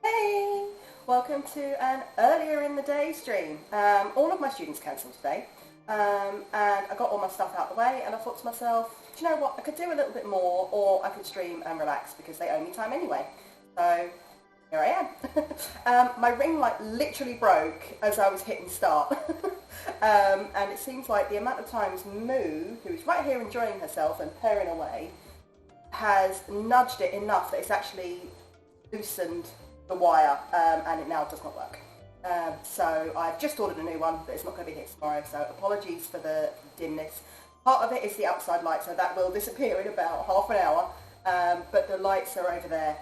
Hey, welcome to an earlier in the day stream. All of my students cancelled today, and I got all my stuff out of the way, and I thought to myself, do you know what, I could do a little bit more, or I could stream and relax because they owe me time anyway. So here I am. My ring light literally broke as I was hitting start. And it seems like the amount of times Moo, who's right here enjoying herself and purring away, has nudged it enough that it's actually loosened the wire, and it now does not work. So I've just ordered a new one, but it's not going to be here tomorrow, so apologies for the dimness. Part of it is the outside light, so that will disappear in about half an hour, but the lights are over there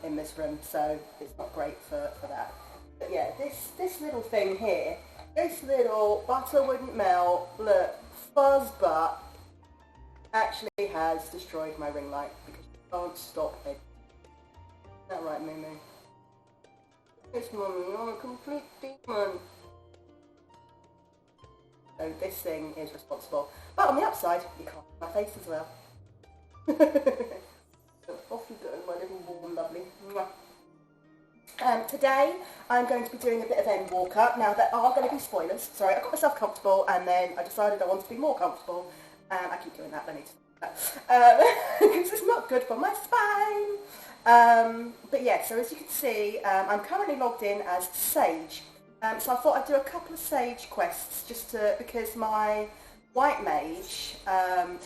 in this room, so it's not great for that. But yeah, this little thing here, this little butter wouldn't melt, look, fuzz butt, actually has destroyed my ring light because you can't stop it. Is that right, Moo Moo? Yes, Mummy, I'm a complete demon. So this thing is responsible. But on the upside, you can't see my face as well. So off you go, my little warm lovely. Today, I'm going to be doing a bit of end walker. Now, there are going to be spoilers. Sorry, I got myself comfortable and then I decided I want to be more comfortable. I keep doing that, but I need to stop that. Because it's not good for my spine. But yeah, so as you can see, I'm currently logged in as Sage. So I thought I'd do a couple of Sage quests because my white mage,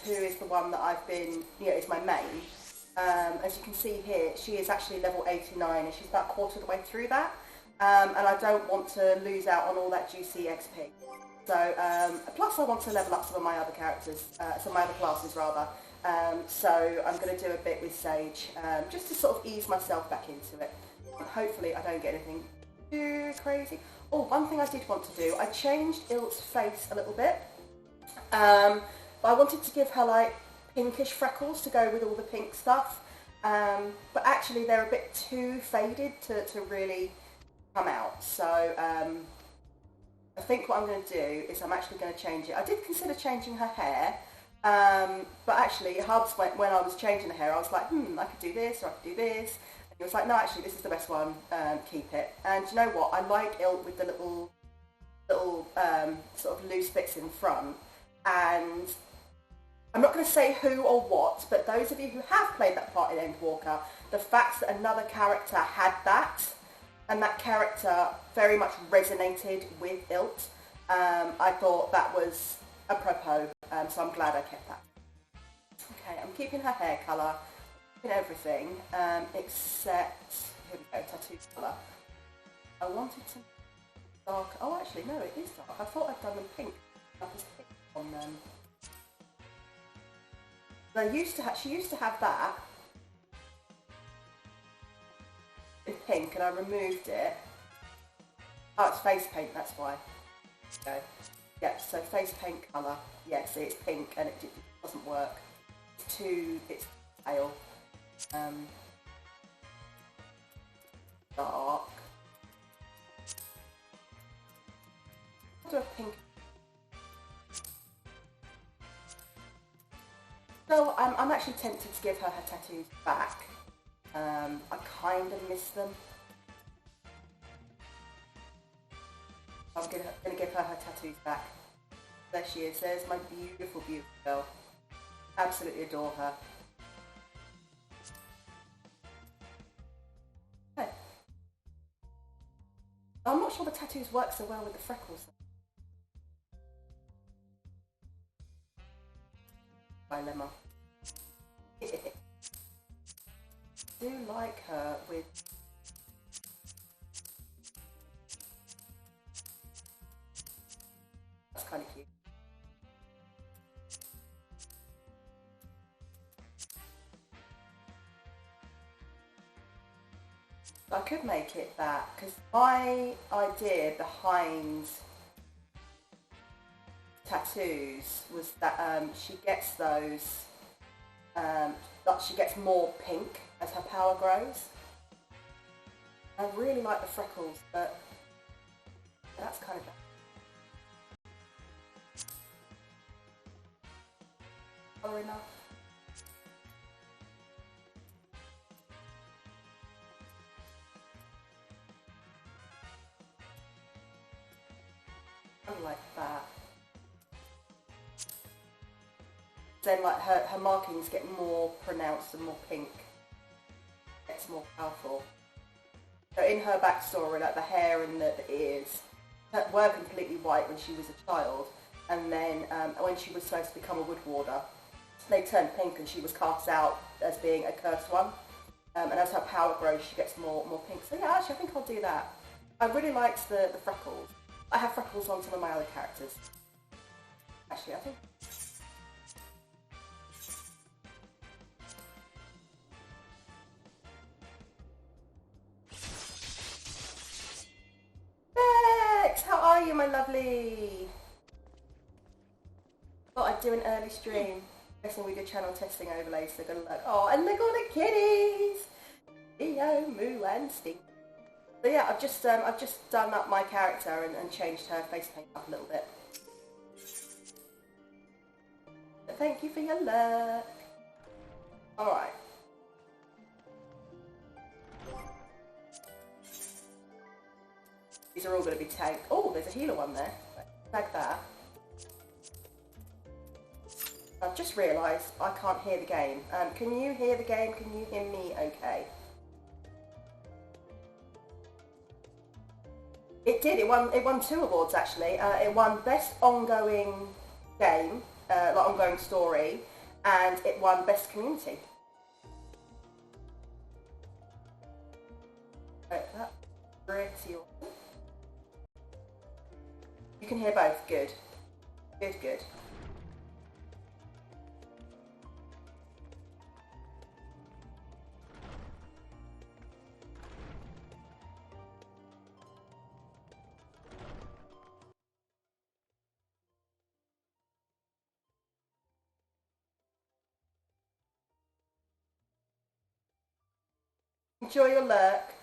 who is the one that I've been, is my main, as you can see here, she is actually level 89 and she's about a quarter of the way through that. And I don't want to lose out on all that juicy XP. So, plus I want to level up some of my other characters, some of my other classes rather. So I'm going to do a bit with Sage, just to sort of ease myself back into it. And hopefully I don't get anything too crazy. Oh, one thing I did want to do, I changed Ilt's face a little bit. But I wanted to give her like pinkish freckles to go with all the pink stuff. But actually they're a bit too faded to really come out. So I think what I'm going to do is I'm actually going to change it. I did consider changing her hair. But actually, Hubs, when I was changing the hair, I was like, I could do this or I could do this. And he was like, no, actually, this is the best one, keep it. And you know what? I like Ilt with the little sort of loose bits in front. And I'm not going to say who or what, but those of you who have played that part in Endwalker, the fact that another character had that, and that character very much resonated with Ilt, I thought that was apropos, so I'm glad I kept that. Okay, I'm keeping her hair colour, keeping everything, except, here we go, tattoo colour. I wanted to dark, oh actually no, it is dark. I thought I'd done them pink. That was pink on them. She used to have that in pink and I removed it. Oh, it's face paint, that's why. Okay. Yeah, so face paint colour, yeah, see it's pink and it doesn't work. It's pale. Dark. I'll do a pink. So I'm actually tempted to give her tattoos back. I kind of miss them. I'm going to give her tattoos back. There she is. There's my beautiful, beautiful girl. Absolutely adore her. Okay. I'm not sure the tattoos work so well with the freckles. Dilemma. I do like her with... That's kind of cute. I could make it that, because my idea behind tattoos was that she gets those, that she gets more pink as her power grows. I really like the freckles, but that's kind of colour enough. I like that. Then like her markings get more pronounced and more pink. It's more powerful. So in her backstory, like the hair and the ears were completely white when she was a child, and then when she was supposed to become a wood warder, they turned pink and she was cast out as being a cursed one. And as her power grows, she gets more pink. So yeah, actually I think I'll do that. I really liked the freckles. I have freckles on some of my other characters. Actually, I think... Bex! How are you, my lovely? Thought I'd do an early stream. Guessing we did channel testing overlays, so they're gonna look... Oh, and look at all the kitties! Theo, Moo, and Stink. So yeah, I've just done up my character and changed her face paint up a little bit. But thank you for your luck. Alright. These are all going to be tagged. Oh, there's a healer one there. Tag that. I've just realised I can't hear the game. Can you hear the game? Can you hear me okay? It did. It won 2 awards actually. It won Best Ongoing Game, like Ongoing Story, and it won Best Community. That's pretty awesome. You can hear both. Good. Good, good. Enjoy your lurk.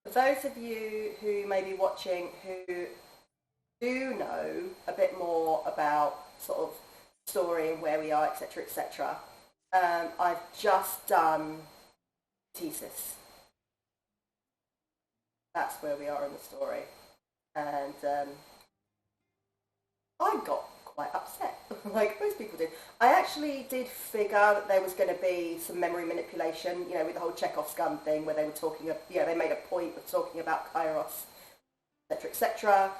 For those of you who may be watching who do know a bit more about sort of story and where we are, etc., etc., I've just done thesis. That's where we are in the story. And I got quite upset, like most people did. I actually did figure that there was going to be some memory manipulation, you know, with the whole Chekhov's gun thing, where they were talking, they made a point of talking about Kairos, etc., etc.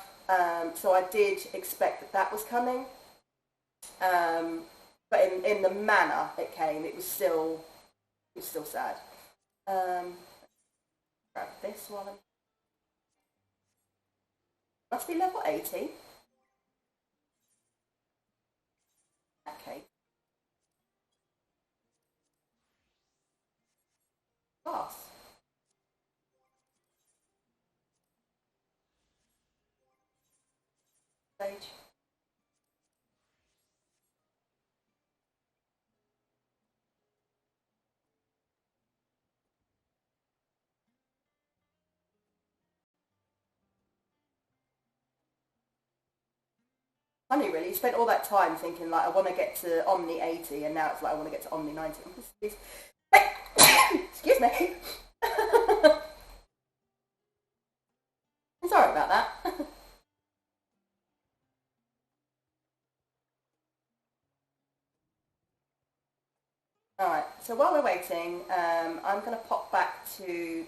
So I did expect that was coming. But in the manner it came, it was still sad. Grab this one. Must be level 80. Okay. Class. Stage. Funny really, you spent all that time thinking like I want to get to Omni 80 and now it's like I want to get to Omni 90. Excuse me. Sorry about that. Alright, so while we're waiting, I'm going to pop back to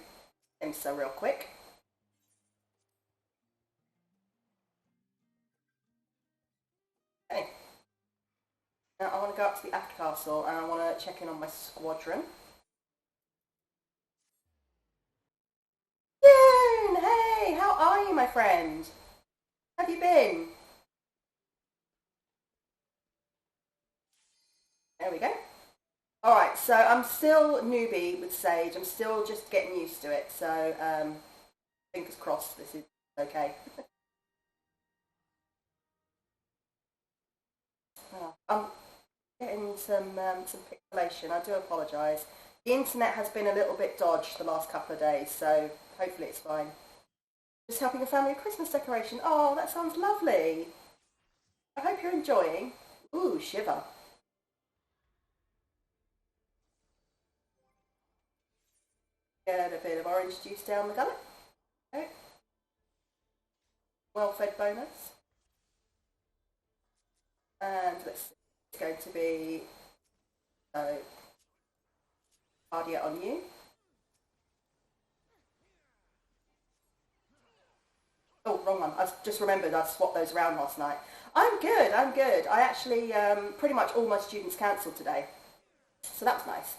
IMSA real quick. Okay. Now I want to go up to the Aft Castle and I want to check in on my squadron. June! Hey, how are you, my friend? How have you been? There we go. Alright, so I'm still newbie with Sage. I'm still just getting used to it, so fingers crossed this is okay. I'm getting some pixelation. I do apologise. The internet has been a little bit dodged the last couple of days, so hopefully it's fine. Just helping a family with Christmas decoration. Oh, that sounds lovely. I hope you're enjoying. Ooh, shiver. Get a bit of orange juice down the gullet. Okay. Well-fed bonus. And let's see. It's going to be cardia on you. Oh, wrong one. I just remembered I swapped those around last night. I'm good, I'm good. I actually, pretty much all my students cancelled today. So that's nice.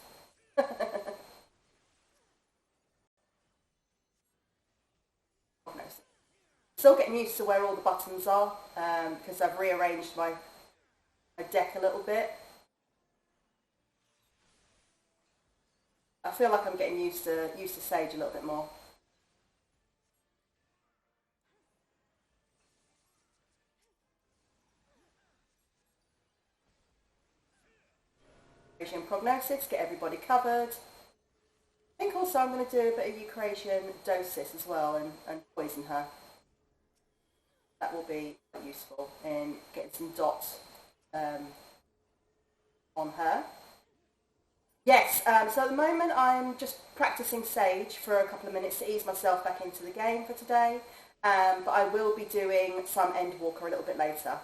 Still getting used to where all the buttons are, because I've rearranged my deck a little bit. I feel like I'm getting used to Sage a little bit more. Eucrasian prognosis, get everybody covered. I think also I'm going to do a bit of Eucrasian dosis as well and poison her. That will be quite useful in getting some dots on her. Yes, so at the moment I'm just practicing Sage for a couple of minutes to ease myself back into the game for today, but I will be doing some Endwalker a little bit later.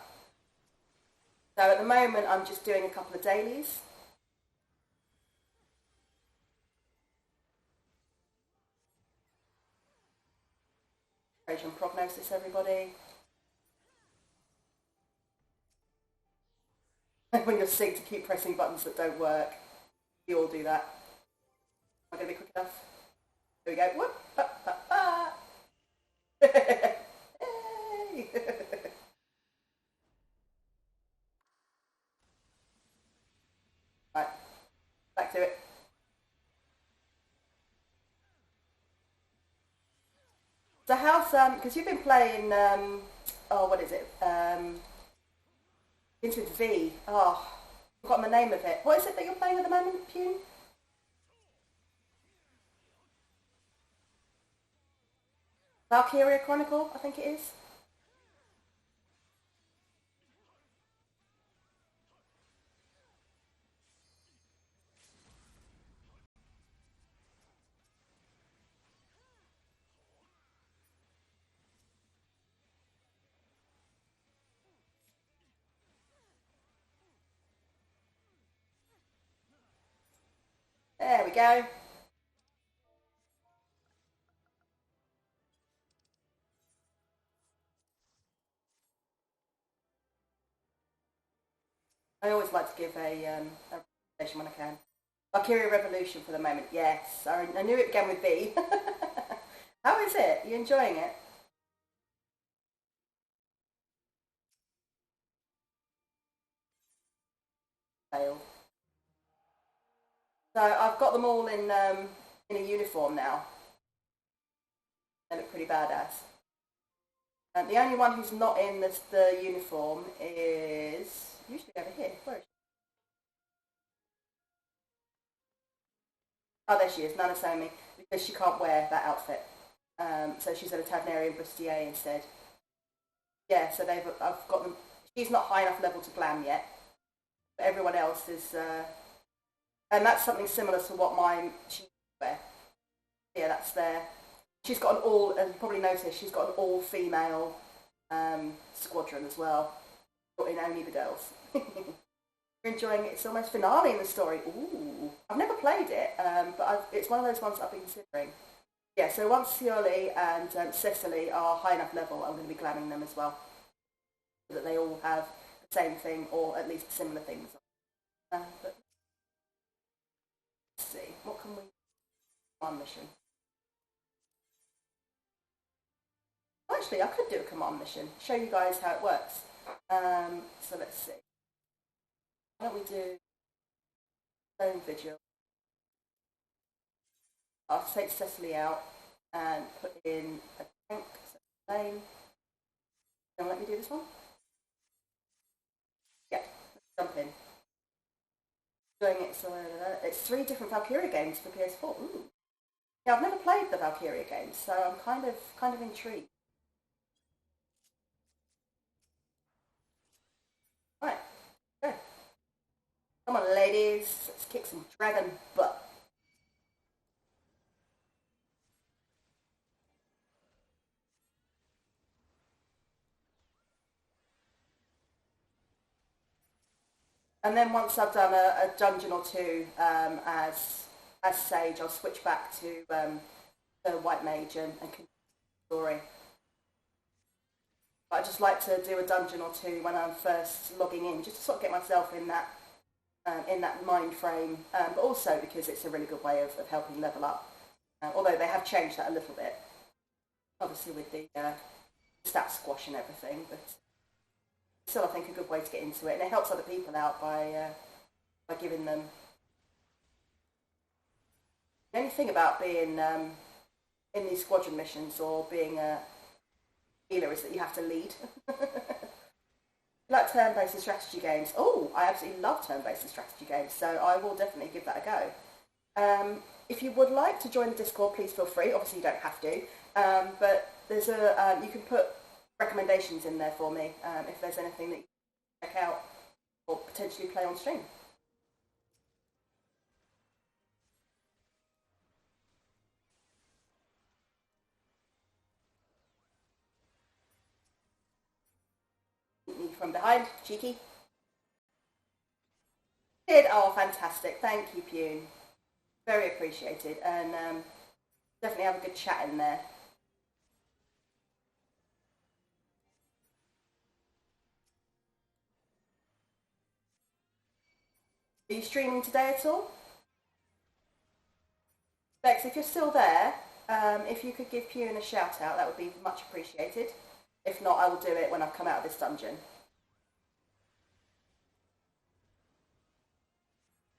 So at the moment I'm just doing a couple of dailies. Eucrasian prognosis, everybody. When you're sick to keep pressing buttons that don't work. You all do that. Am I going to be quick enough? There we go. Whoop, Hey! Right, back to it. So how's because you've been playing oh, what is it? Ffxiv. Oh, I've forgotten the name of it. What is it that you're playing at the moment, Pune? Valkyria Chronicle, I think it is. There we go. I always like to give a presentation when I can. Valkyria Revolution for the moment, yes. I knew it began with V. How is it? Are you enjoying it? Fail. So I've got them all in a uniform now. They look pretty badass. And the only one who's not in the uniform is usually over here. Where is she? Oh, there she is, Nanasomi, because she can't wear that outfit. So she's at a Tavnarian Bustier instead. Yeah, so I've got them. She's not high enough level to glam yet, but everyone else is, and that's something similar to what mine she wear. Yeah, that's there. She's got an all, as you probably noticed, she's got an all-female squadron as well, in only the girls. You're enjoying it. It's almost finale in the story. Ooh, I've never played it, but it's one of those ones I've been considering. Yeah, so once Cioli and Cecily are high enough level, I'm going to be glamming them as well, so that they all have the same thing or at least similar things. But let's see, what can we do on mission? Actually, I could do a command mission, show you guys how it works. So let's see. Why don't we do phone vigil? I'll take Cecily out and put in a tank, so lane. Don't let me do this one? Yeah, let's jump in. Doing it, so it's 3 different Valkyria games for PS4. Ooh. Yeah, I've never played the Valkyria games, so I'm kind of intrigued. Come on, ladies, let's kick some dragon butt. And then once I've done a dungeon or two as Sage, I'll switch back to the White Mage and continue the story. But I just like to do a dungeon or two when I'm first logging in, just to sort of get myself in that mind frame, but also because it's a really good way of helping level up. Although they have changed that a little bit, obviously with the stat squash and everything, but still I think a good way to get into it, and it helps other people out by giving them. The only thing about being in these squadron missions or being a healer is that you have to lead. Like turn-based and strategy games. Oh, I absolutely love turn-based and strategy games, so I will definitely give that a go. If you would like to join the Discord, please feel free. Obviously, you don't have to, but there's you can put recommendations in there for me if there's anything that you can check out or potentially play on stream. Me from behind, cheeky. Did oh fantastic! Thank you, Pune. Very appreciated, and definitely have a good chat in there. Are you streaming today at all? Bex, if you're still there, if you could give Pune a shout out, that would be much appreciated. If not, I will do it when I've come out of this dungeon.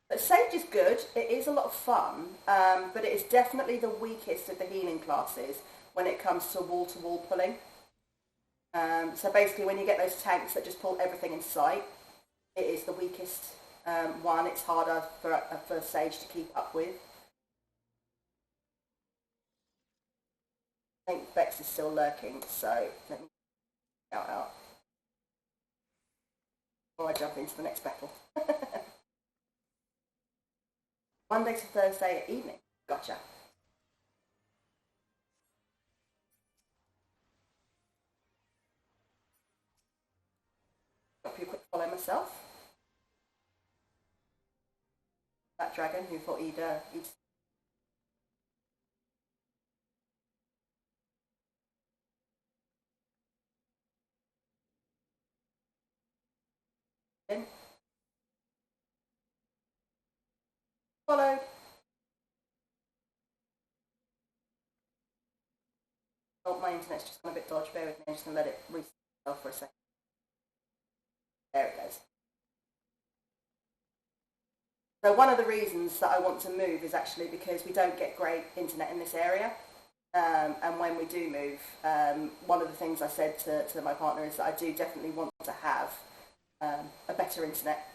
But Sage is good, it is a lot of fun, but it is definitely the weakest of the healing classes when it comes to wall pulling. So basically when you get those tanks that just pull everything in sight, it is the weakest one. It's harder for Sage to keep up with. I think Bex is still lurking, so let me out before I jump into the next battle. Monday to Thursday evening. Gotcha. Drop you a quick follow myself. That dragon who thought he'd in. Followed. Oh, my internet's just gone a bit dodgy. Bear with me. I'm just going to let it reset itself for a second. There it goes. So one of the reasons that I want to move is actually because we don't get great internet in this area. And when we do move, one of the things I said to my partner is that I do definitely want to have a better internet.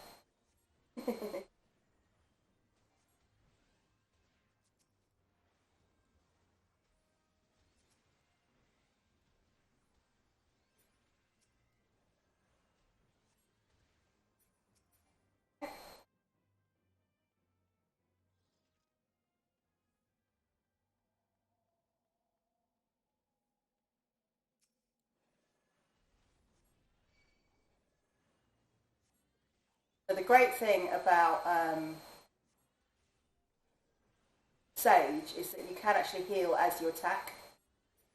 So the great thing about Sage is that you can actually heal as you attack.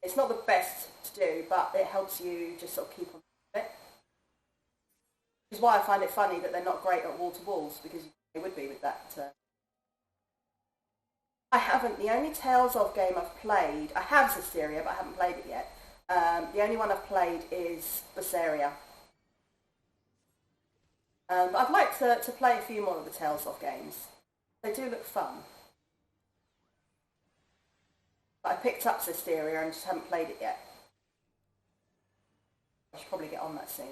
It's not the best to do, but it helps you just sort of keep on it. Which is why I find it funny that they're not great at wall to walls, because they would be with that. I haven't. The only Tales of game I've played, I have Ffxiv, but I haven't played it yet. The only one I've played is Berseria. But I'd like to play a few more of the Tales of games. They do look fun. But I picked up Ffxiv and just haven't played it yet. I should probably get on that soon.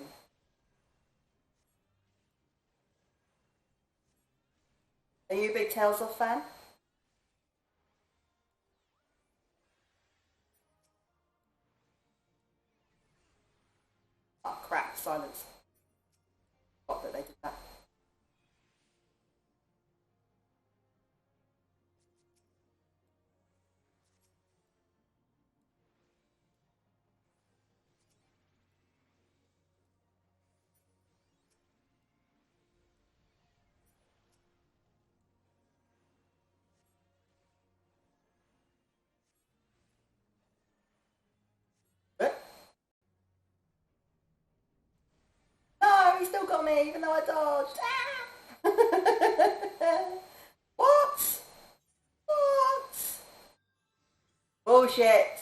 Are you a big Tales of fan? Oh crap, silence. What that they did that. me, even though I dodged. Ah! What? What? Bullshit.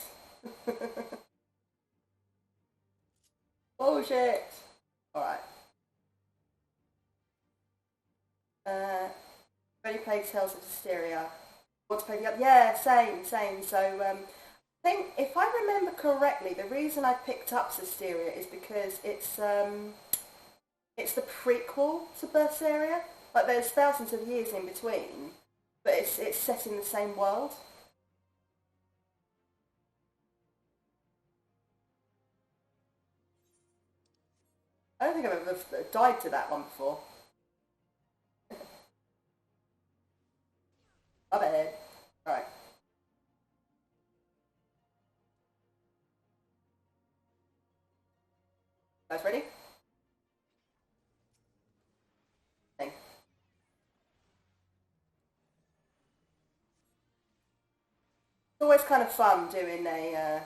Bullshit. Alright. Already played Tales of Hysteria. Want to play the other? Yeah, same, same. So, I think if I remember correctly, the reason I picked up Hysteria is because it's the prequel to Berseria. Like, there's thousands of years in between, but it's set in the same world. I don't think I've ever died to that one before. My bad. Alright. Guys ready? Thing. It's always kind of fun doing a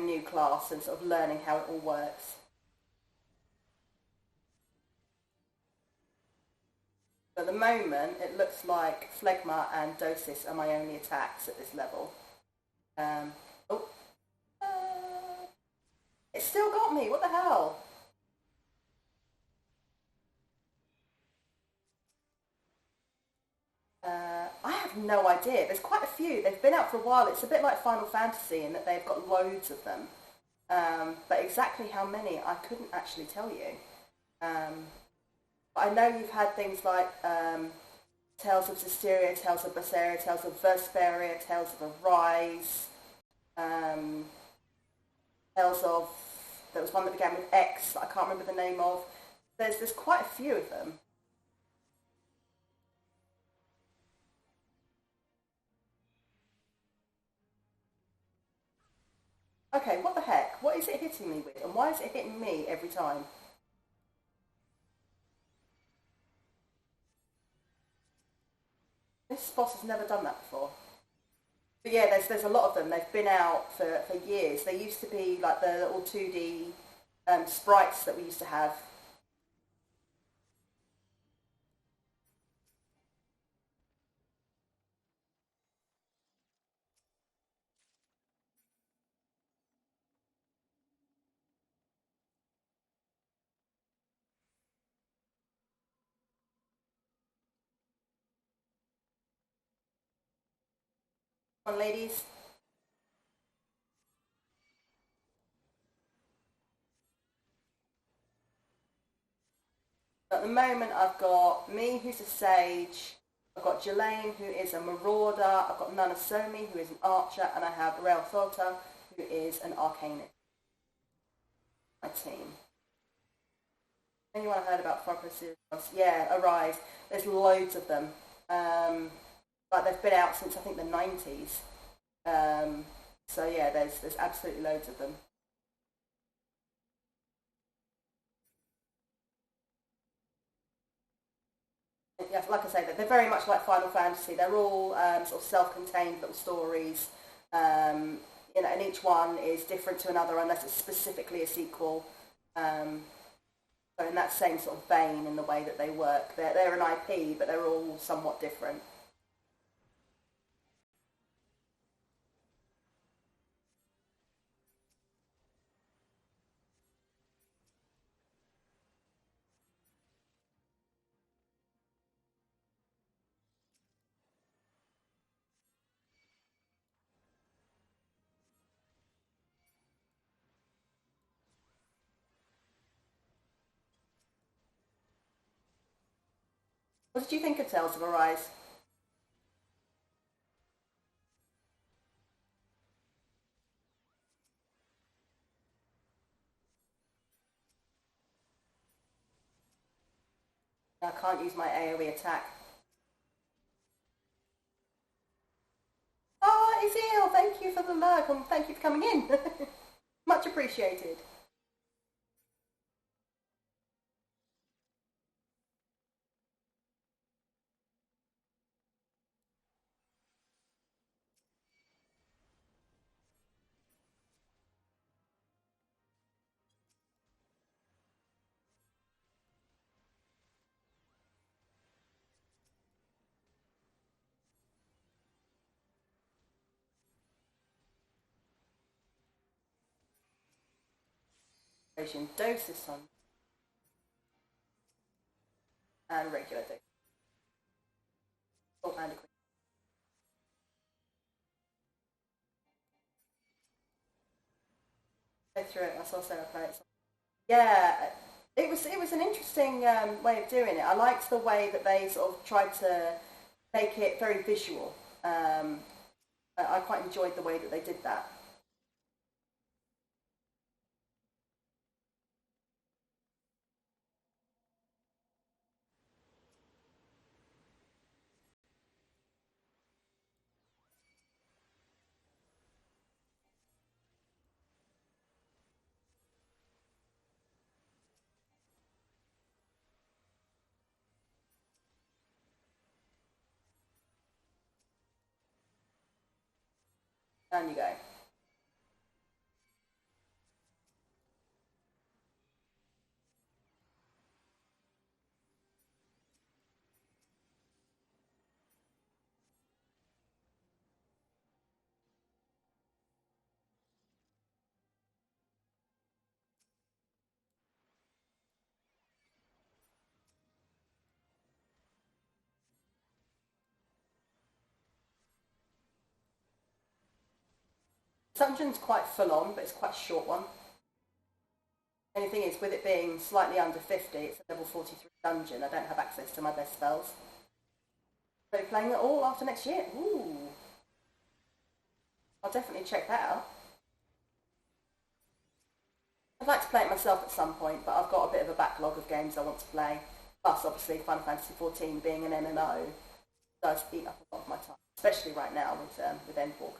new class and sort of learning how it all works. At the moment, it looks like Phlegma and Dosis are my only attacks at this level. Um, oh, it still got me. What the hell? I have no idea. There's quite a few. They've been out for a while. It's a bit like Final Fantasy in that they've got loads of them. But exactly how many, I couldn't actually tell you. Um, but I know you've had things like Tales of Hysteria, Tales of Berseria, Tales of Vesperia, Tales of Arise, um, Tales of... There was one that began with X that I can't remember the name of. There's quite a few of them. Okay, what the heck? What is it hitting me with? And why is it hitting me every time? This boss has never done that before. But yeah, there's a lot of them. They've been out for years. They used to be like the little 2D sprites that we used to have. Come on, ladies. At the moment, I've got me, who's a sage. I've got Jelaine, who is a marauder. I've got Nana Somi, who is an archer, and I have Rael Thota, who is an arcanist. My team. Anyone heard about Progressive? Yeah, Arise. There's loads of them. Like they've been out since I think the 90s. Um, so yeah, there's absolutely loads of them. Yeah, like I say, they're very much like Final Fantasy. They're all sort of self-contained little stories. Um, and each one is different to another unless it's specifically a sequel. Um, so in that same sort of vein in the way that they work, they're an IP, but they're all somewhat different. What did you think of Tales of Arise? I can't use my AoE attack. Oh, Izil, thank you for the lurk and thank you for coming in. Much appreciated. concentration doses on and regular dose. Oh, and a quick. Go through it. I saw Sarah play it. Yeah, it was an interesting way of doing it. I liked the way that they sort of tried to make it very visual. I quite enjoyed the way that they did that. Down you go. Dungeon's quite full on, but it's quite a short one. And the thing is, with it being slightly under 50, it's a level 43 dungeon. I don't have access to my best spells. So playing it all after next year. Ooh. I'll definitely check that out. I'd like to play it myself at some point, but I've got a bit of a backlog of games I want to play. Plus, obviously, Final Fantasy XIV being an MMO does eat up a lot of my time, especially right now with Endwalker.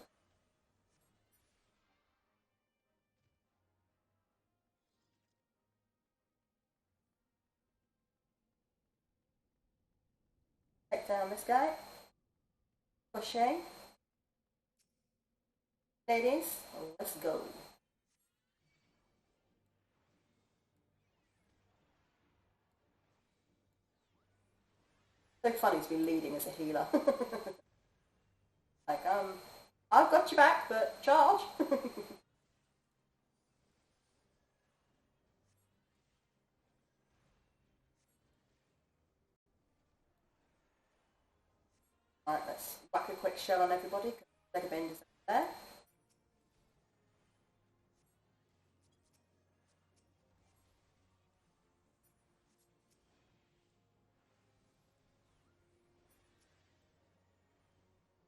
Take down this guy. Crochet. Ladies, let's go. So funny to be leading as a healer. Like, I've got you back, but charge. Right, let's whack a quick shell on everybody. Legabend is there.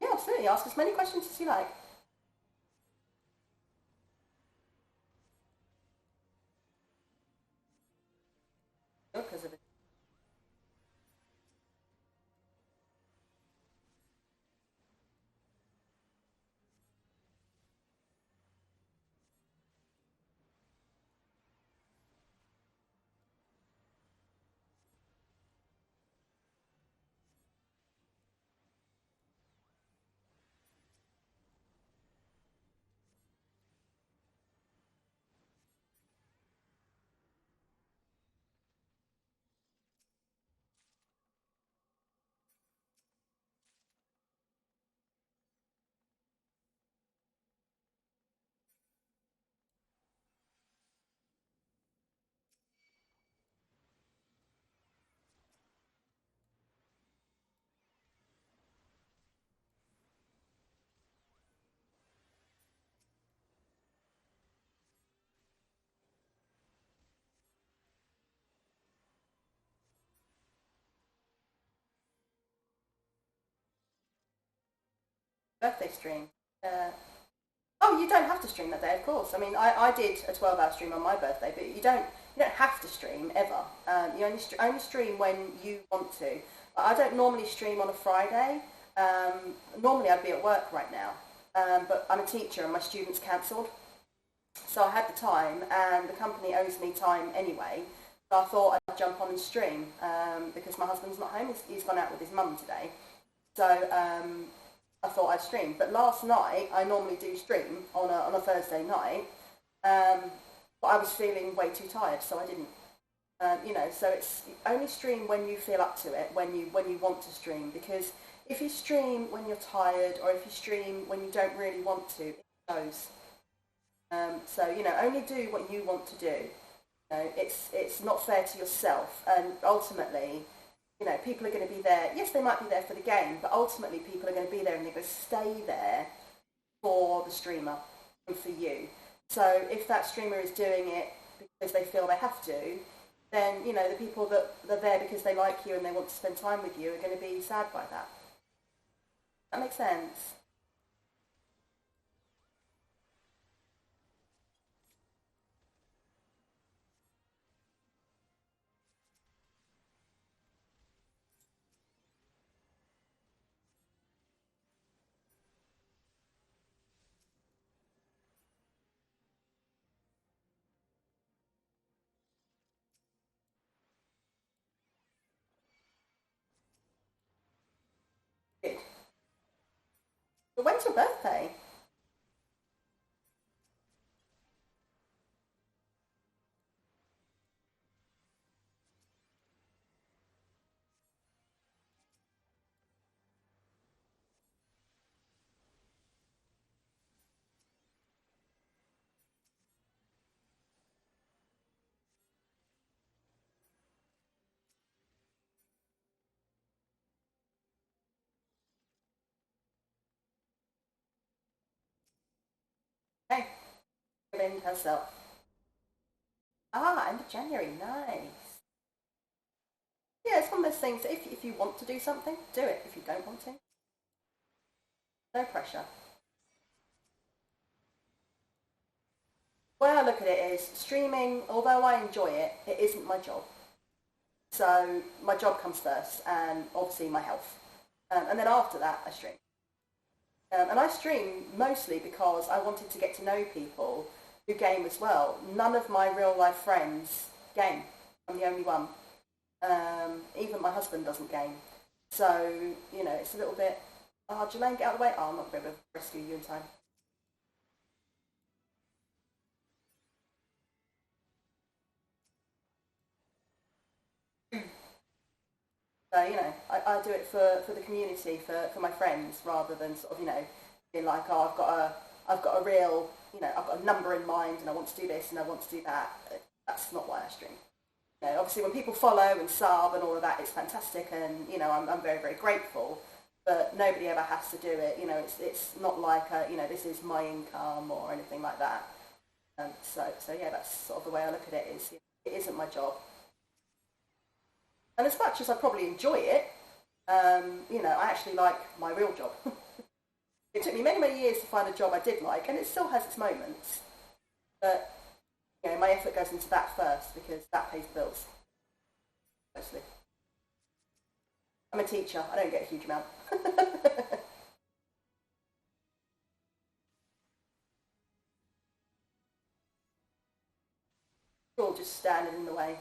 Yeah, absolutely. Ask as many questions as you like. Because of it. Birthday stream. Uh, oh, you don't have to stream that day, of course. I mean, I did a 12-hour stream on my birthday, but you don't have to stream ever. You only stream when you want to. I don't normally stream on a Friday. Normally I'd be at work right now, but I'm a teacher and my students cancelled. So I had the time, and the company owes me time anyway. So I thought I'd jump on and stream because my husband's not home. He's gone out with his mum today. So I thought I'd stream. But last night, I normally do stream on a Thursday night, um, but I was feeling way too tired, so I didn't. So it's only stream when you feel up to it, when you want to stream. Because if you stream when you're tired, or if you stream when you don't really want to, it shows. So only do what you want to do. It's not fair to yourself, and ultimately, people are going to be there. Yes, they might be there for the game, but ultimately, people are going to be there and they're going to stay there for the streamer and for you. So if that streamer is doing it because they feel they have to, then the people that are there because they like you and they want to spend time with you are going to be sad by that. That makes sense. Good. But when's your birthday? Hey, Lynn herself. Ah, end of January. Nice. Yeah, it's one of those things. If you want to do something, do it. If you don't want to, no pressure. The way I look at it is streaming. Although I enjoy it, it isn't my job. So my job comes first, and obviously my health, and then after that, I stream. And I stream mostly because I wanted to get to know people who game as well. None of my real life friends game. I'm the only one. Even my husband doesn't game. So, it's a little bit, oh, Jelaine, get out of the way. Oh, I'm not going to be able to rescue you in time. So, I do it for the community, for my friends, rather than sort of, being like, oh, I've got a real, I've got a number in mind and I want to do this and I want to do that. That's not why I stream. Obviously when people follow and sub and all of that, it's fantastic, and I'm very very grateful. But nobody ever has to do it. It's not like this is my income or anything like that. So yeah, that's sort of the way I look at it. Is it isn't my job, and as much as I probably enjoy it, I actually like my real job. It took me many many years to find a job I did like, and it still has its moments. But my effort goes into that first because that pays the bills mostly. I'm a teacher. I don't get a huge amount. All just standing in the way.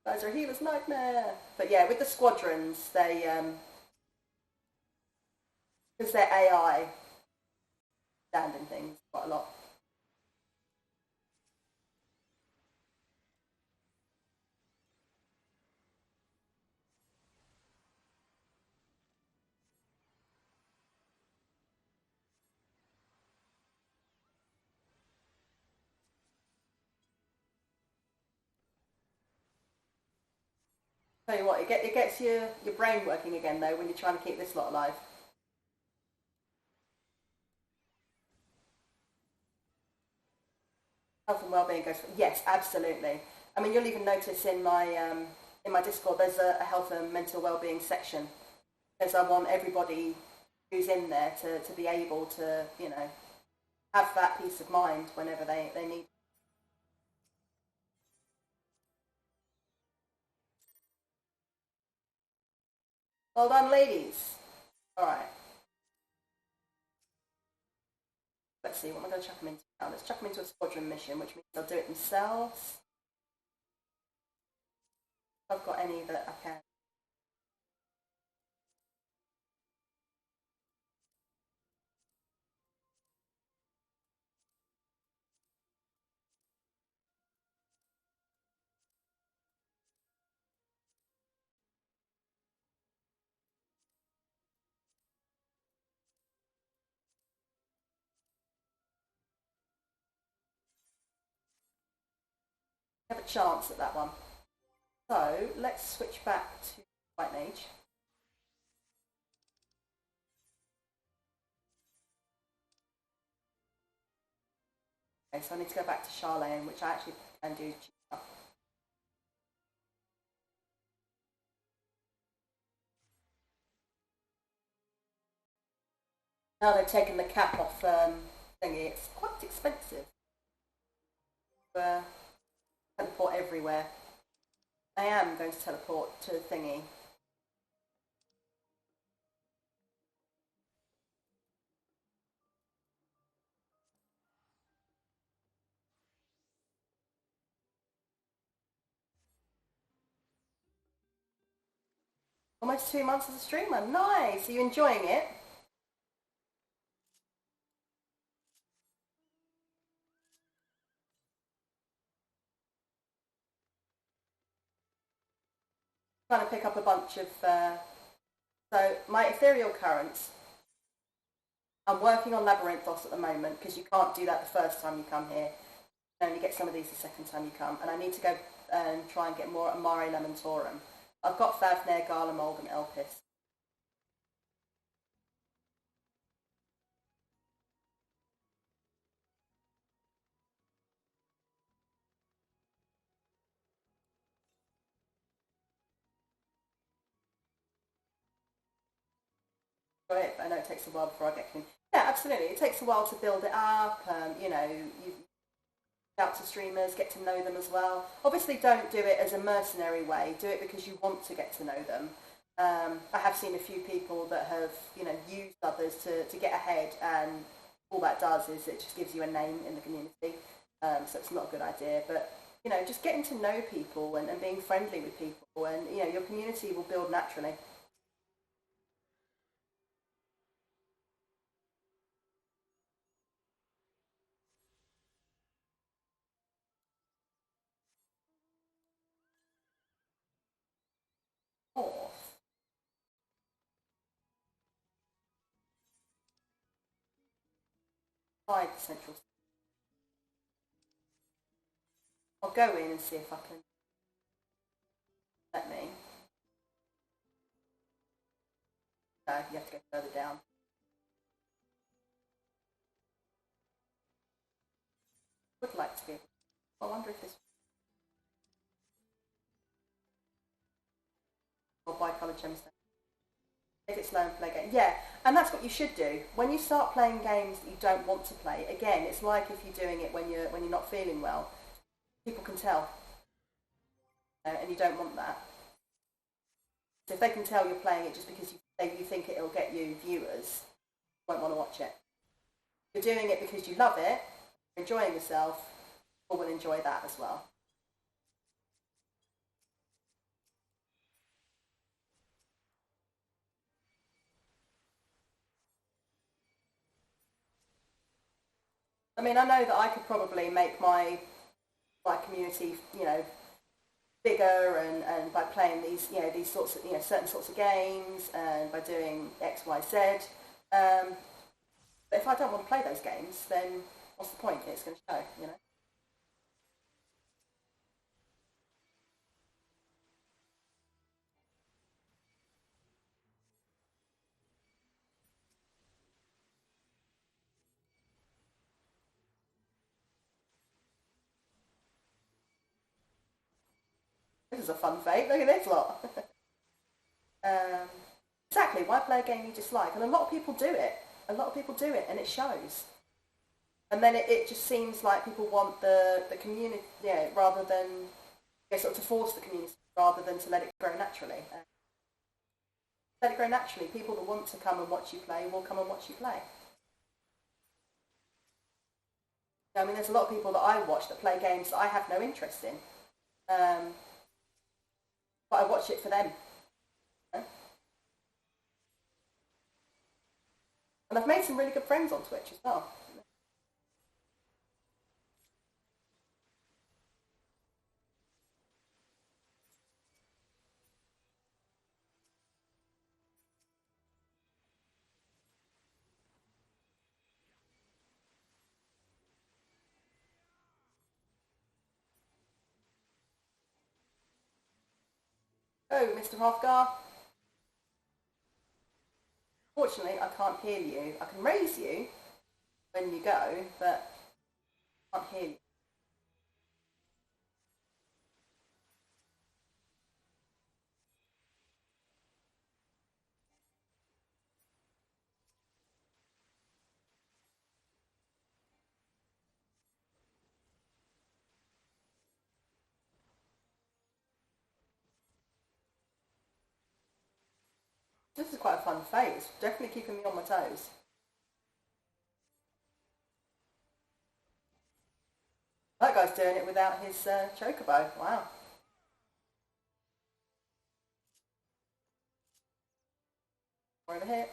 Those are a healer's nightmare. But yeah, with the squadrons, they because they're AI standing things quite a lot. Tell you what, it gets your brain working again though when you're trying to keep this lot alive. Health and well-being goes. Yes, absolutely. I mean, you'll even notice in my Discord there's a health and mental well-being section because I want everybody who's in there to be able to have that peace of mind whenever they need. Well done, ladies. All right. Let's see, what am I going to chuck them into now? Let's chuck them into a squadron mission, which means they'll do it themselves. If I've got any that I can. chance at that one. So let's switch back to White Mage. Okay, so I need to go back to Charlene, which I actually can do cheaper. Now they've taken the cap off thingy, it's quite expensive. Teleport everywhere. I am going to teleport to thingy. Almost 2 months as a streamer. Nice. Are you enjoying it? Trying to pick up a bunch of. So my ethereal currents. I'm working on Labyrinthos at the moment because you can't do that the first time you come here. You only get some of these the second time you come, and I need to go and try and get more Amare Lamentorum. I've got Favnir, Garlemald, and Elpis. I know it takes a while before I get in. Yeah, absolutely. It takes a while to build it up. You know, you out to streamers, get to know them as well. Obviously, don't do it as a mercenary way. Do it because you want to get to know them. I have seen a few people that have, you know, used others to get ahead, and all that does is it just gives you a name in the community. So it's not a good idea. But you know, just getting to know people and being friendly with people, and you know, your community will build naturally. Or hide the central. I'll go in and see if I can let me. No, you have to go further down. Would like to be able. I wonder if this. Or bicolour gemstone. Take it slow and play game. Yeah, and that's what you should do. When you start playing games that you don't want to play, again, it's like if you're doing it when you're not feeling well. People can tell, and you don't want that. So if they can tell you're playing it just because you think it'll get you viewers, you won't want to watch it. If you're doing it because you love it, you're enjoying yourself, people will enjoy that as well. I mean, I know that I could probably make my community, you know, bigger and by playing these, you know, these sorts of, you know, certain sorts of games and by doing X, Y, Z. But if I don't want to play those games, then what's the point? It's going to show, you know. This is a fun fate. Look at this lot. um, exactly. Why play a game you dislike? And a lot of people do it. A lot of people do it, and it shows. And then it just seems like people want the community, yeah, rather than sort of to force the community, rather than to let it grow naturally. Let it grow naturally. People that want to come and watch you play will come and watch you play. I mean, there's a lot of people that I watch that play games that I have no interest in, um, but I watch it for them. You know? And I've made some really good friends on Twitch as well. Oh, Mr. Hrothgar. Fortunately, I can't hear you. I can raise you when you go, but I can't hear you. This is quite a fun phase. Definitely keeping me on my toes. That guy's doing it without his chocobo. Wow. Over here.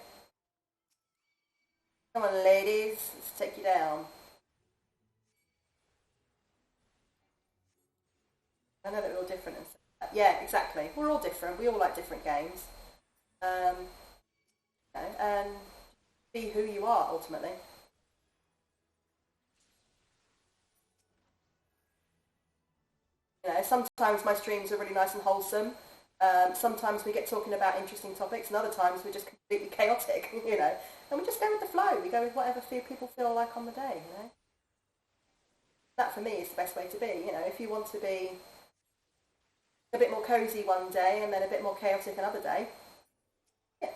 Come on, ladies. Let's take you down. I know that we're all different. Yeah, exactly. We're all different. We all like different games. Um, and be who you are ultimately. Sometimes my streams are really nice and wholesome. Sometimes we get talking about interesting topics, and other times we're just completely chaotic. And we just go with the flow. We go with whatever people feel like on the day. That for me is the best way to be. If you want to be a bit more cozy one day and then a bit more chaotic another day, yeah.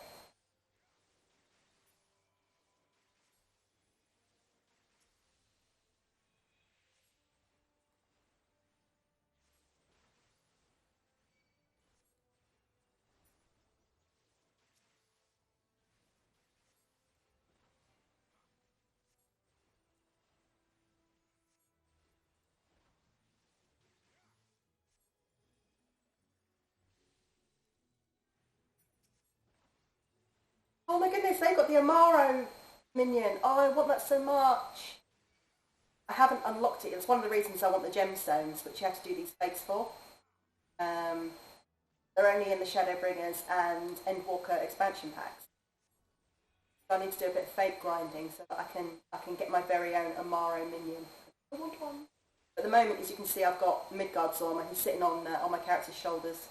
Oh my goodness, they've got the Amaro minion. Oh, I want that so much. I haven't unlocked it. It's one of the reasons I want the gemstones, which you have to do these fakes for. Um, they're only in the Shadowbringers and Endwalker expansion packs. So I need to do a bit of fake grinding so that I can get my very own Amaro minion. I want one. At the moment, as you can see, I've got Midgard's armor. He's sitting on my character's shoulders,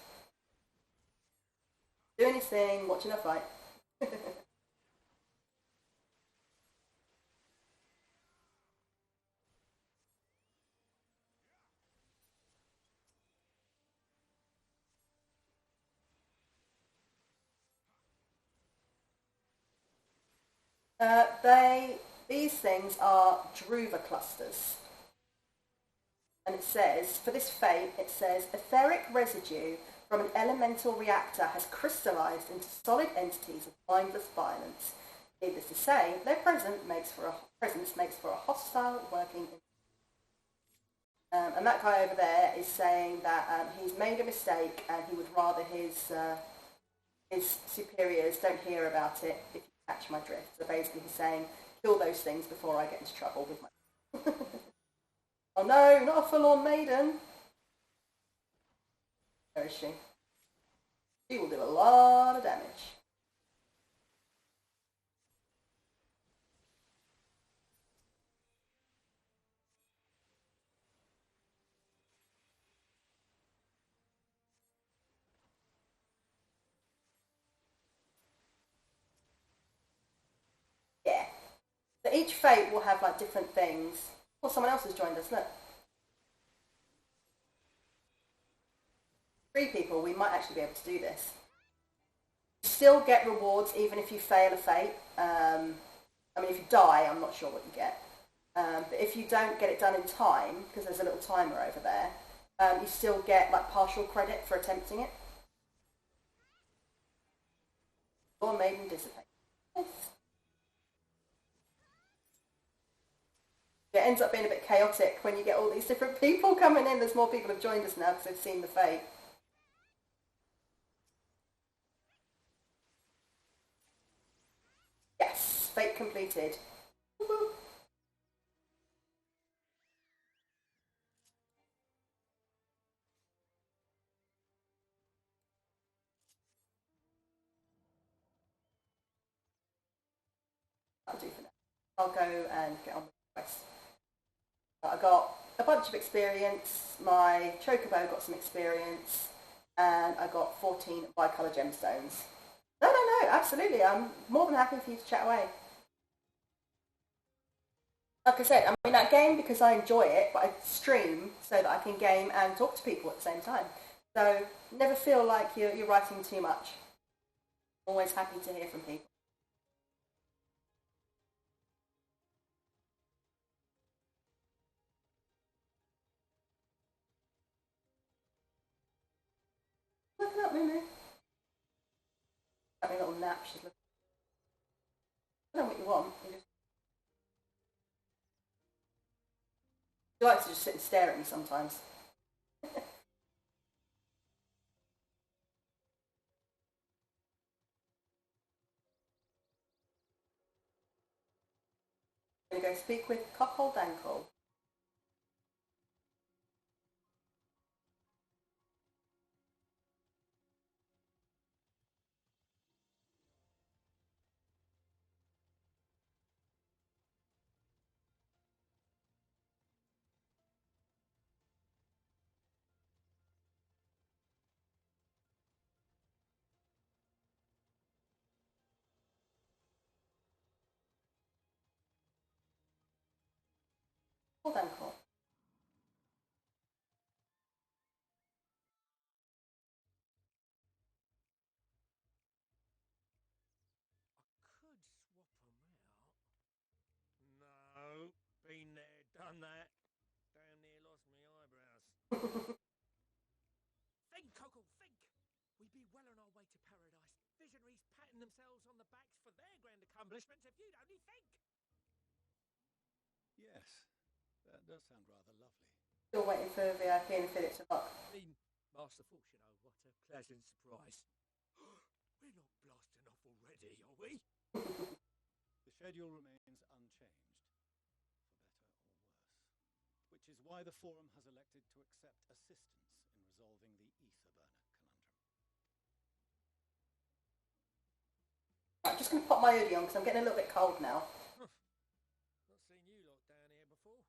doing his thing, watching a fight. These things are Druva clusters. And it says, for this fate, it says, etheric residue from an elemental reactor has crystallized into solid entities of mindless violence. Needless to say, their presence makes for a hostile working. And that guy over there is saying that he's made a mistake and he would rather his superiors don't hear about it if you catch my drift. So basically he's saying, kill those things before I get into trouble with my... Oh no, not a full-on maiden. Where is she? She will do a lot of damage. Yeah. So each fate will have like different things. Well, someone else has joined us, look. Three people, we might actually be able to do this. You still get rewards even if you fail a fate. I mean, if you die, I'm not sure what you get. But if you don't get it done in time, because there's a little timer over there, you still get like partial credit for attempting it. Or maiden dissipate. Yes. It ends up being a bit chaotic when you get all these different people coming in. There's more people have joined us now because they've seen the fate. Yes, fate completed. Woo-hoo. That'll do for now. I'll go and get on with the quest. I got a bunch of experience. My chocobo got some experience, and I got 14 bicolour gemstones. No, no, no, absolutely. I'm more than happy for you to chat away. Like I said, I mean that game because I enjoy it, but I stream so that I can game and talk to people at the same time. So never feel like you're writing too much. Always happy to hear from people. Looking up, Moo. Having a little nap. She's looking. I don't know what you want. She likes to just sit and stare at me sometimes. I'm going to go speak with Cockle Dankle. Cockle Dankle. I could swap them out. No, been there, done that. Damn near lost my eyebrows. Think, Cockle, think! We'd be well on our way to paradise. Visionaries patting themselves on the backs for their grand accomplishments if you'd only think! Yes, that does sound rather lovely. Still waiting for VIP and Philip to lock. Been masterful, you know, what a pleasant surprise. We're not blasting off already, are we? The schedule remains unchanged, for better or worse. Which is why the Forum has elected to accept assistance in resolving the ether burner conundrum. Right, I'm just going to pop my hoodie on because I'm getting a little bit cold now. Not seen you lot down here before.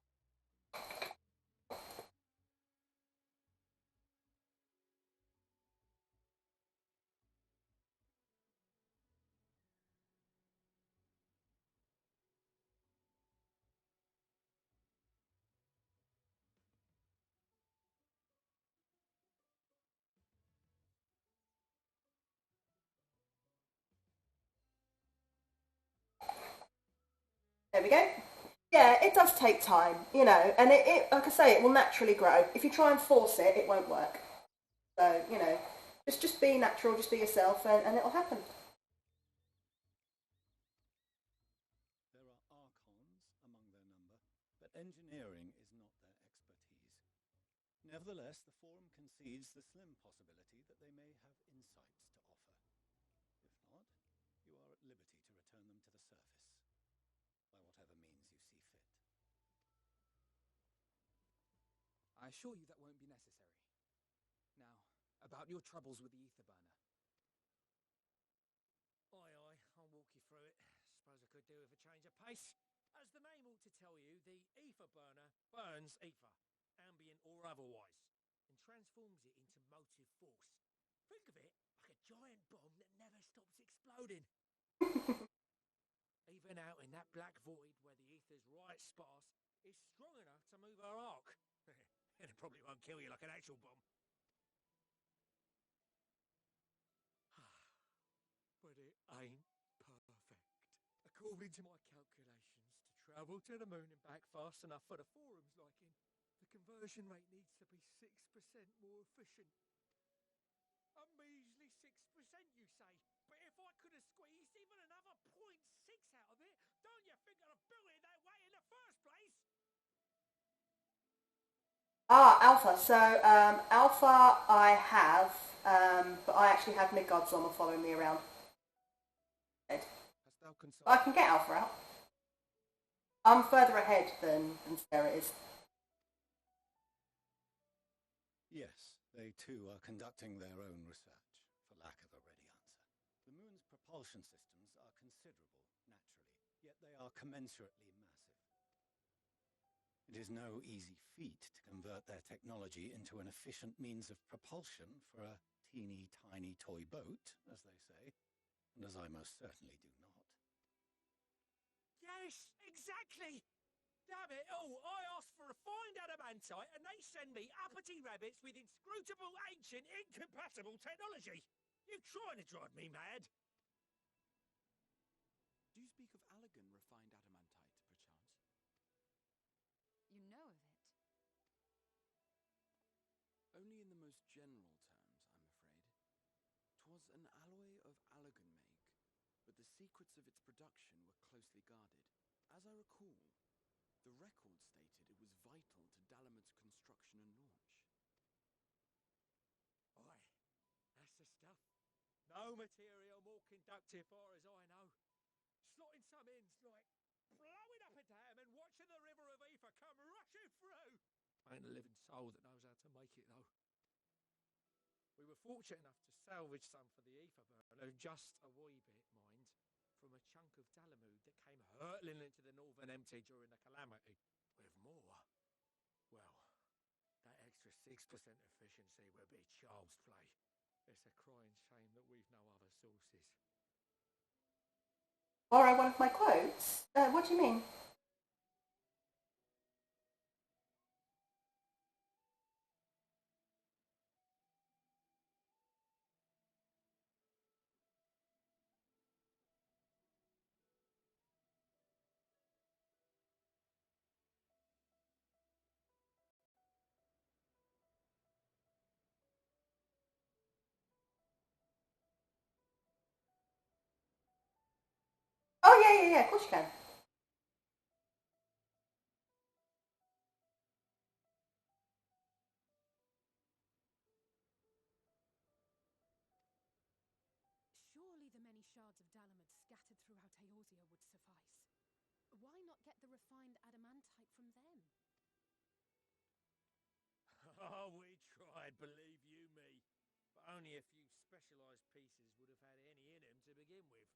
There we go. Yeah, it does take time, you know, and like I say, it will naturally grow. If you try and force it, it won't work. So, you know, just be natural, just be yourself, and it'll happen. There are archons among their number, but engineering is not their expertise. Nevertheless, the Forum concedes the slim possibility that they may have insights to offer. If not, you are at liberty to return them to the surface, by whatever means you see fit. I assure you that won't be necessary. Now, about your troubles with the ether burner. Aye, aye, I'll walk you through it. Suppose I could do with a change of pace. As the name ought to tell you, the ether burner burns ether, ambient or otherwise, and transforms it into motive force. Think of it like a giant bomb that never stops exploding. Even out in that black void where the ether's right sparse, it's strong enough to move our arc. And it probably won't kill you like an actual bomb. But it ain't perfect. According to my calculations, to travel to the moon and back fast enough for the Forum's liking, the conversion rate needs to be 6% more efficient. A measly 6%, you say? But if I could have squeezed even another 0.6 out of it, don't you think I'd have built it that way in the first place? Ah, Alpha. So, Alpha I have, but I actually have Midgard's armor following me around. Dead. Hast thou But I consulted? can get Alpha out. I'm further ahead than Sarah is. Yes, they too are conducting their own research, for lack of a ready answer. The moon's propulsion systems are considerable, naturally, yet they are commensurately massive. It is no easy feat to convert their technology into an efficient means of propulsion for a teeny tiny toy boat, as they say, and as I most certainly do not. Yes, exactly! Damn it all, I asked for refined adamantite and they send me uppity rabbits with inscrutable, ancient, incompatible technology! You're trying to drive me mad! Do you speak of Allegan refined adamantite, perchance? You know of it? Only in the most general terms, I'm afraid. 'Twas an alloy of Allegan make, but the secrets of its production were closely guarded. As I recall, the record stated it was vital to Dalamud's construction and launch. Aye, that's the stuff. No material more conductive far as I know. Slotting some ends like blowing up a dam and watching the river of ether come rushing through. Ain't a living soul that knows how to make it though. We were fortunate enough to salvage some for the ether burner, just a wee bit, mind, from a chunk of Dalamud that came hurtling into the northern empty during the calamity. With more, well, that extra 6% efficiency would be child's play. It's a crying shame that we've no other sources. Borrow one of my quotes? What do you mean? Oh, yeah, of course you can. Surely the many shards of Dalamud scattered throughout Eorzea would suffice. Why not get the refined adamantite from them? Oh, we tried, believe you me. But only a few specialised pieces would have had any in them to begin with.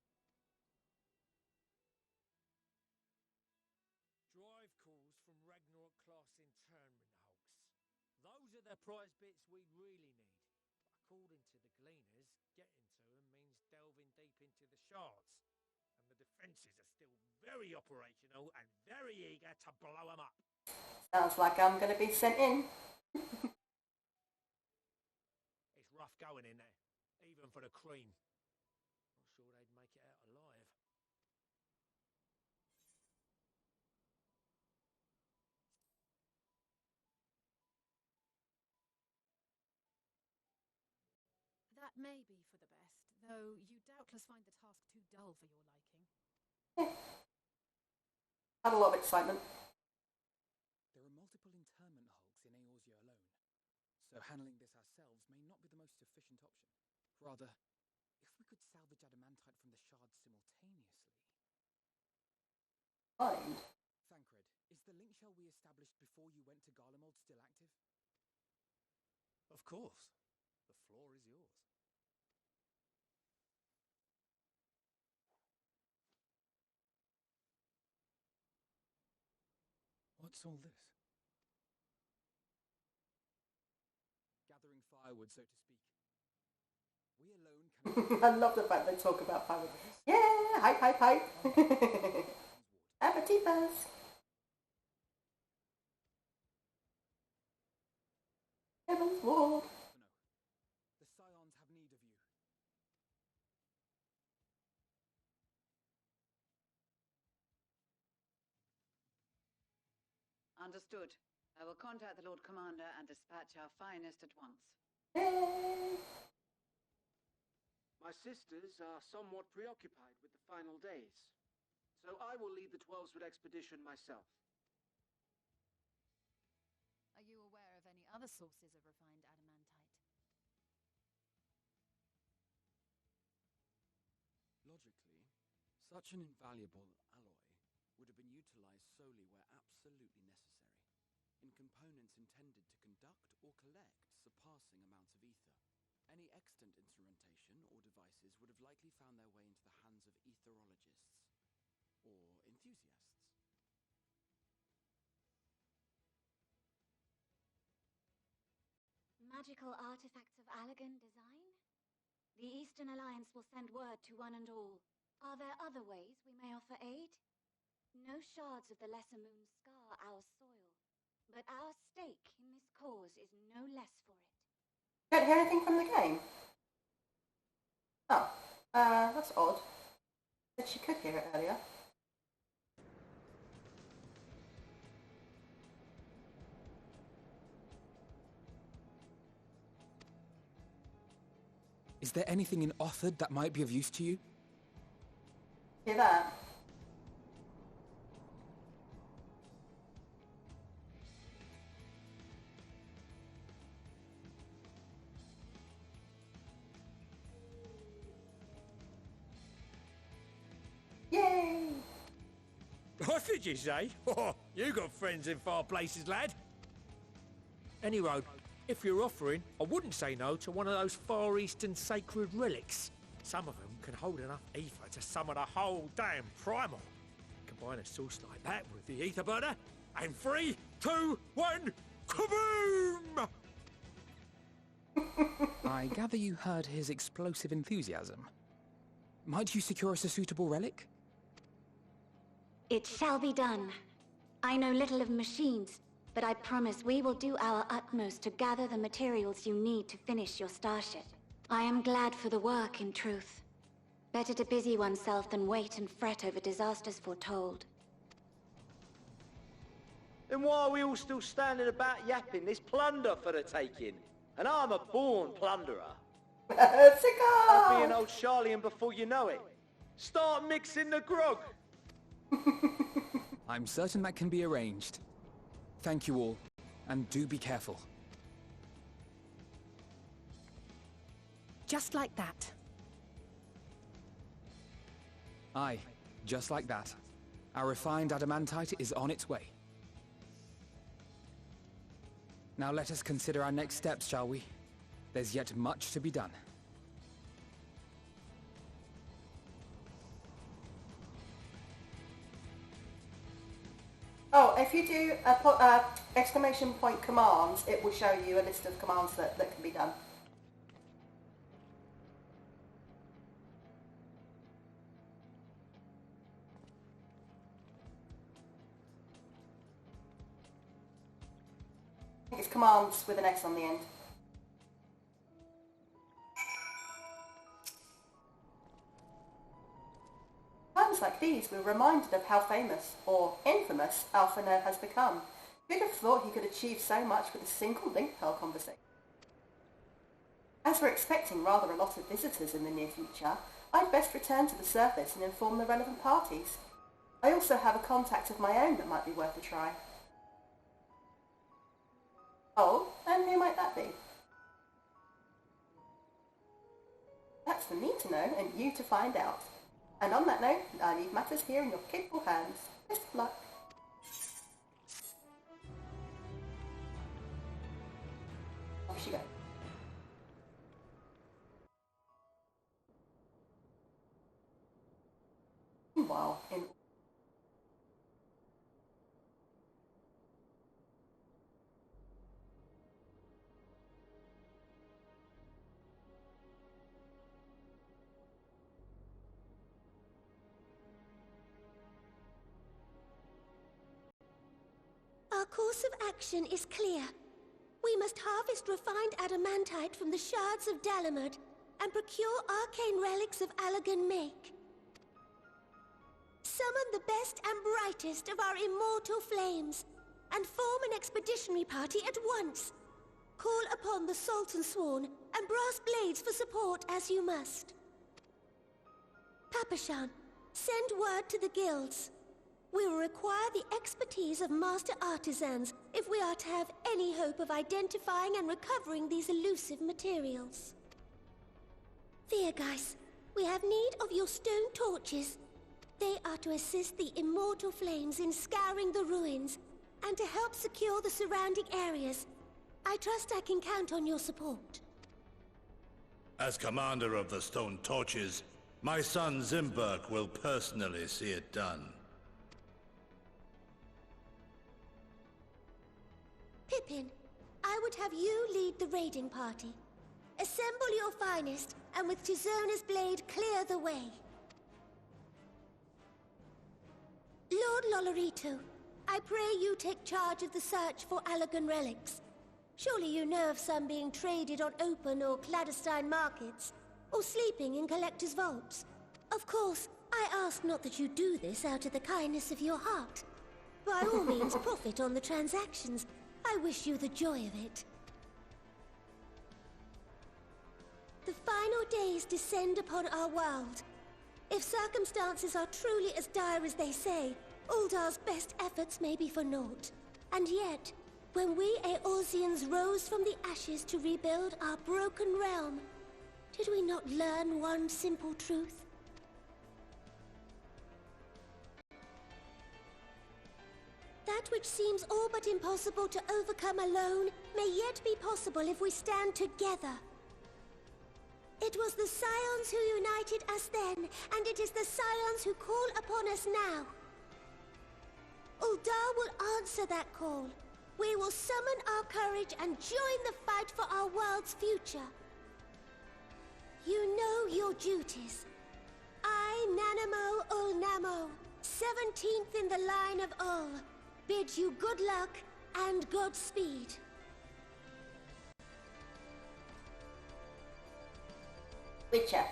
Drive calls from Ragnarok class internment hulks. Those are the prize bits we really need. But according to the gleaners, getting to them means delving deep into the shards. And the defences are still very operational and very eager to blow them up. Sounds like I'm going to be sent in. It's rough going in there, even for the cream. Not sure they'd make it out alive. That may be for the best, though you doubtless find the task too dull for your liking. Had a lot of excitement. There are multiple internment hulks in Eorzea alone, so handling this ourselves may not be the most efficient option. Rather, if we could salvage adamantite from the shards simultaneously... Fine. Thancred, is the link shell we established before you went to Garlemald still active? Of course. The floor is yours. What's all this? Gathering firewood, so to speak. We alone can... I love the fact they talk about family. Yeah, hype. Aperitivas. Heaven's Ward. The Scions have need of you. Understood. I will contact the Lord Commander and dispatch our finest at once. Yay. My sisters are somewhat preoccupied with the final days, so I will lead the 12-Sword expedition myself. Are you aware of any other sources of refined adamantite? Logically, such an invaluable alloy would have been utilized solely where absolutely necessary, in components intended to conduct or collect surpassing amounts of ether. Any extant instrumentation or devices would have likely found their way into the hands of etherologists, or enthusiasts. magical artifacts of Allagan design? The Eastern Alliance will send word to one and all. Are there other ways we may offer aid? No shards of the Lesser Moon scar our soil, but our stake in this cause is no less for it. Don't hear anything from the game? Oh, that's odd. Said she could hear it earlier. Is there anything in Othard that might be of use to you? Hear that? Yay! What did you say? Oh, you got friends in far places, lad. Anyway, if you're offering, I wouldn't say no to one of those Far Eastern sacred relics. Some of them can hold enough ether to summon a whole damn primal. Combine a source like that with the ether burner, and 3, 2, 1, kaboom! I gather you heard his explosive enthusiasm. Might you secure us a suitable relic? It shall be done. I know little of machines, but I promise we will do our utmost to gather the materials you need to finish your starship. I am glad for the work, in truth. Better to busy oneself than wait and fret over disasters foretold. Then why are we all still standing about yapping? There's plunder for the taking. And I'm a born plunderer. I'll be an old Charlian before you know it. Start mixing the grog. I'm certain that can be arranged. Thank you all, and do be careful. Just like that. Aye, just like that. Our refined adamantite is on its way. Now let us consider our next steps, shall we? There's yet much to be done. Oh, if you do exclamation point commands, it will show you a list of commands that can be done. I think it's commands with an S on the end. Times like these, we're reminded of how famous, or infamous, Alpha Nerd has become. Who'd have thought he could achieve so much with a single link pearl conversation? As we're expecting rather a lot of visitors in the near future, I'd best return to the surface and inform the relevant parties. I also have a contact of my own that might be worth a try. Oh, and who might that be? That's for me to know and you to find out. And on that note, I leave matters here in your capable hands. Best of luck. Off she goes. Meanwhile, in Our course of action is clear. We must harvest refined adamantite from the shards of Dalamud and procure arcane relics of Allagan make. Summon the best and brightest of our immortal flames and form an expeditionary party at once. Call upon the Sultan Sworn and Brass Blades for support as you must. Papashan, send word to the guilds. We will require the expertise of master artisans if we are to have any hope of identifying and recovering these elusive materials. Thiergeist, we have need of your stone torches. They are to assist the immortal flames in scouring the ruins and to help secure the surrounding areas. I trust I can count on your support. As commander of the Stone Torches, my son Zimberk will personally see it done. Pippin, I I would have you lead the raiding party. Assemble your finest, and with Tizona's blade clear the way. Lord Lolorito, I pray you take charge of the search for Allagan relics. Surely you know of some being traded on open or clandestine markets, or sleeping in collectors' vaults. Of course, I ask not that you do this out of the kindness of your heart. By all means, profit on the transactions. I wish you the joy of it. The final days descend upon our world. If circumstances are truly as dire as they say, Uldar's best efforts may be for naught. And yet, when we Eorzeans rose from the ashes to rebuild our broken realm, did we not learn one simple truth? That which seems all but impossible to overcome alone may yet be possible if we stand together. It was the Scions who united us then, and it is the Scions who call upon us now. Uldar will answer that call. We will summon our courage and join the fight for our world's future. You know your duties. I, Nanamo Ulnamo, 17th in the line of Ul, bid you good luck and Godspeed. Witcher.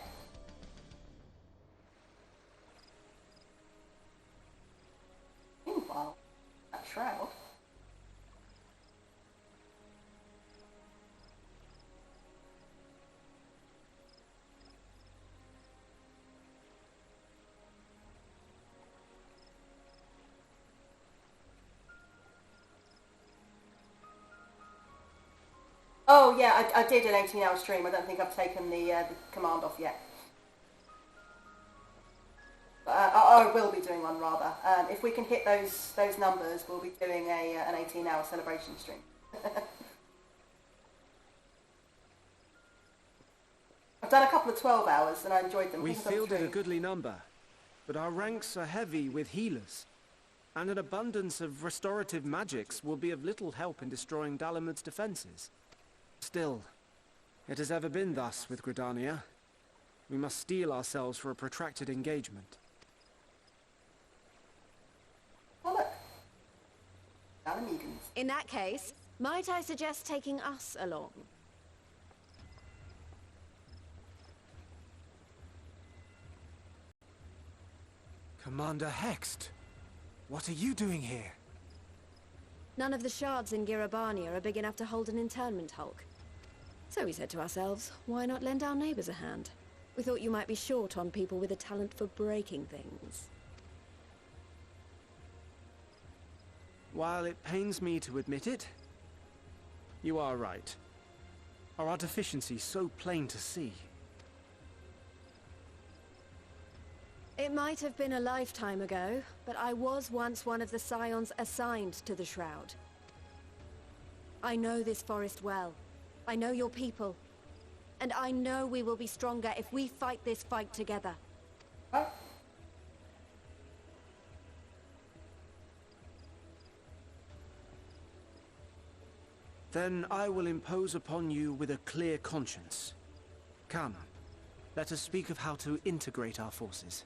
Meanwhile, that shroud. Oh yeah, I did an 18-hour stream. I don't think I've taken the command off yet. I will be doing one rather. If we can hit those numbers, we'll be doing an 18-hour celebration stream. I've done a couple of 12 hours and I enjoyed them. We fielded a goodly number, but our ranks are heavy with healers, and an abundance of restorative magics will be of little help in destroying Dalamud's defenses. Still, it has ever been thus with Gridania. We must steel ourselves for a protracted engagement. Oh look, Dalamudans. In that case, might I suggest taking us along? Commander Hext, what are you doing here? None of the shards in Girabania are big enough to hold an internment hulk. So we said to ourselves, why not lend our neighbors a hand? We thought you might be short on people with a talent for breaking things. While it pains me to admit it, you are right. Are our deficiencies so plain to see? It might have been a lifetime ago, but I was once one of the Scions assigned to the Shroud. I know this forest well. I know your people. And I know we will be stronger if we fight this fight together. Huh? Then I will impose upon you with a clear conscience. Come, let us speak of how to integrate our forces.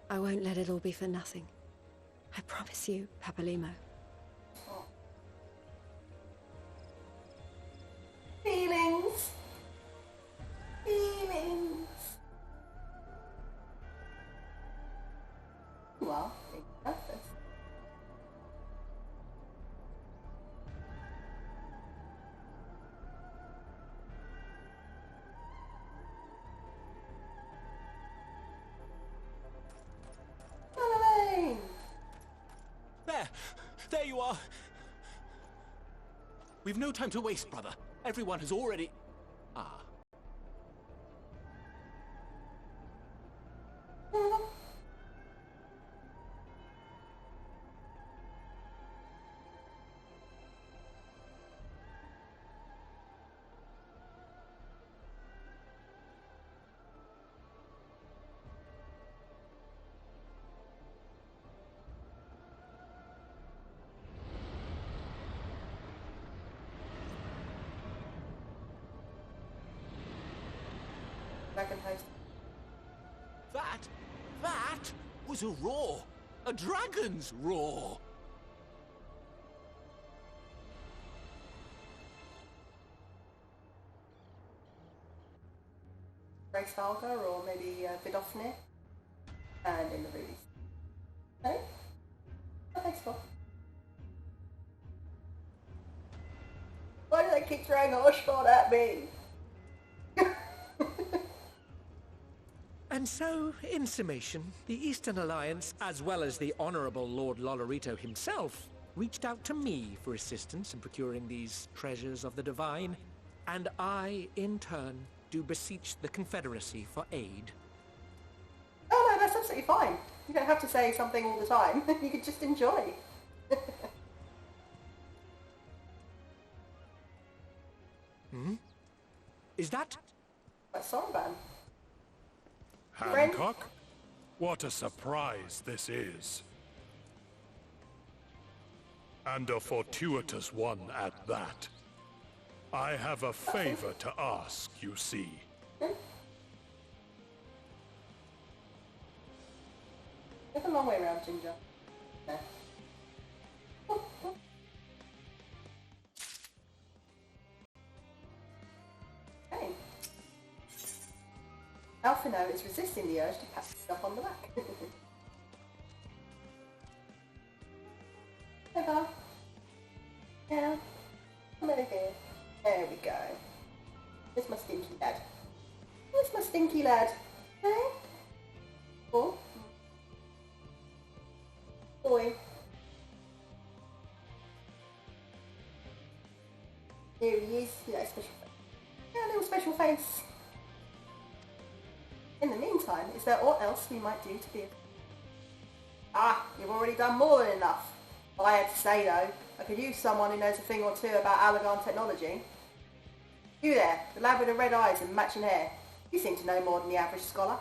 I won't let it all be for nothing. I promise you, Papalimo. Feelings. Feelings. Well, that's this. There you are! We've no time to waste, brother. Everyone has already... Ah. dragon host. That was a roar. A dragon's roar. Grace Valga or maybe Vidofnir. And in the rubies. No? Okay, stop. Why do they keep throwing Oshbot at me? And so, in summation, the Eastern Alliance, as well as the Honourable Lord Lolorito himself, reached out to me for assistance in procuring these treasures of the divine, and I, in turn, do beseech the Confederacy for aid. Oh no, that's absolutely fine. You don't have to say something all the time. You could just enjoy. Is that? That's Sorban. Hancock? What a surprise this is. And a fortuitous one at that. I have a favor to ask, you see. There's a long way around, Ginger. Yeah. Okay. Alphino is resisting the urge to pat stuff on the back. Hey, Val. Yeah. Come over here. There we go. There's my stinky lad. There's my stinky lad. Hey? Oh. Boy. Here he is. Yeah, special face. Yeah, a little special face. In the meantime, is there aught else we might do to be... Ah, you've already done more than enough. All I had to say though, I could use someone who knows a thing or two about Allagan technology. You there, the lad with the red eyes and matching hair. You seem to know more than the average scholar.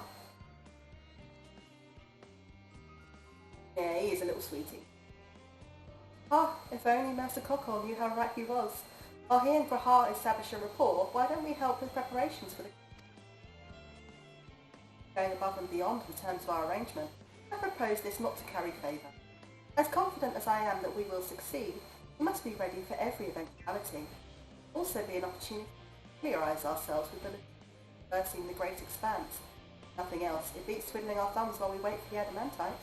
Yeah, he is a little sweetie. Ah, if only Master Cockle knew how right he was. While he and Grahar establish a rapport, why don't we help with preparations for the... Going above and beyond in terms of our arrangement, I propose this not to carry favour. As confident as I am that we will succeed, we must be ready for every eventuality. Also be an opportunity to familiarise ourselves with the traversing the great expanse. Nothing else. It beats twiddling our thumbs while we wait for the adamantite.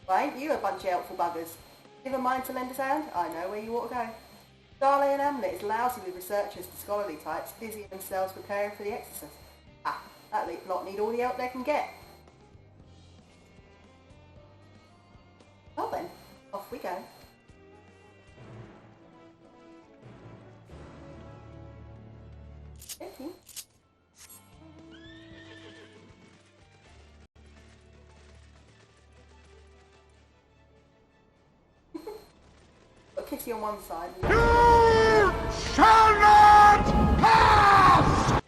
Well, ain't you a bunch of helpful buggers? Give a mind to lend us hand? I know where you ought to go. Darley and Hamlet is lousy with researchers and scholarly types, busy themselves preparing for the exorcist. Ah, that lot need all the help they can get. Well then, off we go. Thank you. Got Kitty on one side. Shall not pass!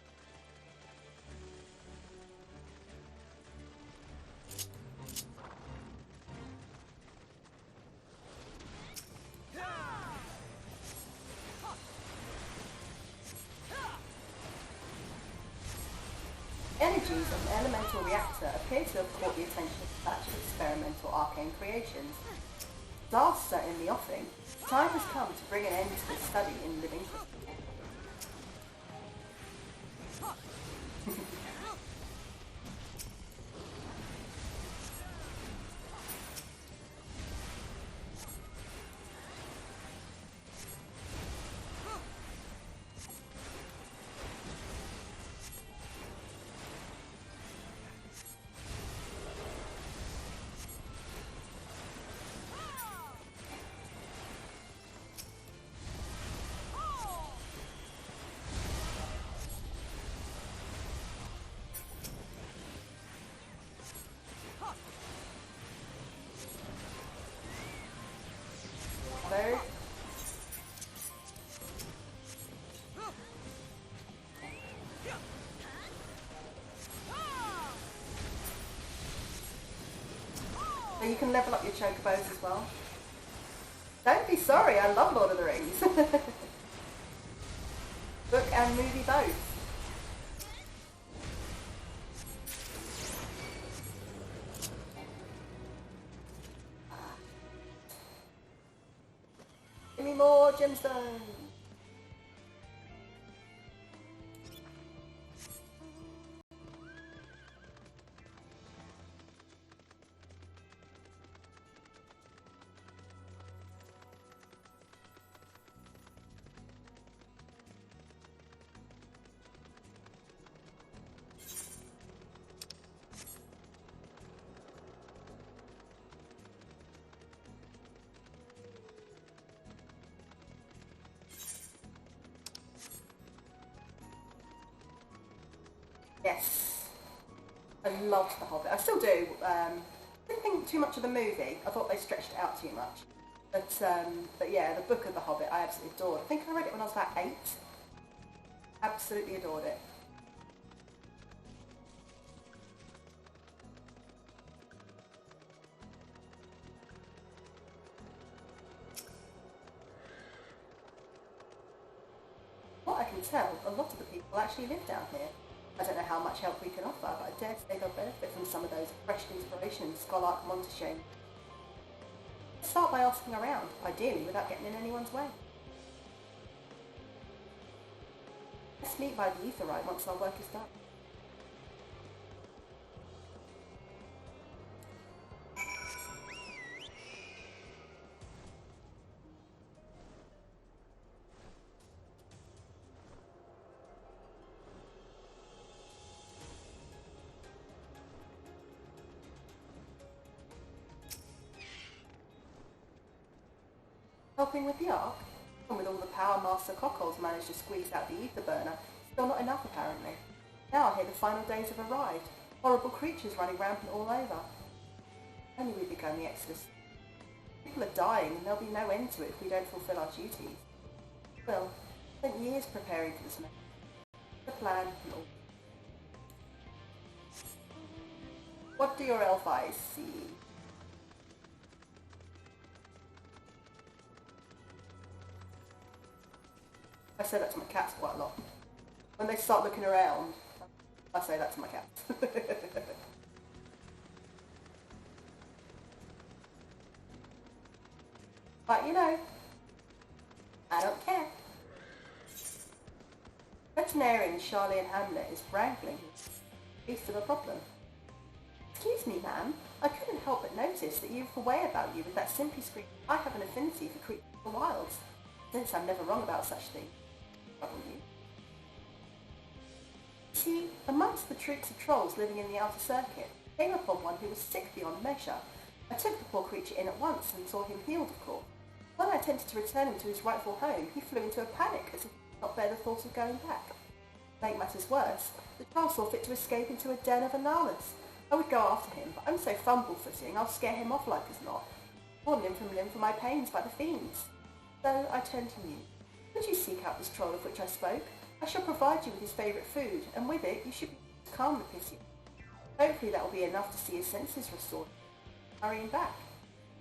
Energies of an elemental reactor appear to have caught the attention of a batch of experimental arcane creations. Disaster in the offing. Time has come to bring an end to this study in living. There. So you can level up your chocobos as well. Don't be sorry, I love Lord of the Rings. Book and movie both. Give me more gemstones. Yes, I loved The Hobbit. I still do. Didn't think too much of the movie. I thought they stretched it out too much. But yeah, the book of The Hobbit I absolutely adored. I think I read it when I was about 8. Absolutely adored it. What I can tell, a lot of the people actually live down here. I don't know how much help we can offer, but I dare say they'll benefit from some of those fresh inspirations Scholark Monteshain. Let's start by asking around, ideally without getting in anyone's way. Let's meet by the Aetheryte once our work is done. Helping with the Ark, and with all the power Master Cockles managed to squeeze out the ether burner, still not enough apparently. Now I hear the final days have arrived, horrible creatures running rampant all over. Only we've begun the exodus. People are dying and there'll be no end to it if we don't fulfill our duties. Well, I spent years preparing for this moment. The plan and all. What do your elf eyes see? I say that to my cats quite a lot. When they start looking around, I say that to my cats. But you know, I don't care. Veterinarian Charlie and Hamlet is wrangling beast of a problem. Excuse me, ma'am. I couldn't help but notice that you have a way about you with that simply scream. I have an affinity for creatures of the wilds. Since I'm never wrong about such things. Trouble you. See, amongst the troops of trolls living in the outer circuit, I came upon one who was sick beyond measure. I took the poor creature in at once and saw him healed, of course. When I attempted to return him to his rightful home, he flew into a panic as if he could not bear the thought of going back. To make matters worse, the troll saw fit to escape into a den of Analas. I would go after him, but I'm so fumble-footing I'll scare him off like as not. Torn limb from limb for my pains by the fiends. So I turned to you. Could you seek out this troll of which I spoke? I shall provide you with his favourite food, and with it you should be able to calm the pity. Hopefully that will be enough to see his senses restored. Hurrying back.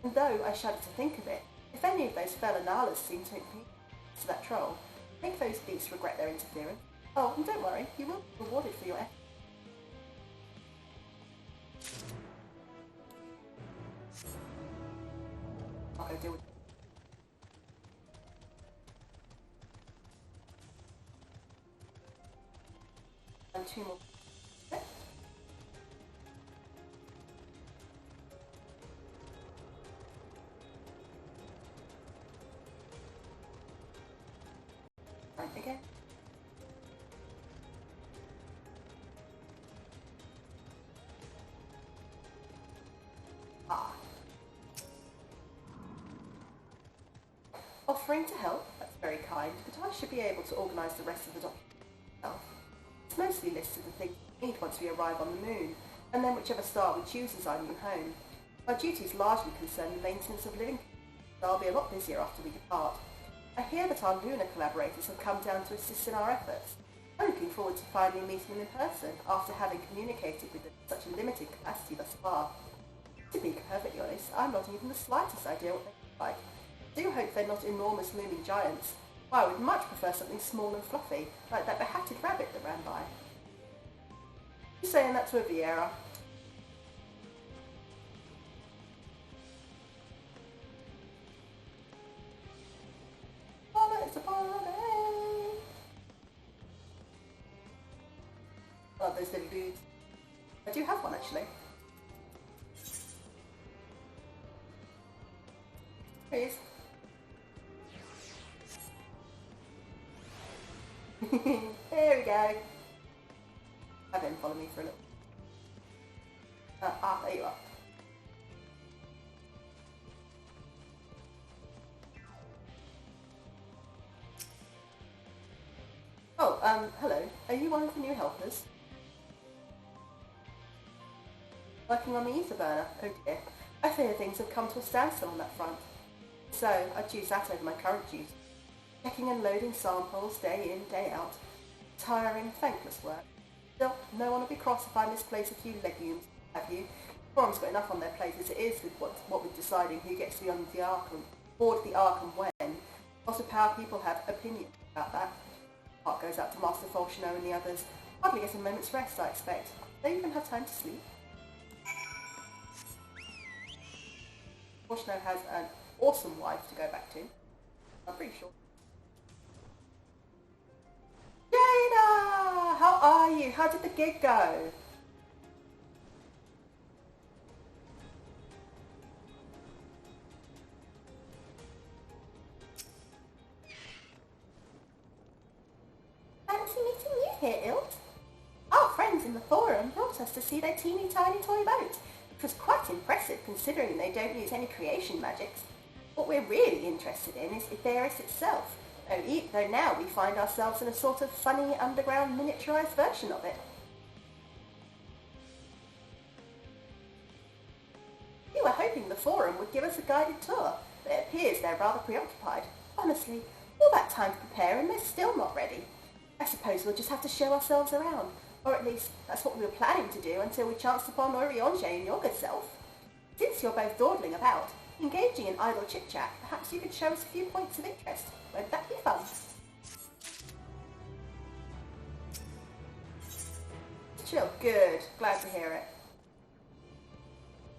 And though I shudder to think of it, if any of those fell Analas seem to be to that troll, make those beasts regret their interference. Oh, and don't worry, you will be rewarded for your effort. I'll go deal with it. And 2 more. Okay. Right again. Offering to help, that's very kind, but I should be able to organise the rest of the document myself. It's mostly listed the things we need once we arrive on the moon, and then whichever star we choose as our new home. My duties largely concern the maintenance of living, so I'll be a lot busier after we depart. I hear that our lunar collaborators have come down to assist in our efforts. I'm looking forward to finally meeting them in person, after having communicated with them in such a limited capacity thus far. To be perfectly honest, I'm not even the slightest idea what they look like. I do hope they're not enormous looming giants. I would much prefer something small and fluffy, like that behatted rabbit that ran by. You saying that to a Vieira? Oh, it's a party! Love those little dudes. I do have one actually. Please. There we go. Have him follow me for a little. There you are. Oh, hello. Are you one of the new helpers? Working on the ether burner? Oh dear. I fear things have come to a standstill on that front. So, I'd choose that over my current duty. Checking and loading samples day in, day out. Tiring, thankless work. Still, no one will be cross if I misplace a few legumes, have you? Forum's got enough on their plate as it is with what with deciding who gets to be on the Ark and board the Ark and when. Lots of power people have opinions about that. Heart goes out to Master Folchno and the others. Hardly get a moment's rest, I expect. They even have time to sleep. Folchno has an awesome wife to go back to. I'm pretty sure. Jada! How are you? How did the gig go? Fancy meeting you here, Ilt. Our friends in the forum brought us to see their teeny tiny toy boat, which was quite impressive considering they don't use any creation magics. What we're really interested in is Etheris itself, though now we find ourselves in a sort of funny underground miniaturized version of it. We were hoping the forum would give us a guided tour, but it appears they're rather preoccupied. Honestly, all that time to prepare and they're still not ready. I suppose we'll just have to show ourselves around, or at least that's what we were planning to do until we chanced upon Orionge and your good self. Since you're both dawdling about, engaging in idle chit-chat, perhaps you could show us a few points of interest. Won't that be fun? Chill. Good. Glad to hear it.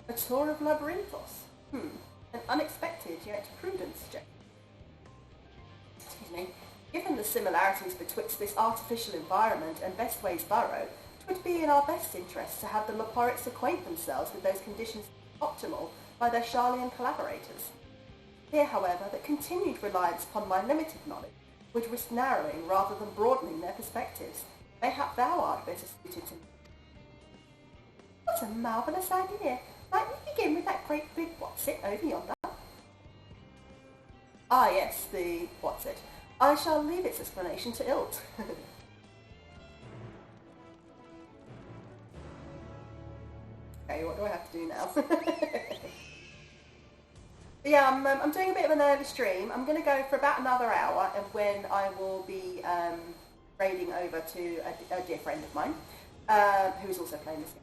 A tour of Labyrinthos. An unexpected yet prudent suggestion. Excuse me. Given the similarities betwixt this artificial environment and Bestway's burrow, it would be in our best interest to have the Leporics acquaint themselves with those conditions optimal by their Sharlayan collaborators. Fear, however, that continued reliance upon my limited knowledge would risk narrowing rather than broadening their perspectives. Mayhap thou art better suited to me. What a marvellous idea! Might we begin with that great big what's-it over yonder? Ah yes, the what's-it. I shall leave its explanation to Ilt. Okay, what do I have to do now? Yeah, I'm doing a bit of an early stream. I'm going to go for about another hour, and when I will be raiding over to a dear friend of mine, who is also playing this game.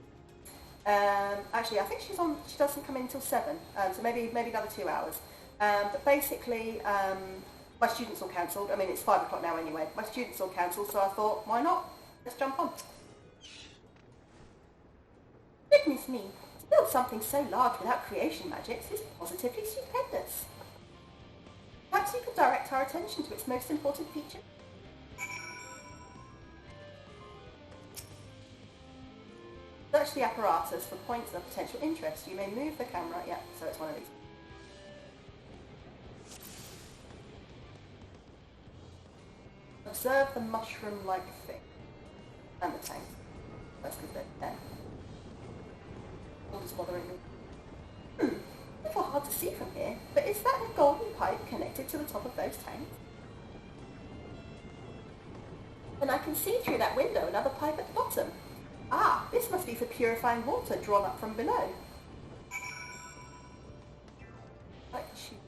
Actually, I think she doesn't come in until 7, so maybe another 2 hours. But basically, my students all cancelled. I mean, it's 5 o'clock now anyway. My students all cancelled, so I thought, why not? Let's jump on. Goodness me, to build something so large without creation magics is positively stupendous. Perhaps you could direct our attention to its most important feature? Search the apparatus for points of potential interest. You may move the camera. Yeah, so it's one of these. Observe the mushroom-like thing. And the tank. That's because they're there. What is bothering me? A little hard to see from here, but is that a golden pipe connected to the top of those tanks? And I can see through that window another pipe at the bottom. Ah, this must be for purifying water drawn up from below. Like a shoot.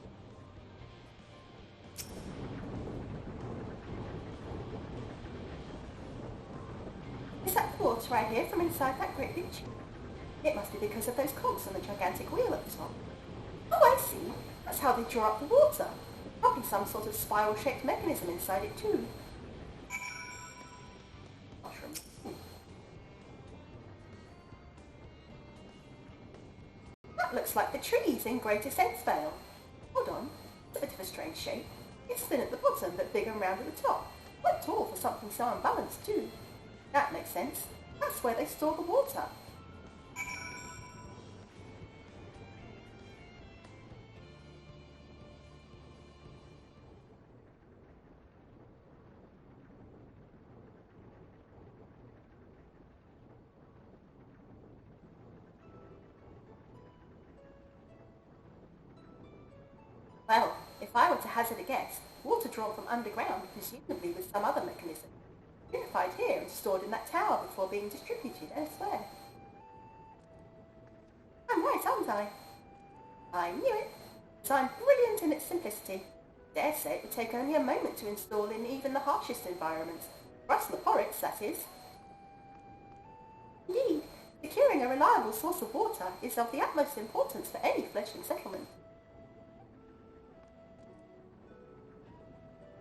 Is that the water I hear from inside that great big tube? It must be because of those cogs on the gigantic wheel at the top. Oh, I see. That's how they draw up the water. Probably some sort of spiral-shaped mechanism inside it too. Mushroom. That looks like the trees in Greater Sensevale. Hold on, it's a bit of a strange shape. It's thin at the bottom but big and round at the top. Quite tall for something so unbalanced too. That makes sense. That's where they store the water. Well, if I were to hazard a guess, water drawn from underground, presumably with some other mechanism, purified here and stored in that tower before being distributed elsewhere. I'm right, aren't I? I knew it. Designed brilliant in its simplicity. Dare say it would take only a moment to install in even the harshest environments. For us Leporics, that is. Indeed, securing a reliable source of water is of the utmost importance for any fledgling settlement.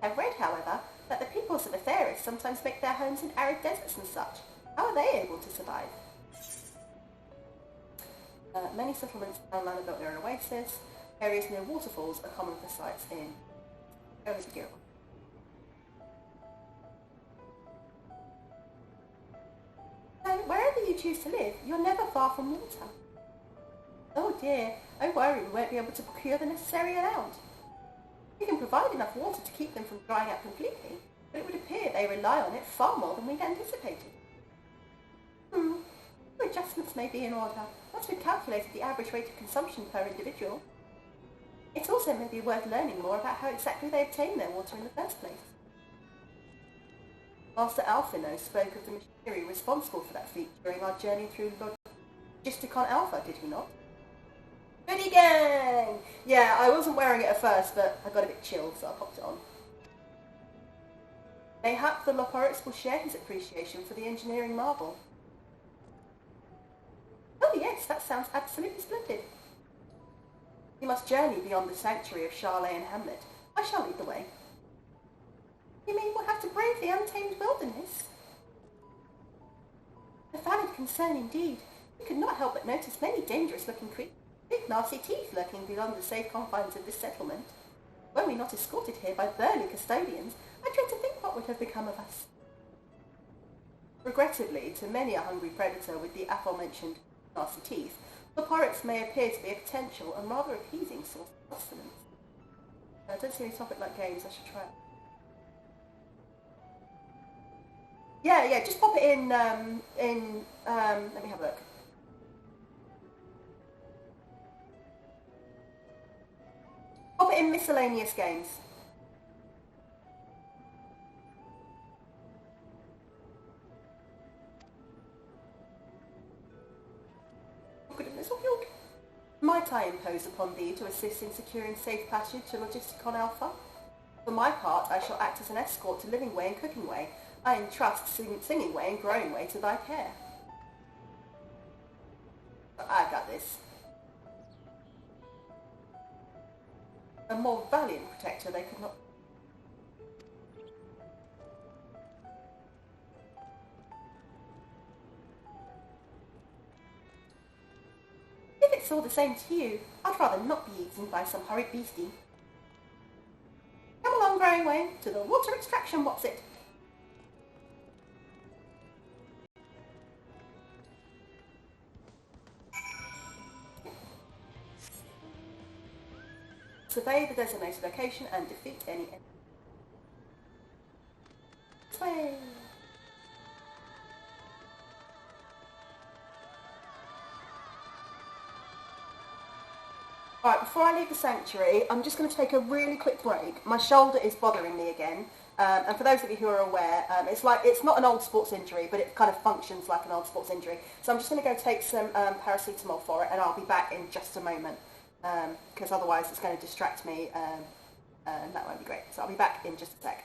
I've read, however, that the peoples of Ffxiv sometimes make their homes in arid deserts and such. How are they able to survive? Many settlements downland are built near an oasis. Areas near waterfalls are common for sites in Ffxiv. So, wherever you choose to live, you're never far from water. Oh dear, I worry we won't be able to procure the necessary amount. We can provide enough water to keep them from drying out completely, but it would appear they rely on it far more than we'd anticipated. Adjustments may be in order, once we've calculated the average rate of consumption per individual. It also may be worth learning more about how exactly they obtain their water in the first place. Master Alphino spoke of the machinery responsible for that feat during our journey through Logisticon Alpha, did he not? Goody gang! Yeah, I wasn't wearing it at first, but I got a bit chilled, so I popped it on. Mayhap the Leporics will share his appreciation for the engineering marvel. Oh yes, that sounds absolutely splendid. We must journey beyond the sanctuary of Charley and Hamlet. I shall lead the way. You mean we'll have to brave the untamed wilderness? A valid concern indeed. We could not help but notice many dangerous-looking creatures. Big nasty teeth lurking beyond the safe confines of this settlement. Were we not escorted here by burly custodians, I dread to think what would have become of us. Regrettably, to many a hungry predator with the aforementioned nasty teeth, Leporics may appear to be a potential and rather appeasing source of sustenance. I don't see any topic like games, I should try it. Yeah, just pop it in, let me have a look. Pop it in miscellaneous games. Might I impose upon thee to assist in securing safe passage to Logisticon Alpha? For my part, I shall act as an escort to Living Way and Cooking Way. I entrust Singing Way and Growing Way to thy care. I got this. A more valiant protector they could not... If it's all the same to you, I'd rather not be eaten by some horrid beastie. Come along, Growing Way, to the water extraction, what's it? Survey the designated location and defeat any enemy. Sway! Alright, before I leave the sanctuary, I'm just going to take a really quick break. My shoulder is bothering me again. And for those of you who are aware, it's not an old sports injury, but it kind of functions like an old sports injury. So I'm just going to go take some paracetamol for it, and I'll be back in just a moment. Because otherwise it's going to distract me, and that won't be great. So I'll be back in just a sec.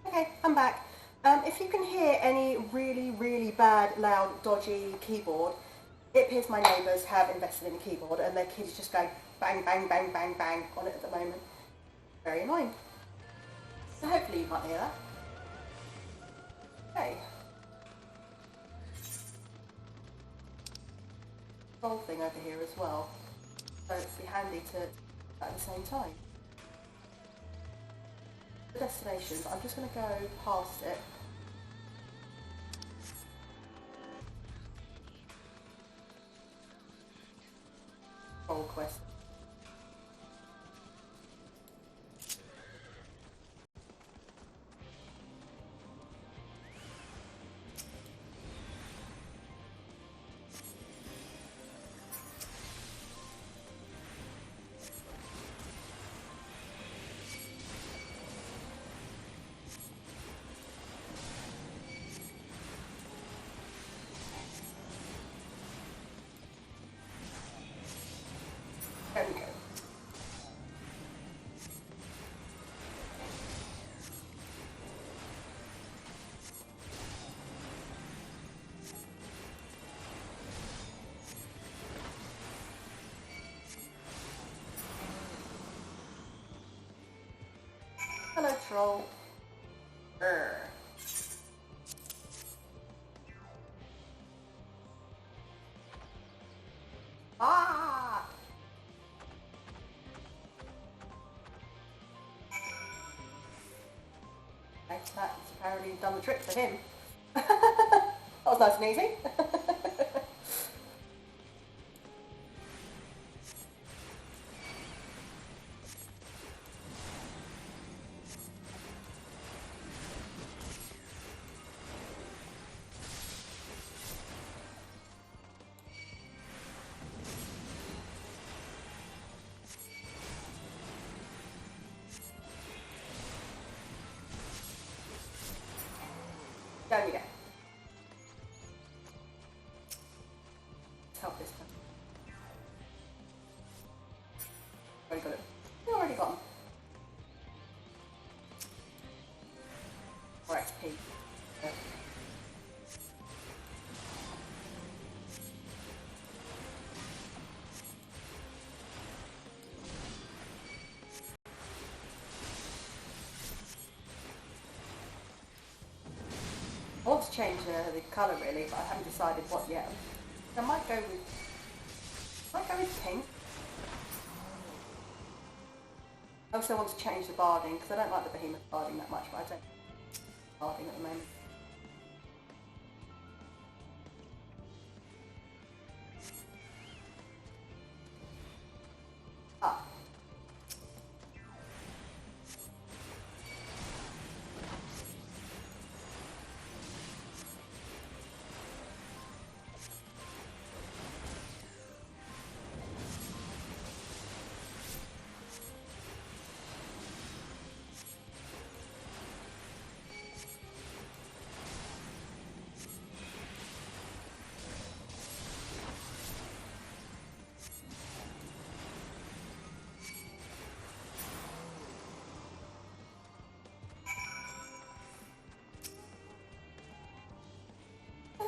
Okay, I'm back. If you can hear any really, really bad, loud, dodgy keyboard, it appears my neighbours have invested in a keyboard and their kids just go bang, bang, bang, bang, bang on it at the moment. Very annoying. So hopefully you can't hear that. Okay. Whole thing over here as well. So it'd be handy to at the same time. The destination, but I'm just going to go past it. Goal quest. There we go. Hello, troll. Ah! That's apparently done the trick for him. That was nice and easy. Down you go. Let's help this one. Already got it. You already got him. Or XP. Yeah. I want to change the colour really, but I haven't decided what yet. I might go with pink. I also want to change the barding because I don't like the behemoth barding that much, but I don't like barding at the moment. Ah.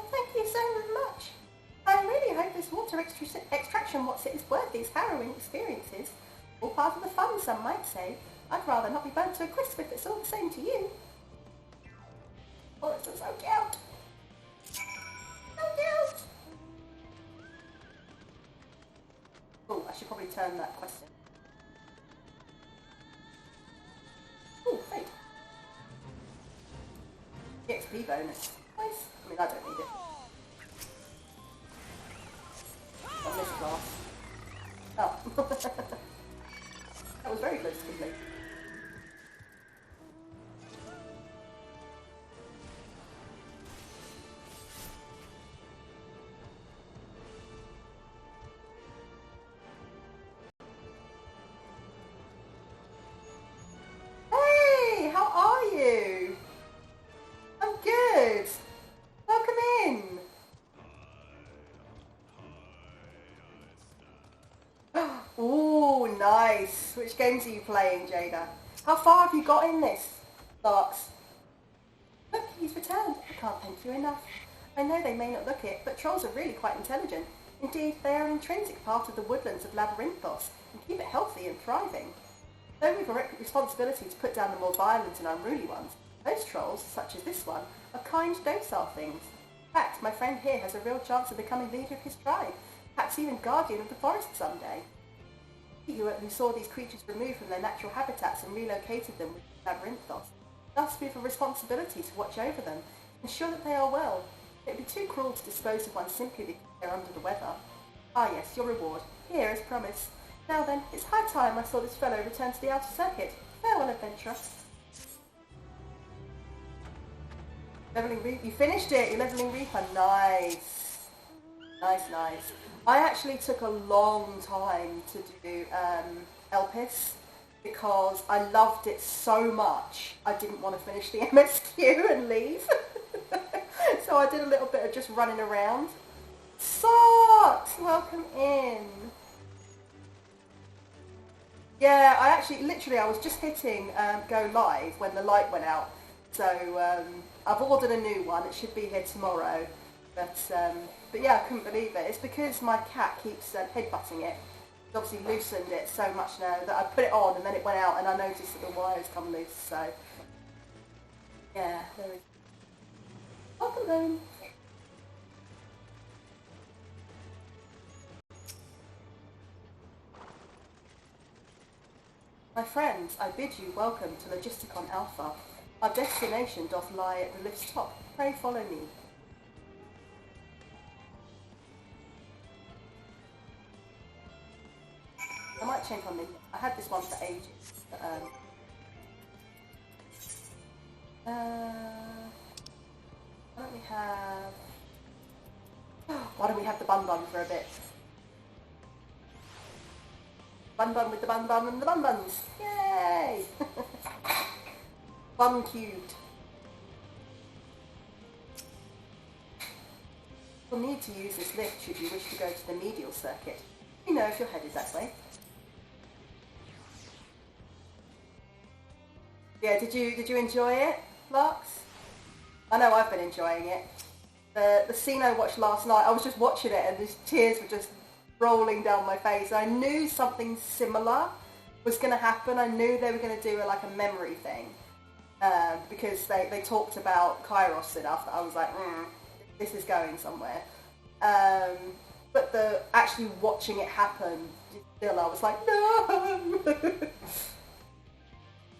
Thank you so much. I really hope this water extraction is worth these harrowing experiences. All part of the fun, some might say. I'd rather not be burnt to a crisp if it's all the same to you. Oh, it's so cute. So cute. Oh, I should probably turn that question. Oh, fate. The XP bonus. Nice. I mean, I don't need it. On this class. Oh. That was very close to complete. Hey, how are you? I'm good. Welcome in. Ooh, nice. Which games are you playing, Jada? How far have you got in this, Larks? You've returned. I can't thank you enough. I know they may not look it, but trolls are really quite intelligent. Indeed, they are an intrinsic part of the woodlands of Labyrinthos and keep it healthy and thriving. Though we've a responsibility to put down the more violent and unruly ones, those trolls, such as this one, are kind, docile things. In fact, my friend here has a real chance of becoming leader of his tribe, perhaps even guardian of the forest someday. He who saw these creatures removed from their natural habitats and relocated them with Labyrinthos, thus we have a responsibility to watch over them, ensure that they are well. It would be too cruel to dispose of one simply because they're under the weather. Ah yes, your reward. Here, as promised. Now then, it's high time I saw this fellow return to the outer circuit. Farewell, adventurer. Leveling Reaper. You finished it! You're leveling Reaper. Nice. Nice, nice. I actually took a long time to do Elpis because I loved it so much I didn't want to finish the MSQ and leave. So I did a little bit of just running around. Socks! Welcome in. Yeah, I actually, literally, I was just hitting go live when the light went out. So I've ordered a new one. It should be here tomorrow. But yeah, I couldn't believe it. It's because my cat keeps headbutting it. It's obviously loosened it so much now that I put it on and then it went out and I noticed that the wires come loose. So yeah, there we go. Welcome home. My friends, I bid you welcome to Logisticon Alpha. Our destination doth lie at the lift's top. Pray follow me. I might change on this. I had this one for ages. But, why don't we have the bun bun for a bit? Bun bun with the bun bun and the bun buns. Yay! Bun cubed. You'll need to use this lift should you wish to go to the medial circuit. You know if you're headed that way. Yeah, did you enjoy it, Lux? I know I've been enjoying it. The scene I watched last night, I was just watching it and the tears were just rolling down my face. I knew something similar was going to happen. I knew they were going to do like a memory thing because they talked about Kairos stuff. I was like, this is going somewhere. But actually watching it happen, still I was like, no!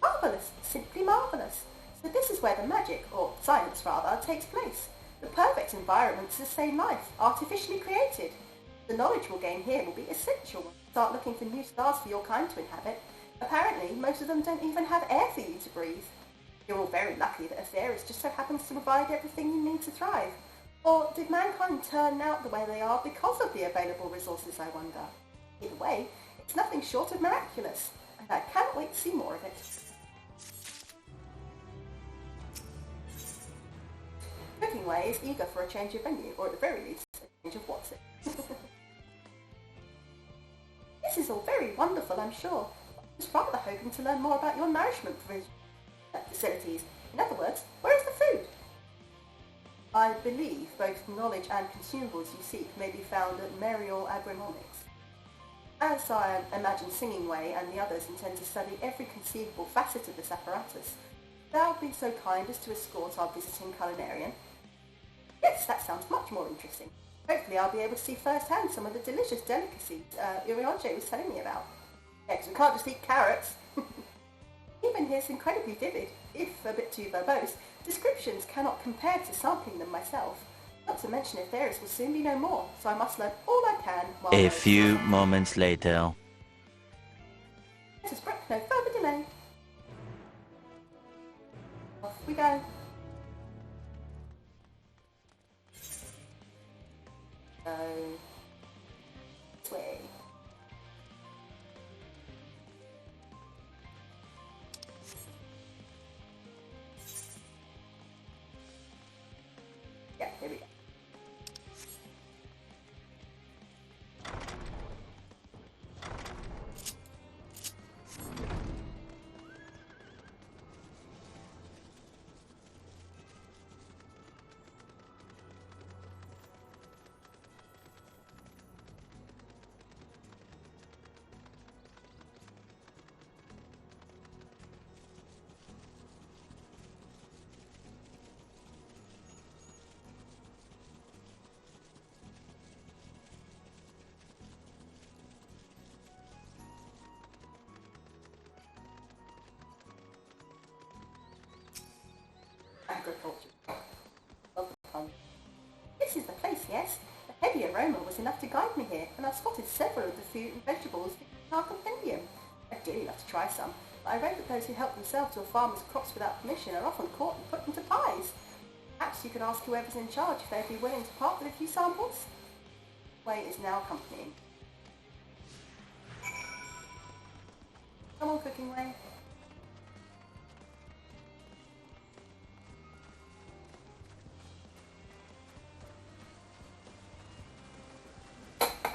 Marvellous, simply marvellous. So this is where the magic, or science rather, takes place. The perfect environment to sustain life, artificially created. The knowledge we'll gain here will be essential when you start looking for new stars for your kind to inhabit. Apparently, most of them don't even have air for you to breathe. You're all very lucky that Ffxiv just so happens to provide everything you need to thrive. Or did mankind turn out the way they are because of the available resources, I wonder? Either way, it's nothing short of miraculous, and I can't wait to see more of it. Cooking Way is eager for a change of venue, or at the very least, a change of what's it. This is all very wonderful, I'm sure. I was rather hoping to learn more about your nourishment facilities. In other words, where is the food? I believe both knowledge and consumables you seek may be found at Merial Agronomics. As I imagine Singing Way and the others intend to study every conceivable facet of this apparatus, thou be so kind as to escort our visiting culinarian. Yes, that sounds much more interesting. Hopefully I'll be able to see firsthand some of the delicious delicacies Urianche was telling me about. Yeah, because we can't just eat carrots. Even his incredibly vivid, if a bit too verbose, descriptions cannot compare to sampling them myself. Not to mention Ffxiv will soon be no more, so I must learn all I can while A few moments later. Let us brook no further delay. Off we go. So, this way. Yeah, here we go. place, yes? A heavy aroma was enough to guide me here, and I spotted several of the fruit and vegetables in our compendium. I'd dearly love to try some, but I read that those who help themselves to a farmer's crops without permission are often caught and put into pies. Perhaps you could ask whoever's in charge if they'd be willing to part with a few samples. Way is now accompanying. Come on, Cooking Way.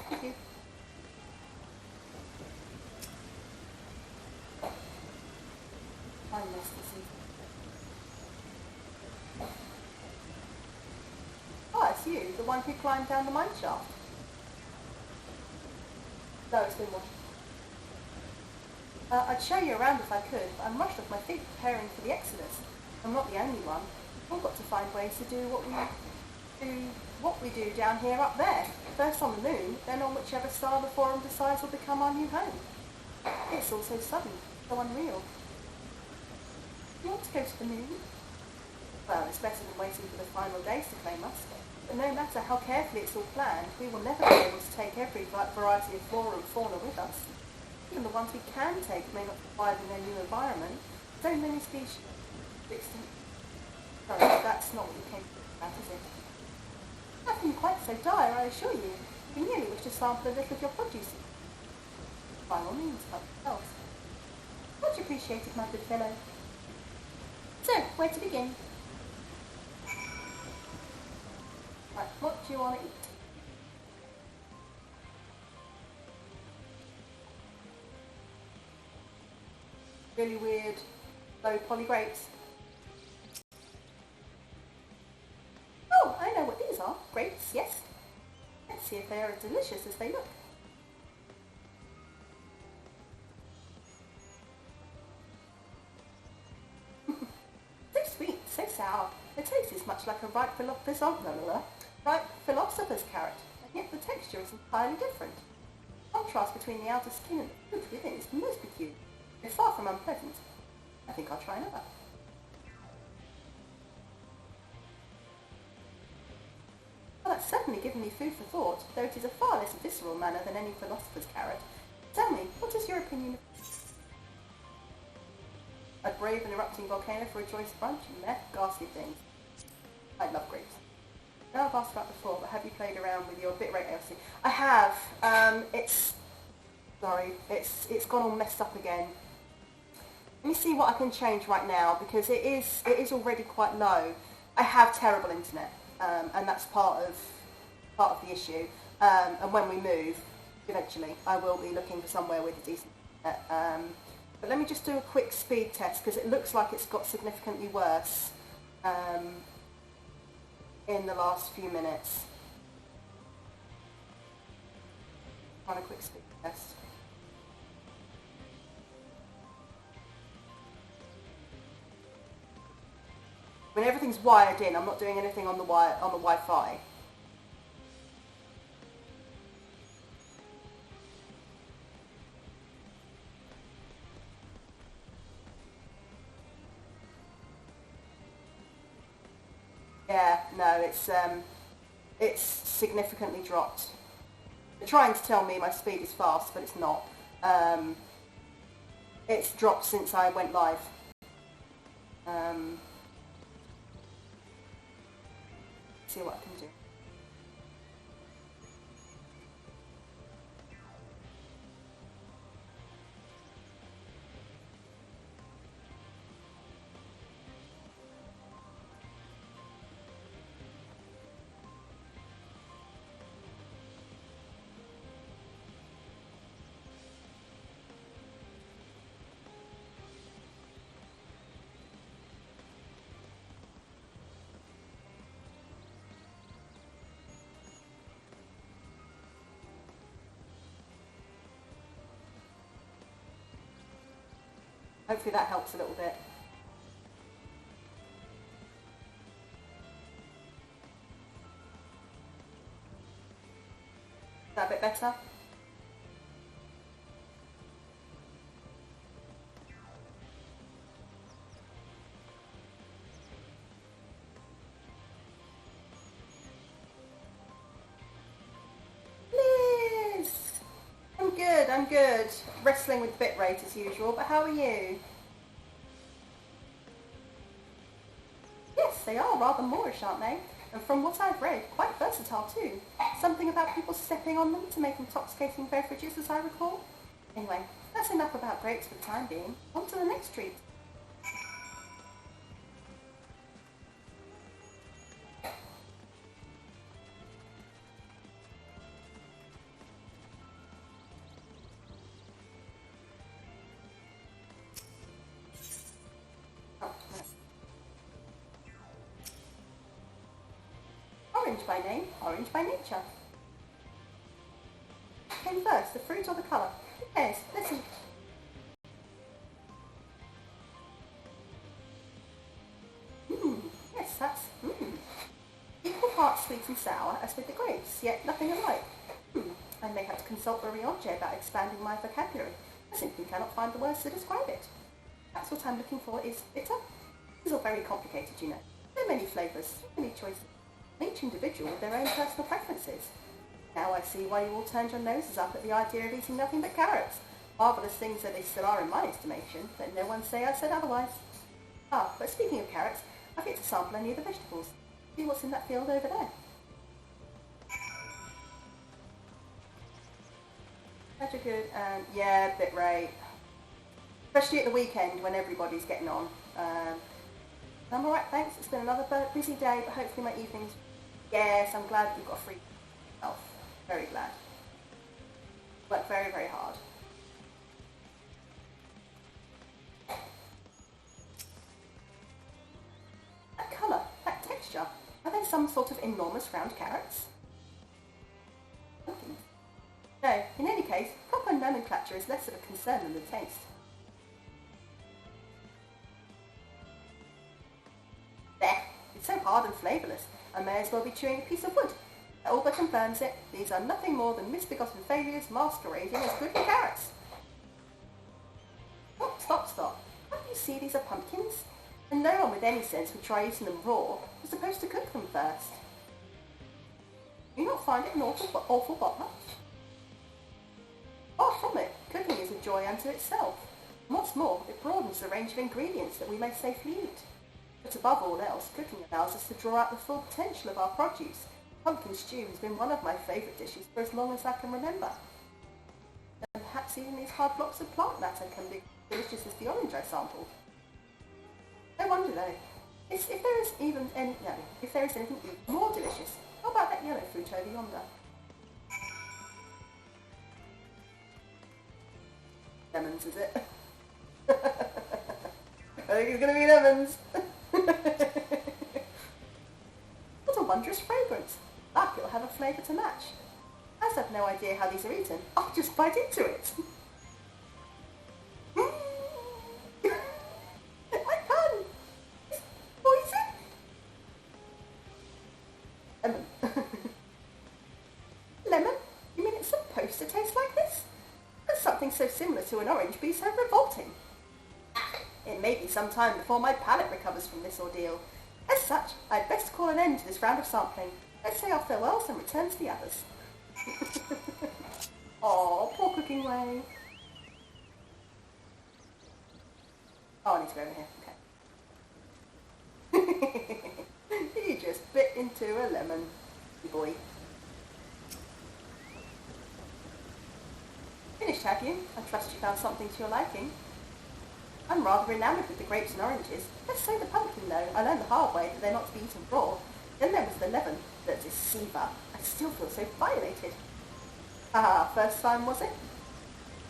Thank you. I missed this. Oh, it's you, the one who climbed down the mine shaft. No, it's been washed. I'd show you around if I could, but I'm rushed off my feet preparing for the Exodus. I'm not the only one. We've all got to find ways to do what we do down here up there. First on the moon, then on whichever star the Forum decides will become our new home. It's all so sudden, so unreal. You want to go to the moon? Well, it's better than waiting for the final days to claim us. But no matter how carefully it's all planned, we will never be able to take every variety of flora and fauna with us. Even the ones we can take may not thrive in their new environment. So many species extinct. Sorry, that's not what you came about, is it? Nothing quite so dire, I assure you. We merely wish to sample a little of your produce. By all means, help yourselves. Much appreciated, my good fellow. So, where to begin? Right, what do you want to eat? Really weird, low poly grapes. Oh, I know what these are. Grapes, yes. Let's see if they are as delicious as they look. So sweet, so sour. The taste is much like a ripe philosopher's carrot, and yet the texture is entirely different. The contrast between the outer skin and the fruit within is most peculiar. It's far from unpleasant. I think I'll try another. Well, that's certainly given me food for thought, though it is a far less visceral manner than any philosopher's carrot. Tell me, what is your opinion of this? A brave and erupting volcano for a choice brunch? Meh, ghastly things. I love grapes. Now I've asked about before, but have you played around with your bitrate ALC? I have. It's gone all messed up again. Let me see what I can change right now, because it is already quite low. I have terrible internet, and that's part of the issue. And when we move, eventually, I will be looking for somewhere with a decent internet. But let me just do a quick speed test, because it looks like it's got significantly worse in the last few minutes. Run a quick speed test. When everything's wired in, I'm not doing anything on the Wi-Fi. Yeah, no, it's significantly dropped. They're trying to tell me my speed is fast, but it's not. It's dropped since I went live. See what I can do. Hopefully that helps a little bit. Is that a bit better? I'm good. Wrestling with bitrate as usual, but how are you? Yes, they are rather Moorish, aren't they? And from what I've read, quite versatile too. Something about people stepping on them to make intoxicating beverages, as I recall. Anyway, that's enough about grapes for the time being. On to the next treat. Orange by name, orange by nature. Came first, the fruit or the colour? Who cares? Listen. Yes, that's equal parts sweet and sour as with the grapes, yet nothing alike. I may have to consult Barionje about expanding my vocabulary. I simply cannot find the words to describe it. That's what I'm looking for is bitter. This is all very complicated, you know. There are many flavours, so many choices. Each individual with their own personal preferences. Now I see why you all turned your noses up at the idea of eating nothing but carrots. Marvellous things that they still are in my estimation, but no one say I said otherwise. Ah, but speaking of carrots, I've yet to sample any of the vegetables. See what's in that field over there. Such a good, yeah, bitrate. Especially at the weekend when everybody's getting on. I'm alright, thanks. It's been another busy day, but hopefully my evenings... Yes, I'm glad you've got a free self. Very glad. Worked very, very hard. That colour, that texture, are they some sort of enormous round carrots? No, in any case, proper nomenclature is less of a concern than the taste. There, it's so hard and flavourless, I may as well be chewing a piece of wood. That all but confirms it. These are nothing more than misbegotten failures masquerading as good carrots. Stop. Can't you see these are pumpkins? And no one with any sense would try eating them raw. You're supposed to cook them first. Do you not find it an awful bother? Far from it, cooking is a joy unto itself. And what's more, it broadens the range of ingredients that we may safely eat. But above all else, cooking allows us to draw out the full potential of our produce. Pumpkin stew has been one of my favourite dishes for as long as I can remember. And perhaps even these hard blocks of plant matter can be delicious as the orange I sampled. No wonder though. If there is anything even more delicious, how about that yellow fruit over yonder? Lemons, is it? I think it's going to be lemons. What a wondrous fragrance. Like it'll have a flavour to match. As I've no idea how these are eaten, I'll just bite into it. I can't. It's poison. Lemon. Lemon? You mean it's supposed to taste like this? Could something so similar to an orange be so revolting? It may be some time before my palate recovers from this ordeal. As such, I'd best call an end to this round of sampling. Let's say our farewells and return to the others. Aw, poor cooking way. Oh, I need to go over here. Okay. He just bit into a lemon, boy. Finished, have you? I trust you found something to your liking. I'm rather enamoured with the grapes and oranges. Let's say the pumpkin, though. I learned the hard way that they're not to be eaten raw. Then there was the lemon, the deceiver. I still feel so violated. Ah, first time, was it?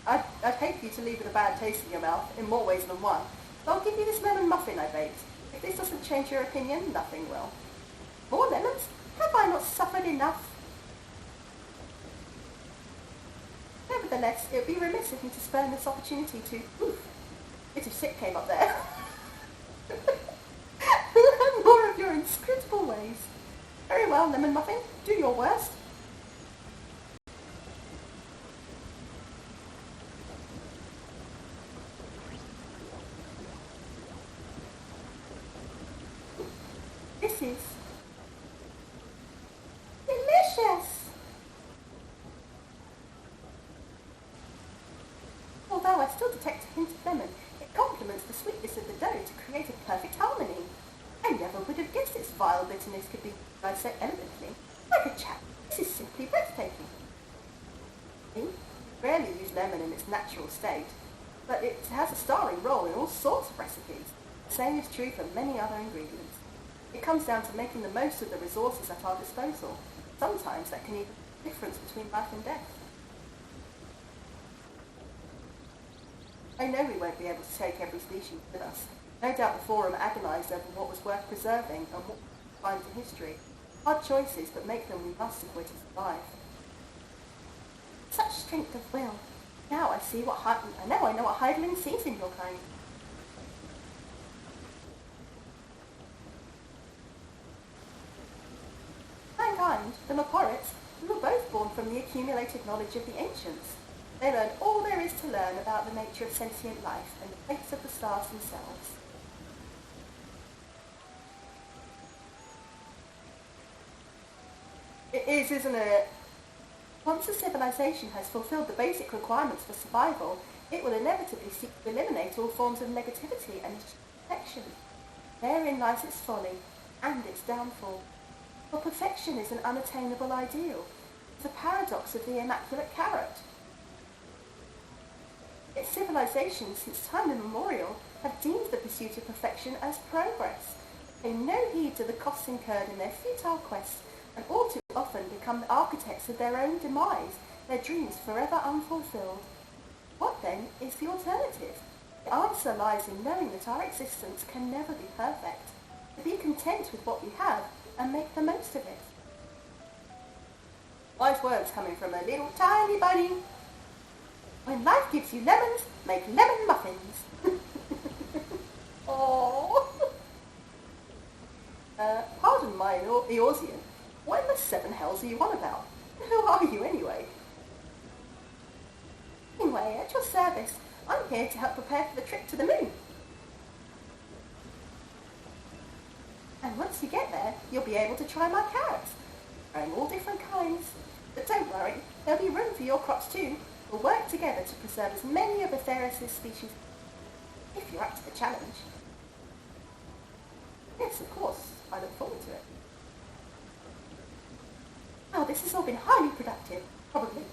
I'd hate for you to leave with a bad taste in your mouth, in more ways than one. So I'll give you this lemon muffin I baked. If this doesn't change your opinion, nothing will. More lemons? Have I not suffered enough? Nevertheless, it would be remiss of me to spurn this opportunity to... Oof, a bit of sick came up there. Learn more of your inscrutable ways. Very well, lemon muffin, do your worst. This is delicious. this could be utilised so elegantly. Like a chap, this is simply breathtaking. We rarely use lemon in its natural state, but it has a starring role in all sorts of recipes. The same is true for many other ingredients. It comes down to making the most of the resources at our disposal. Sometimes that can even be the difference between life and death. I know we won't be able to take every species with us. No doubt the Forum agonised over what was worth preserving and what we find in history. Hard choices, but make them we must if we're to survive. Such strength of will. Now I see what I know what Heidelin sees in your kind. Mankind, the Maporites, we were both born from the accumulated knowledge of the ancients. They learned all there is to learn about the nature of sentient life and the fates of the stars themselves. It is, isn't it? Once a civilization has fulfilled the basic requirements for survival, it will inevitably seek to eliminate all forms of negativity and perfection. Therein lies its folly and its downfall. For perfection is an unattainable ideal, the paradox of the immaculate carrot. Yet civilizations since time immemorial have deemed the pursuit of perfection as progress, paying no heed to the costs incurred in their futile quests, and all too often become the architects of their own demise, their dreams forever unfulfilled. What then is the alternative? The answer lies in knowing that our existence can never be perfect, to be content with what we have and make the most of it. Wise words coming from a little tiny bunny. When life gives you lemons, make lemon muffins. Aww. Pardon my Eorzean. What in the seven hells are you on about? Who are you anyway? Anyway, at your service, I'm here to help prepare for the trip to the moon. And once you get there, you'll be able to try my carrots. Growing all different kinds. But don't worry, there'll be room for your crops too. We'll work together to preserve as many of Ffxiv's species, if you're up to the challenge. Yes, of course. I look forward to it. Oh, this has all been highly productive, probably.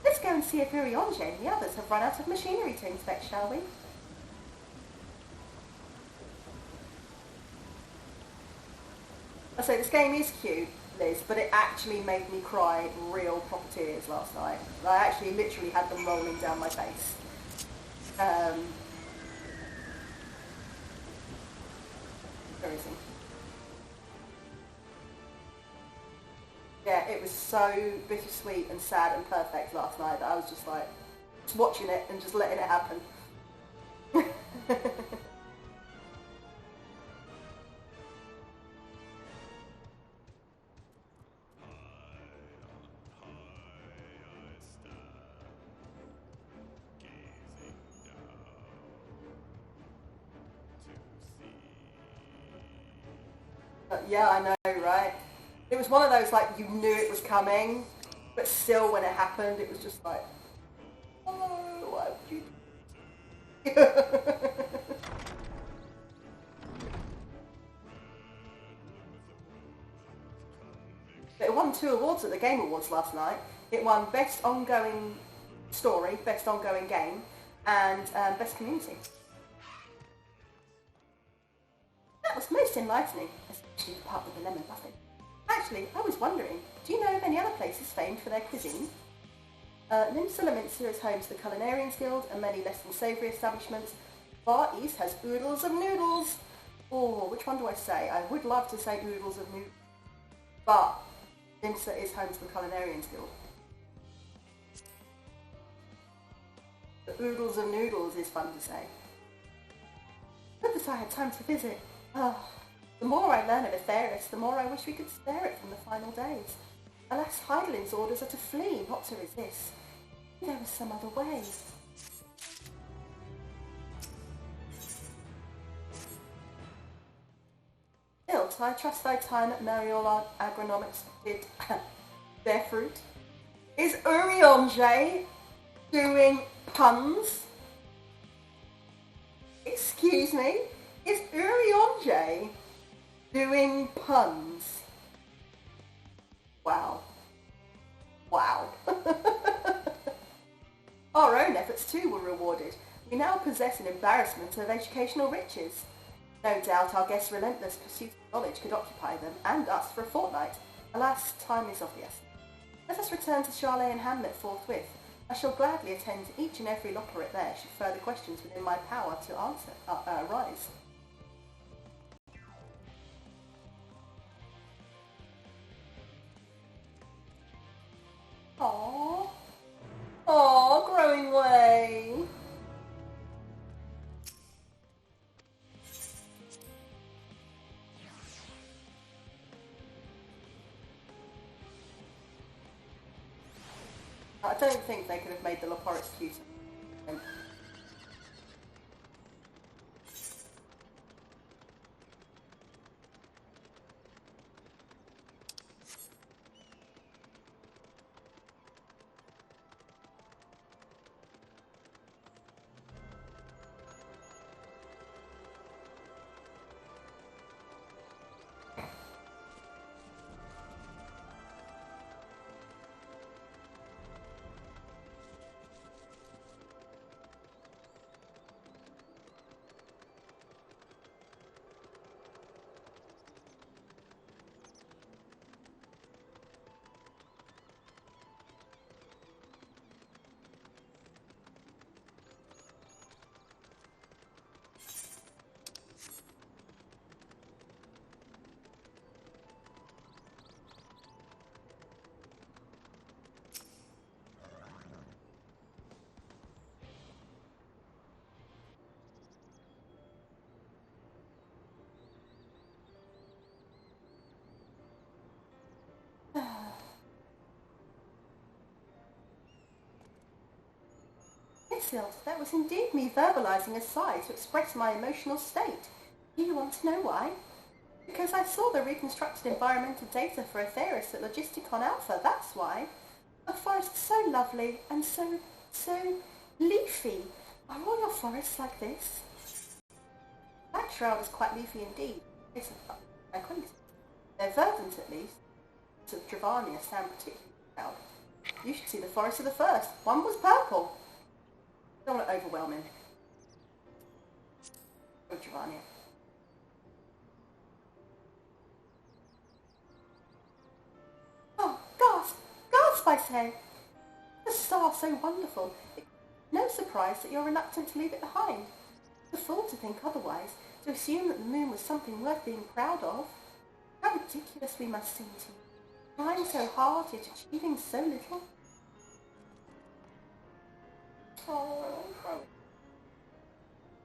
Let's go and see if Urionje and the others have run out of machinery to inspect, shall we? I say this game is cute, Liz, but it actually made me cry real proper tears last night. I actually literally had them rolling down my face. Where is he? Yeah, it was so bittersweet and sad and perfect last night that I was just like, just watching it and just letting it happen. Yeah, I know, right? It was one of those, like, you knew it was coming, but still when it happened, it was just like, oh, why would you do? It won 2 awards at the Game Awards last night. It won Best Ongoing Story, Best Ongoing Game, and Best Community. That was most enlightening, especially the part with the lemon muffin. Actually, I was wondering, do you know of any other places famed for their cuisine? Limsula Minster is home to the Culinarians Guild and many less than savoury establishments. Far East has oodles of noodles. Oh, which one do I say? I would love to say oodles of noodles, but Limsa is home to the Culinarians Guild. The oodles of noodles is fun to say. Good that I had time to visit. The more I learn of Ffxiv, the more I wish we could spare it from the final days. Alas, Heidelin's orders are to flee, not to resist. There was some other way. Hilt, I trust thy time at Mariol Agronomics did bear fruit. Is Urionje doing puns? Excuse me? Is Urionje doing puns? Wow. Wow. Our own efforts too were rewarded. We now possess an embarrassment of educational riches. No doubt our guests' relentless pursuit of knowledge could occupy them and us for a fortnight. Alas, time is of the essence. Let us return to Charlotte and Hamlet forthwith. I shall gladly attend to each and every loperet there should further questions within my power to answer arise. Aww. Aww, growing way. I don't think they could have made the loporets cuter. Isilde, that was indeed me verbalizing a sigh to express my emotional state. Do you want to know why? Because I saw the reconstructed environmental data for Aetheris at Logisticon Alpha, that's why. A forest so lovely and so leafy. Are all your forests like this? That shroud is quite leafy indeed. It's quaint. They're verdant at least. To Dravania sound particularly proud. You should see the forest of the first. One was purple. Don't want to overwhelm him. Oh, Dravania. Oh, gasp! Gasp, I say! The star so wonderful. It's no surprise that you're reluctant to leave it behind. The fool to think otherwise, to assume that the moon was something worth being proud of. How ridiculous we must seem to you. Trying so hard, yet achieving so little. Oh,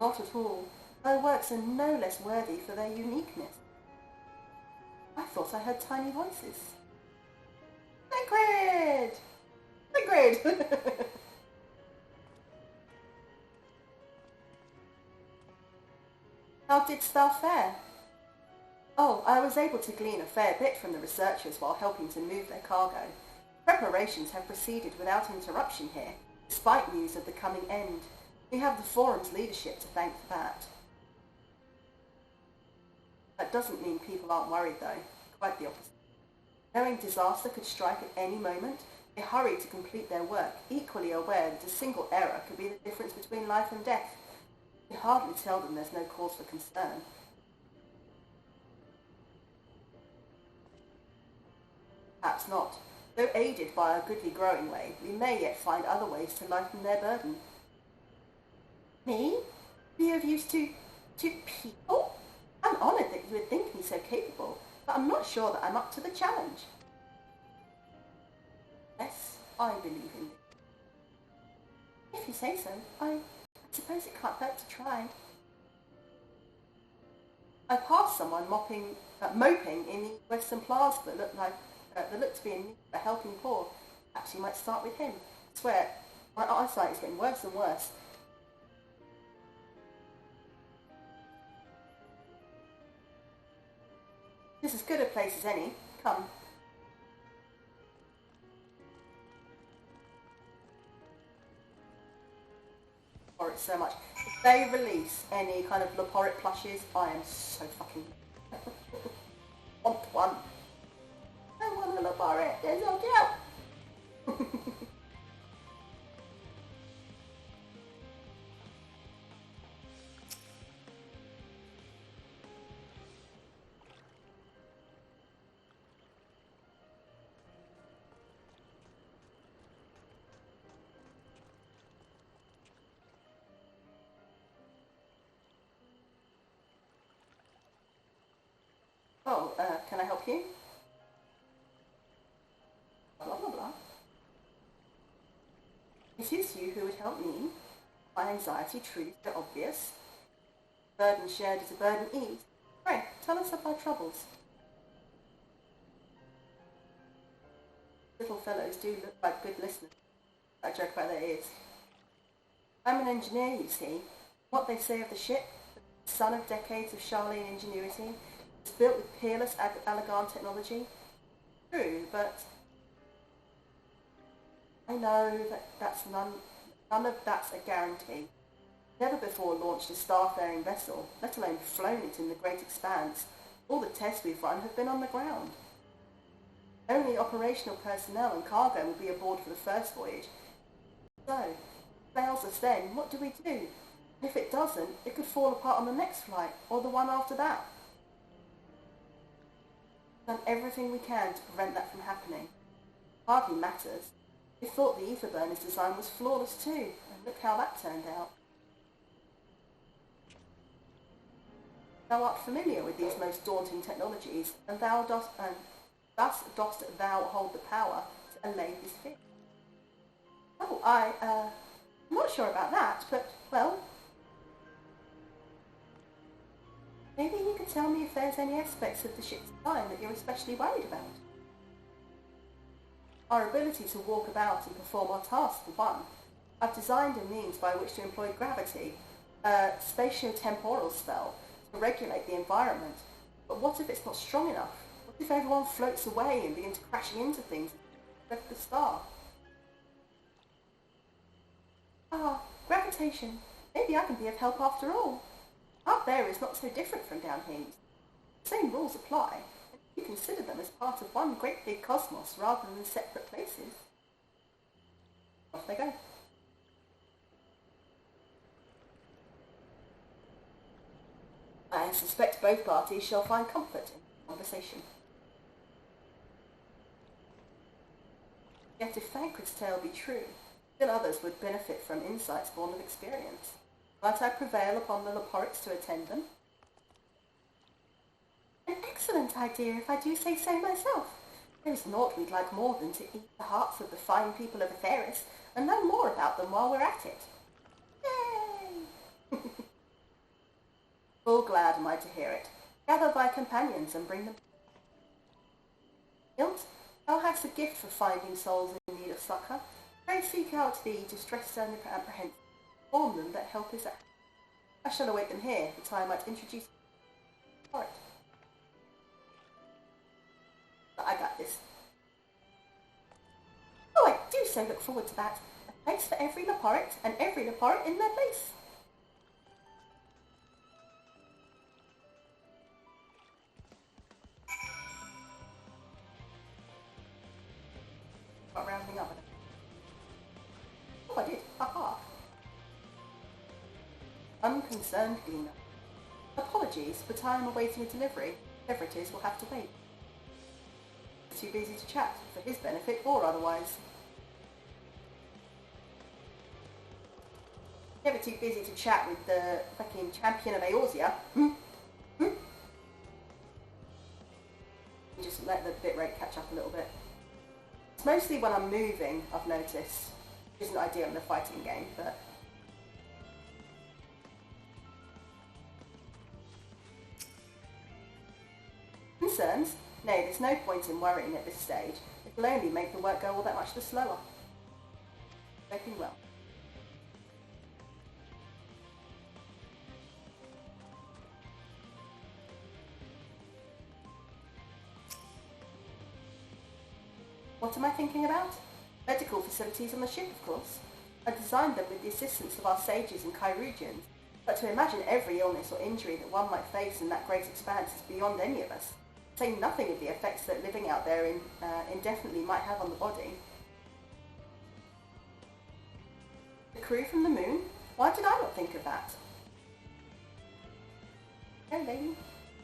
not at all. Her works are no less worthy for their uniqueness. I thought I heard tiny voices. Sigrid! Sigrid! How didst thou fare? Oh, I was able to glean a fair bit from the researchers while helping to move their cargo. Preparations have proceeded without interruption here, despite news of the coming end. We have the forum's leadership to thank for that. That doesn't mean people aren't worried though, quite the opposite. Knowing disaster could strike at any moment, they hurry to complete their work, equally aware that a single error could be the difference between life and death. You hardly tell them there's no cause for concern. Perhaps not. Though aided by a goodly growing way, we may yet find other ways to lighten their burden. Me? Be of use to people? I'm honoured that you would think me so capable, but I'm not sure that I'm up to the challenge. Yes, I believe in it. If you say so, I suppose it can't hurt to try. I passed someone moping in the Western Plaza that looked to be in need of a helping paw. Perhaps you might start with him. I swear, my eyesight is getting worse and worse. This is as good a place as any. Come. Loporet so much. If they release any kind of Loporet plushes, I am so fucking want one. I want a Loporet. They're so cute. Oh, can I help you? Blah, blah, blah. It is you who would help me. My anxiety truly so obvious. Burden shared is a burden eased. Pray, tell us of our troubles. Little fellows do look like good listeners. I joke about their ears. I'm an engineer, you see. What they say of the ship, the son of decades of Charlene ingenuity, is built with peerless Alagan technology. True, but I know that none of that's a guarantee. Never before launched a star-faring vessel, let alone flown it in the great expanse. All the tests we've run have been on the ground. Only operational personnel and cargo will be aboard for the first voyage. So, if it fails us then, what do we do? And if it doesn't, it could fall apart on the next flight, or the one after that. We've done everything we can to prevent that from happening. Hardly matters. We thought the ether burner's design was flawless too, and look how that turned out. Thou art familiar with these most daunting technologies, and thus dost thou hold the power to allay his fear. Oh, I'm not sure about that, but, well, maybe you could tell me if there's any aspects of the ship's design that you're especially worried about. Our ability to walk about and perform our tasks, for one. I've designed a means by which to employ gravity, a spatio-temporal spell, to regulate the environment. But what if it's not strong enough? What if everyone floats away and begins crashing into things and left the star? Ah, gravitation. Maybe I can be of help after all. Out there is not so different from down here. The same rules apply, and you consider them as part of one great big cosmos rather than separate places. Off they go. I suspect both parties shall find comfort in the conversation. Yet if Thancred's tale be true, still others would benefit from insights born of experience. Might I prevail upon the Leporics to attend them? An excellent idea, if I do say so myself. There is naught we'd like more than to eat the hearts of the fine people of Etheris and learn more about them while we're at it. Yay! Full glad am I to hear it. Gather thy companions and bring them. Hilt, thou hast a gift for finding souls in need of succour. Pray seek out the distressed and apprehensive. Inform them that help is at hand. I shall await them here, that I might introduce them for it. But I got this. Oh, I do so look forward to that. A place for every Leporic, and every Leporic in their place. Not rounding up. Oh, I did. Haha. Unconcerned Gleaner. Apologies, but I am awaiting a delivery. Whoever it is will have to wait. Too busy to chat, for his benefit or otherwise. Never too busy to chat with the fucking champion of Eorzea. Just let the bitrate catch up a little bit. It's mostly when I'm moving, I've noticed. Which isn't ideal in a fighting game, but... Concerns? No, there's no point in worrying at this stage. It will only make the work go all that much the slower. Hoping well. What am I thinking about? Medical facilities on the ship, of course. I designed them with the assistance of our sages and Chirurgeons, but to imagine every illness or injury that one might face in that great expanse is beyond any of us. say nothing of the effects that living out there indefinitely might have on the body. The crew from the moon? Why did I not think of that? Hey, lady.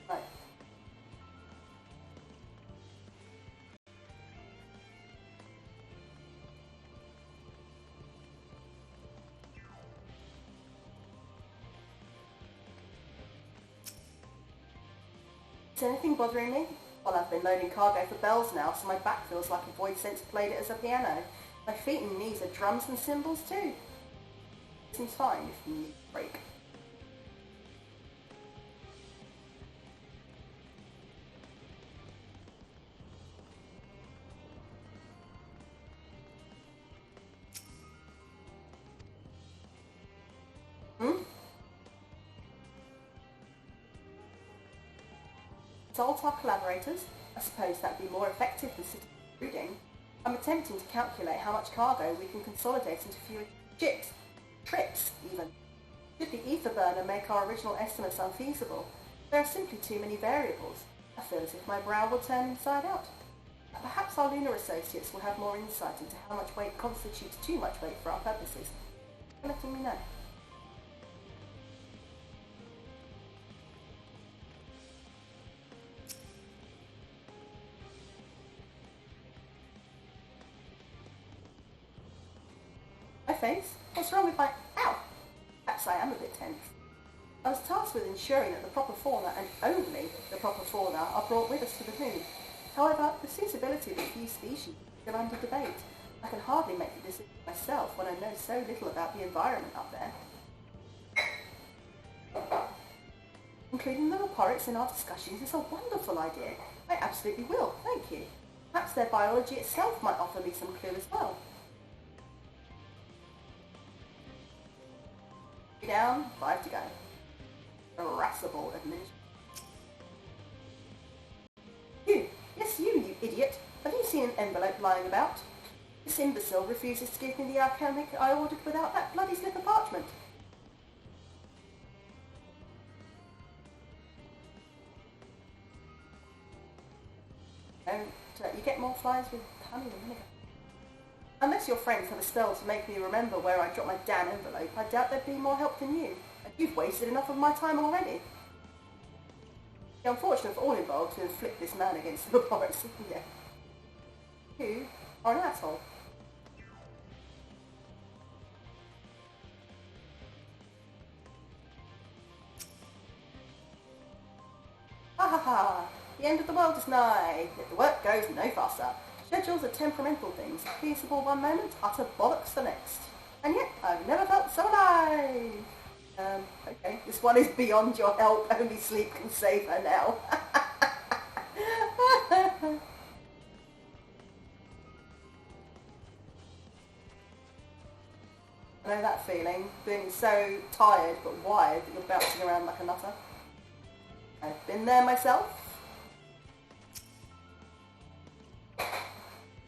Right. Is anything bothering me? Well, I've been loading cargo for bells now, so my back feels like a void since played it as a piano. My feet and knees are drums and cymbals too. Seems fine if you need a break. Consult our collaborators. I suppose that would be more effective than sitting brooding. I'm attempting to calculate how much cargo we can consolidate into fewer trips even. Should the ether burner make our original estimates unfeasible? There are simply too many variables. I feel as if my brow will turn inside out. Perhaps our lunar associates will have more insight into how much weight constitutes too much weight for our purposes. They're letting me know. My face? What's wrong with my... Ow! Perhaps I am a bit tense. I was tasked with ensuring that the proper fauna, and only the proper fauna, are brought with us to the moon. However, the suitability of a few species is still under debate. I can hardly make the decision myself when I know so little about the environment up there. Including the Leporics in our discussions is a wonderful idea. I absolutely will, thank you. Perhaps their biology itself might offer me some clue as well. Down, 5 to go. Irascible administration. Yes, you idiot. Have you seen an envelope lying about? This imbecile refuses to give me the alchemic I ordered without that bloody slip of parchment. You get more flies with honey and vinegar. Unless your friends have a spell to make me remember where I dropped my damn envelope, I doubt there'd be more help than you. And you've wasted enough of my time already. It's unfortunate for all involved to inflict this man against the Leporics. Yeah. You are an asshole. Ha ha ha! The end of the world is nigh, yet the work goes no faster. Schedules are temperamental things, feasible one moment, utter bollocks the next. And yet, I've never felt so alive! Okay, this one is beyond your help, only sleep can save her now. I know that feeling, being so tired but wired that you're bouncing around like a nutter. I've been there myself.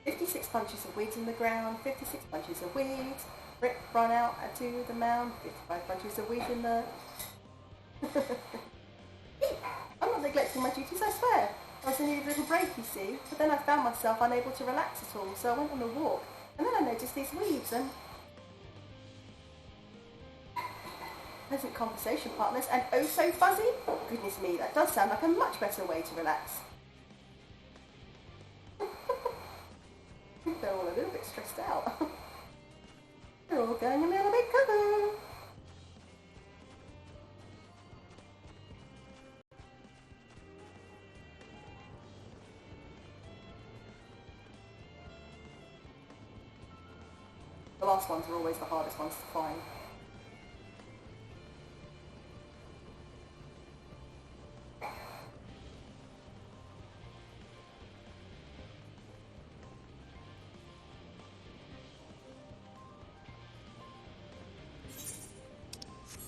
56 bunches of weeds in the ground, 56 bunches of weeds, Rick run out to the mound, 55 bunches of weeds in the... I'm not neglecting my duties, I swear. I was in need of a little break, you see, but then I found myself unable to relax at all, so I went on a walk, and then I noticed these weeds and... pleasant conversation partners, and oh so fuzzy? Goodness me, that does sound like a much better way to relax. They're all a little bit stressed out. They're all going a little bit cuckoo. The last ones are always the hardest ones to find.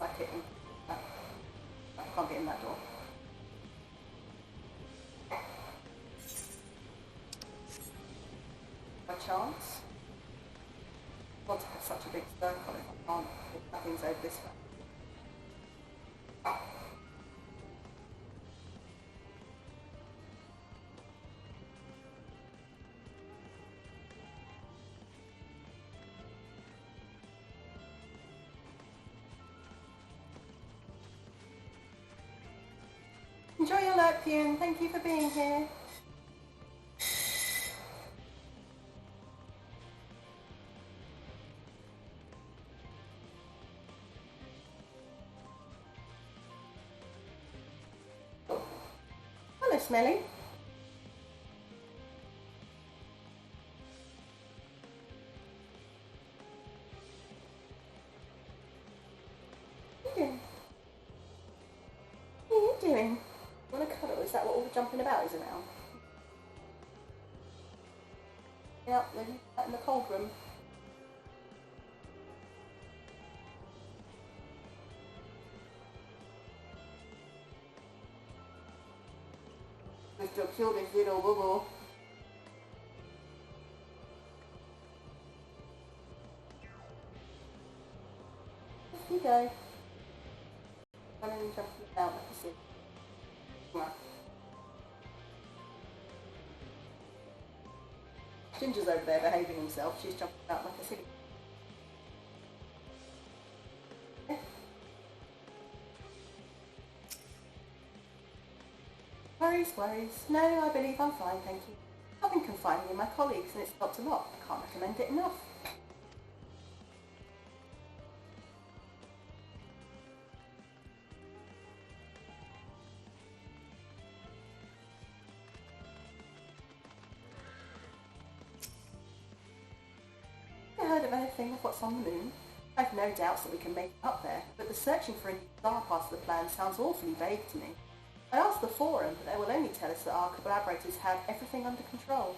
Like it in that. I can't get in that door. By chance? I want to have such a big circle if I can't, if nothing's over this way. Enjoy your lurk, Pune. Thank you for being here. Hello, Smelly. What are you doing? What are you doing? You want to cuddle? Is that what all the jumping about is around? Yeah, maybe in the cold room. We still kill this little bubble. Off you go. Running and jumping about like a silly. Ginger's over there behaving himself. She's jumping about like a silly. Worries. No, I believe I'm fine, thank you. I've been confining in my colleagues and it's helped a lot. I can't recommend it enough. Have you heard of anything of what's on the moon? I've no doubts that we can make it up there, but the searching for a new star part of the plan sounds awfully vague to me. I asked the forum, but they will only tell us that our collaborators have everything under control.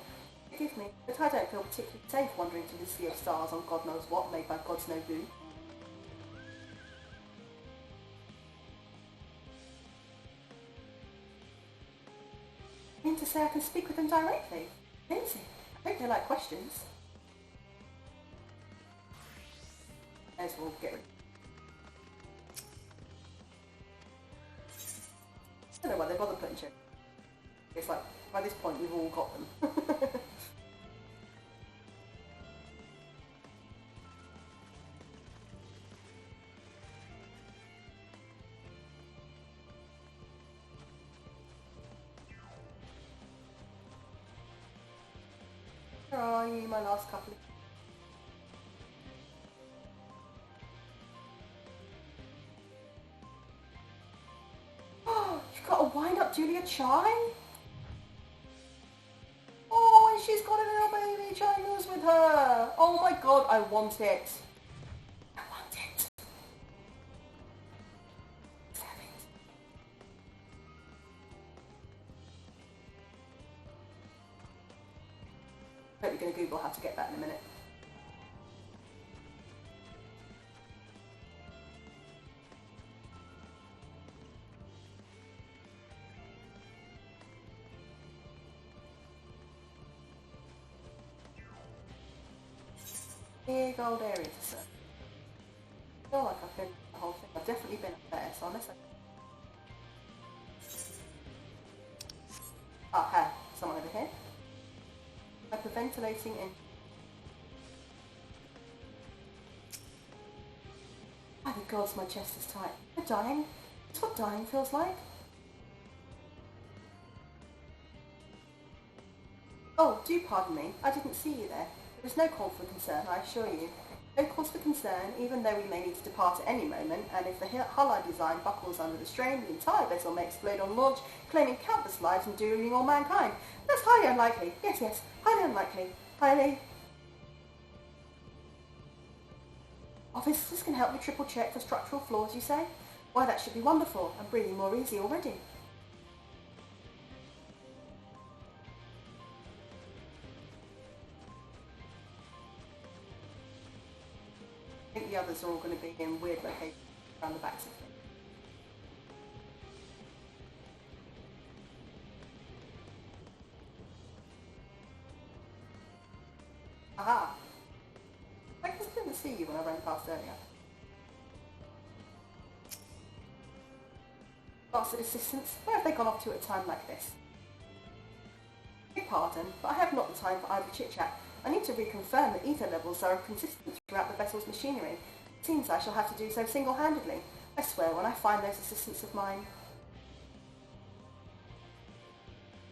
Forgive me, but I don't feel particularly safe wandering through the sea of stars on God knows what, made by God's no good. I mean to say I can speak with them directly. Lindsay, I hope they like questions. May as well get rid of. I don't know why they bother putting check. It's like, by this point we've all got them. Where are you, my last couple of... You've got a wind-up Julia Chai? Oh, and she's got a little baby China's with her. Oh my god, I want it. I want it. Let's have it. I hope you're going to Google how to get that in a minute. Big old area to surf. I feel like I've been the whole thing. I've definitely been up there, so unless I... Ah, hey, someone over here. Hyperventilating in... By the gods, my chest is tight. I'm dying. That's what dying feels like. Oh, do pardon me. I didn't see you there. There is no cause for concern, I assure you. No cause for concern, even though we may need to depart at any moment, and if the hull I design buckles under the strain, the entire vessel may explode on launch, claiming countless lives and dooming all mankind. That's highly unlikely. Yes, highly unlikely. Highly... Officers can help me triple check for structural flaws, you say? Why, that should be wonderful. I'm breathing more easy already. I think the others are all going to be in weird locations around the backs of things. Aha! I just didn't see you when I ran past earlier. Bastard assistants, where have they gone off to at a time like this? Beg pardon, but I have not the time for idle chit-chat. I need to reconfirm that ether levels are consistent throughout the vessel's machinery. It seems I shall have to do so single-handedly. I swear when I find those assistants of mine.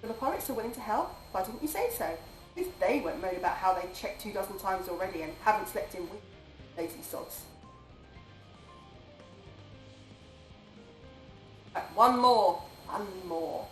If the pirates are willing to help, why didn't you say so? At least they won't moan about how they checked 24 times already and haven't slept in weeks. Lazy sods. Right, one more. One more.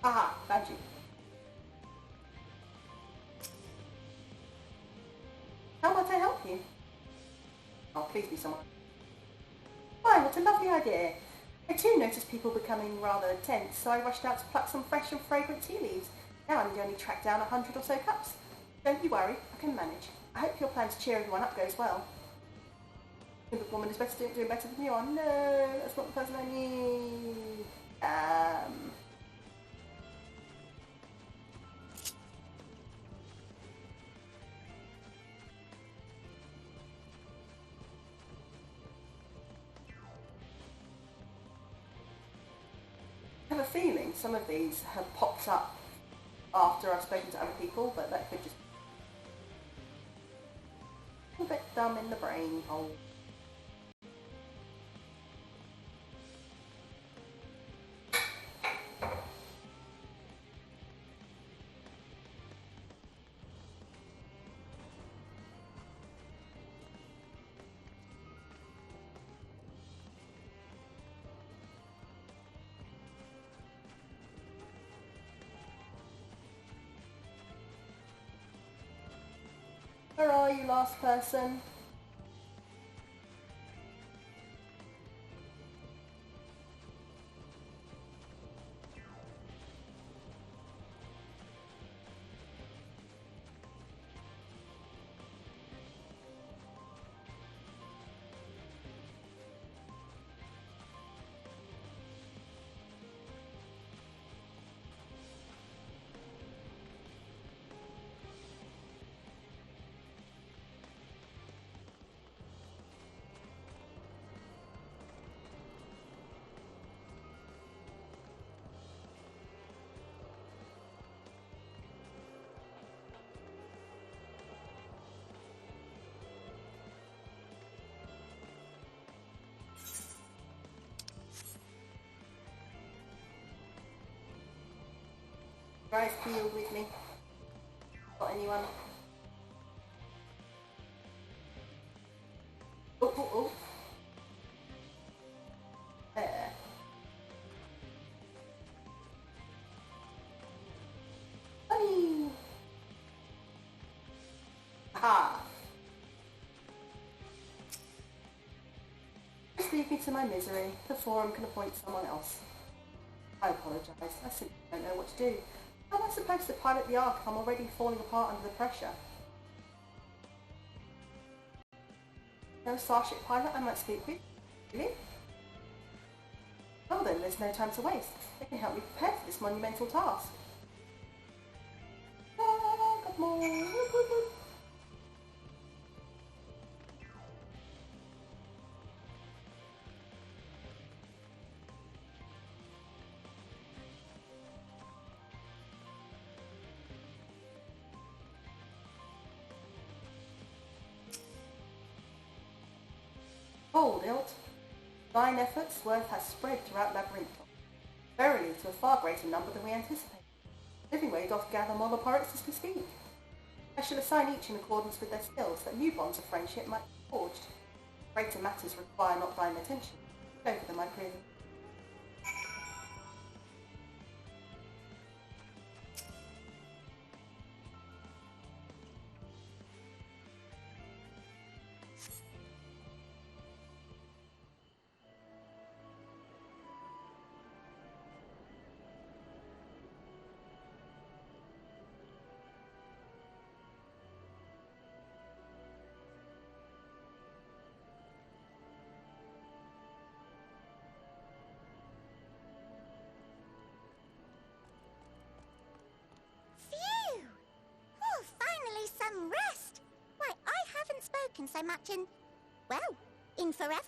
Aha, found you. How might I help you? Oh, please be someone. Why, what a lovely idea. I too noticed people becoming rather tense, so I rushed out to pluck some fresh and fragrant tea leaves. Now I need only track down 100 or so cups. Don't you worry, I can manage. I hope your plan to cheer everyone up goes well. The woman is better doing better than you are. No, that's not the person I need. I have a feeling some of these have popped up after I've spoken to other people, but that could just be a bit dumb in the brain hole. Where are you, last person? Guys, heal with me. Got anyone? Oh, oh, oh. There. Honey! Aha! Just leave me to my misery. The forum can appoint someone else. I apologise. I simply don't know what to do. How am I supposed to pilot the Ark if I'm already falling apart under the pressure? No starship pilot I might speak with? Really? Well then, there's no time to waste. They can help me prepare for this monumental task. Ah, got more. Whoop, whoop, whoop. Hold, Ilt. Thine efforts worth has spread throughout Labyrinth. Verily, to a far greater number than we anticipated. Livingway doth gather more pirates as we speak. I shall assign each in accordance with their skills, that new bonds of friendship might be forged. Greater matters require not thine attention. Over them, I pray thee. so much in, well, in forever.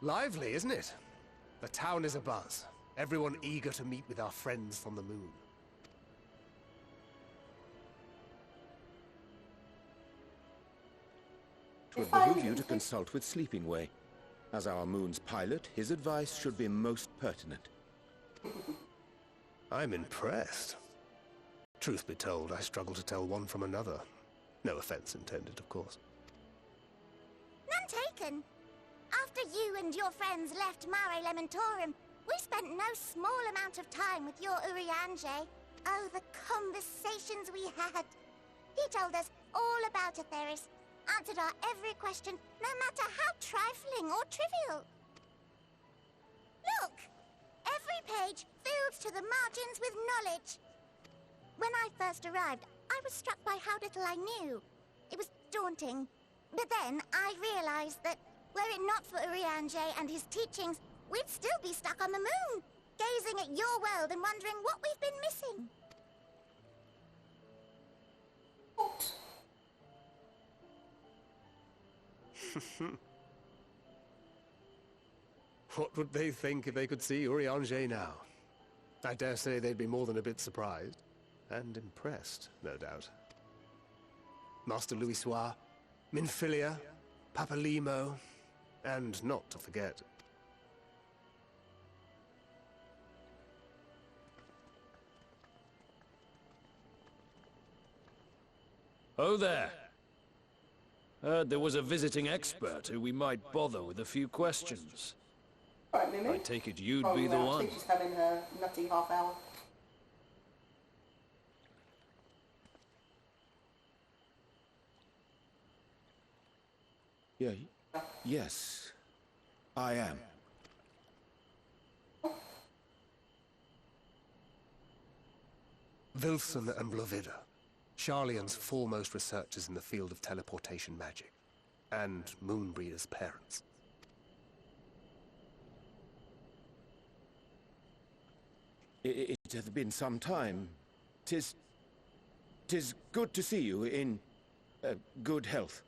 Lively, isn't it? The town is abuzz. Everyone eager to meet with our friends from the moon. It would behoove you to consult with Sleeping-Way. As our moon's pilot, his advice should be most pertinent. I'm impressed. Truth be told, I struggle to tell one from another. No offense intended, of course. None taken. After you and your friends left Mare Elementorum, we spent no small amount of time with your Urianger. Oh, the conversations we had. He told us all about Atheris, answered our every question, no matter how trifling or trivial. Look! Every page filled to the margins with knowledge. When I first arrived, I was struck by how little I knew. It was daunting. But then I realized that, were it not for Urianger and his teachings, we'd still be stuck on the moon, gazing at your world and wondering what we've been missing. What would they think if they could see Urianger now? I dare say they'd be more than a bit surprised. And impressed, no doubt. Master Louisoix, Minfilia, Papalimo, and not to forget... Oh there. Heard there was a visiting expert who we might bother with a few questions. Right, Mimi. I take it you'd be the one. I think she's having her nutty half hour. Yes, I am. Wilson and Blovida, Sharlayan's foremost researchers in the field of teleportation magic, and Moonbreeder's parents. It hath been some time. 'Tis good to see you in good health.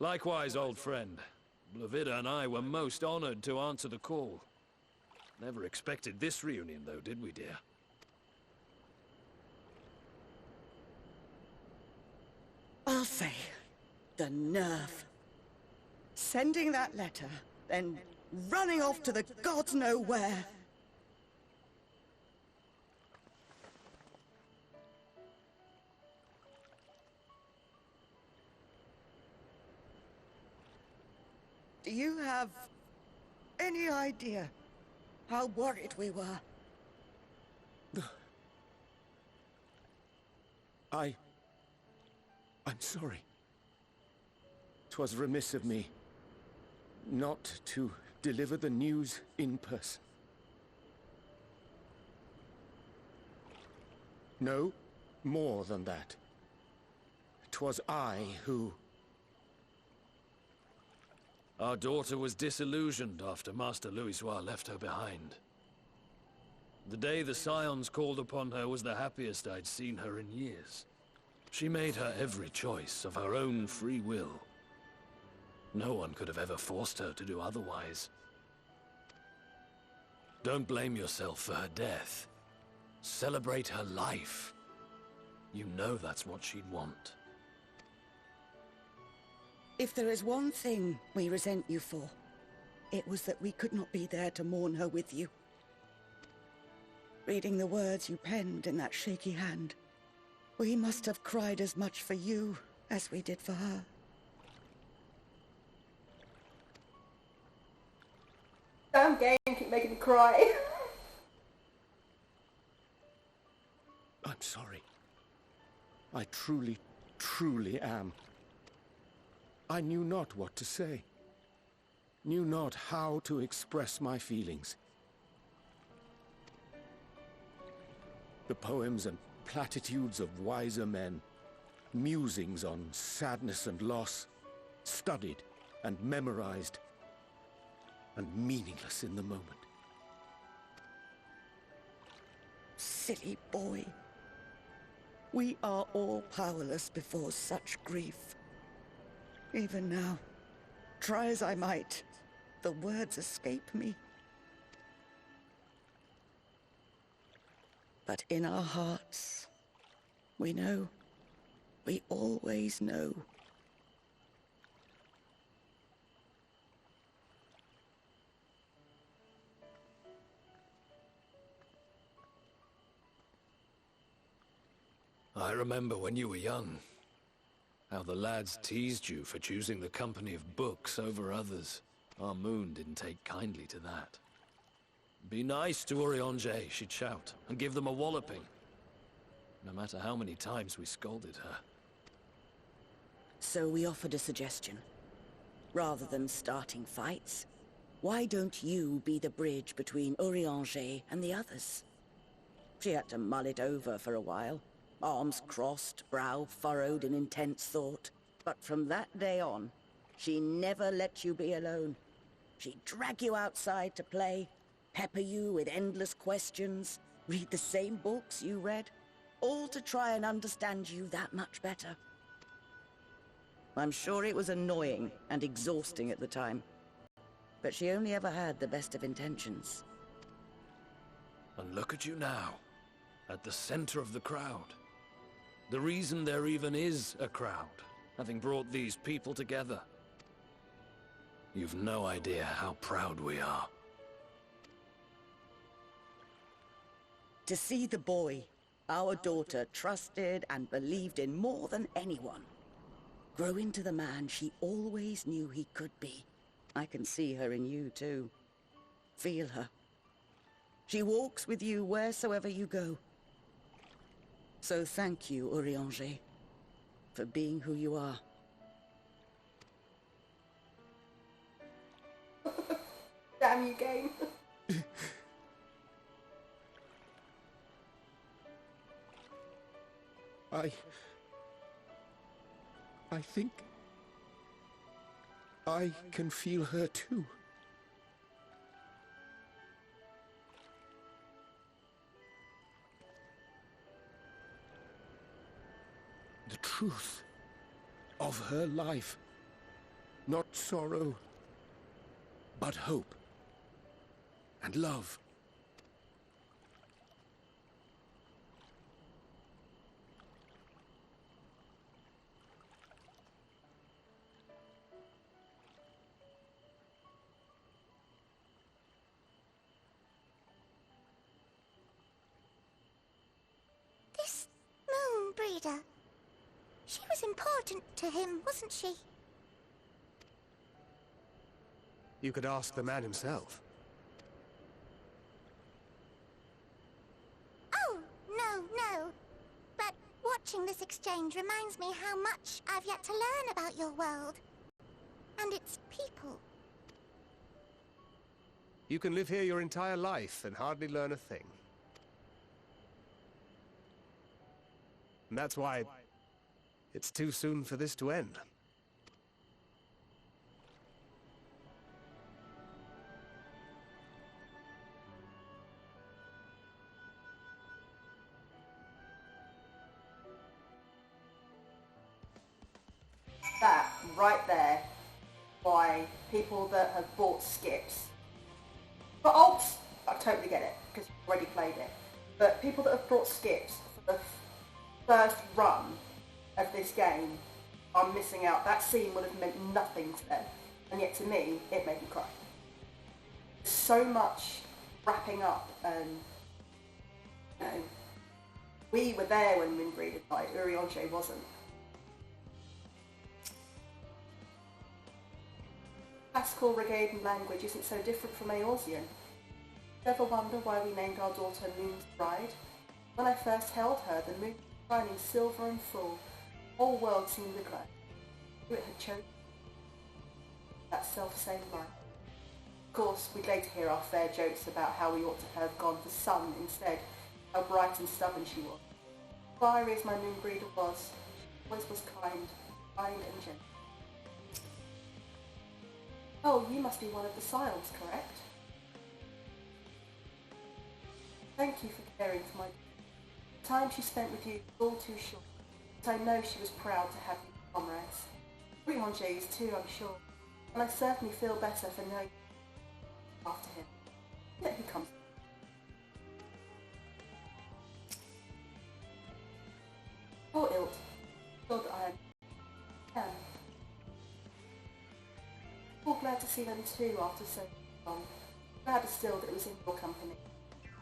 Likewise, old friend. Blovida and I were most honored to answer the call. Never expected this reunion, though, did we, dear? Alfei, the nerve. Sending that letter, then running off to the gods know where. Do you have any idea how worried we were? I'm sorry. 'Twas remiss of me not to deliver the news in person. No, more than that. 'Twas I who... Our daughter was disillusioned after Master Louisoix left her behind. The day the Scions called upon her was the happiest I'd seen her in years. She made her every choice of her own free will. No one could have ever forced her to do otherwise. Don't blame yourself for her death. Celebrate her life. You know that's what she'd want. If there is one thing we resent you for, it was that we could not be there to mourn her with you. Reading the words you penned in that shaky hand, we must have cried as much for you as we did for her. Damn game, keep making me cry. I'm sorry. I truly, truly am. I knew not what to say. Knew not how to express my feelings. The poems and platitudes of wiser men, musings on sadness and loss, studied and memorized, and meaningless in the moment. Silly boy. We are all powerless before such grief. Even now, try as I might, the words escape me. But in our hearts, we know. We always know. I remember when you were young, how the lads teased you for choosing the company of books over others. Our moon didn't take kindly to that. Be nice to Urianger, she'd shout, and give them a walloping. No matter how many times we scolded her. So we offered a suggestion. Rather than starting fights, why don't you be the bridge between Urianger and the others? She had to mull it over for a while. Arms crossed, brow furrowed in intense thought. But from that day on, she never let you be alone. She'd drag you outside to play, pepper you with endless questions, read the same books you read, all to try and understand you that much better. I'm sure it was annoying and exhausting at the time, but she only ever had the best of intentions. And look at you now, at the center of the crowd. The reason there even is a crowd, having brought these people together. You've no idea how proud we are. To see the boy, our daughter, trusted and believed in more than anyone, grow into the man she always knew he could be. I can see her in you too. Feel her. She walks with you wheresoever you go. So thank you, Urianger, for being who you are. Damn you, game. I think I can feel her too. The truth of her life. Not sorrow, but hope and love. This moon breeder. She was important to him, wasn't she? You could ask the man himself. Oh, no. But watching this exchange reminds me how much I've yet to learn about your world. And its people. You can live here your entire life and hardly learn a thing. And that's why it's too soon for this to end. That right there, why people that have bought skips. For alts, I totally get it, because I've already played it. But people that have brought skips for the first run of this game are missing out. That scene would have meant nothing to them. And yet to me, it made me cry. So much wrapping up and, you know, we were there when Windbreeder died, Urianger wasn't. Classical Regadan language isn't so different from Eorzean. Ever wonder why we named our daughter Moon's Bride? When I first held her, the moon was shining silver and full. The whole world seemed aglow. Who it had chosen? That self-same light. Of course, we'd later hear our fair jokes about how we ought to have gone for sun instead, how bright and stubborn she was. Fiery as my moon breeder was, she always was kind and gentle. Oh, you must be one of the Scions, correct? Thank you for caring for my... The time she spent with you was all too short, but I know she was proud to have you comrades. Ffxiv is too, I'm sure, and I certainly feel better for knowing after him. Yet he comes. Poor Ilt, sure that I am. All glad to see them too after so long. Glad still that it was in your company.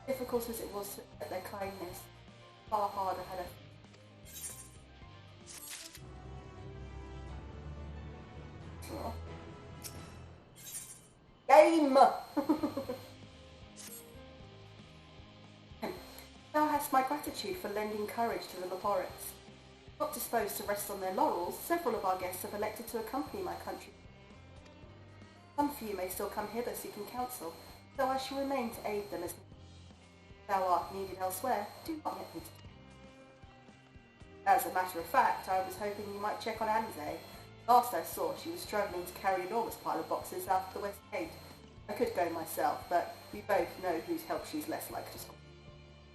Difficult as it was to accept their kindness, far harder had a game! Thou hast my gratitude for lending courage to the Laborets. Not disposed to rest on their laurels, several of our guests have elected to accompany my country. Some few may still come hither seeking counsel, though I shall remain to aid them as thou art needed elsewhere. Do not let me. As a matter of fact, I was hoping you might check on Alize. Last I saw, she was struggling to carry an enormous pile of boxes out of the West Gate. I could go myself, but we both know whose help she's less likely to score.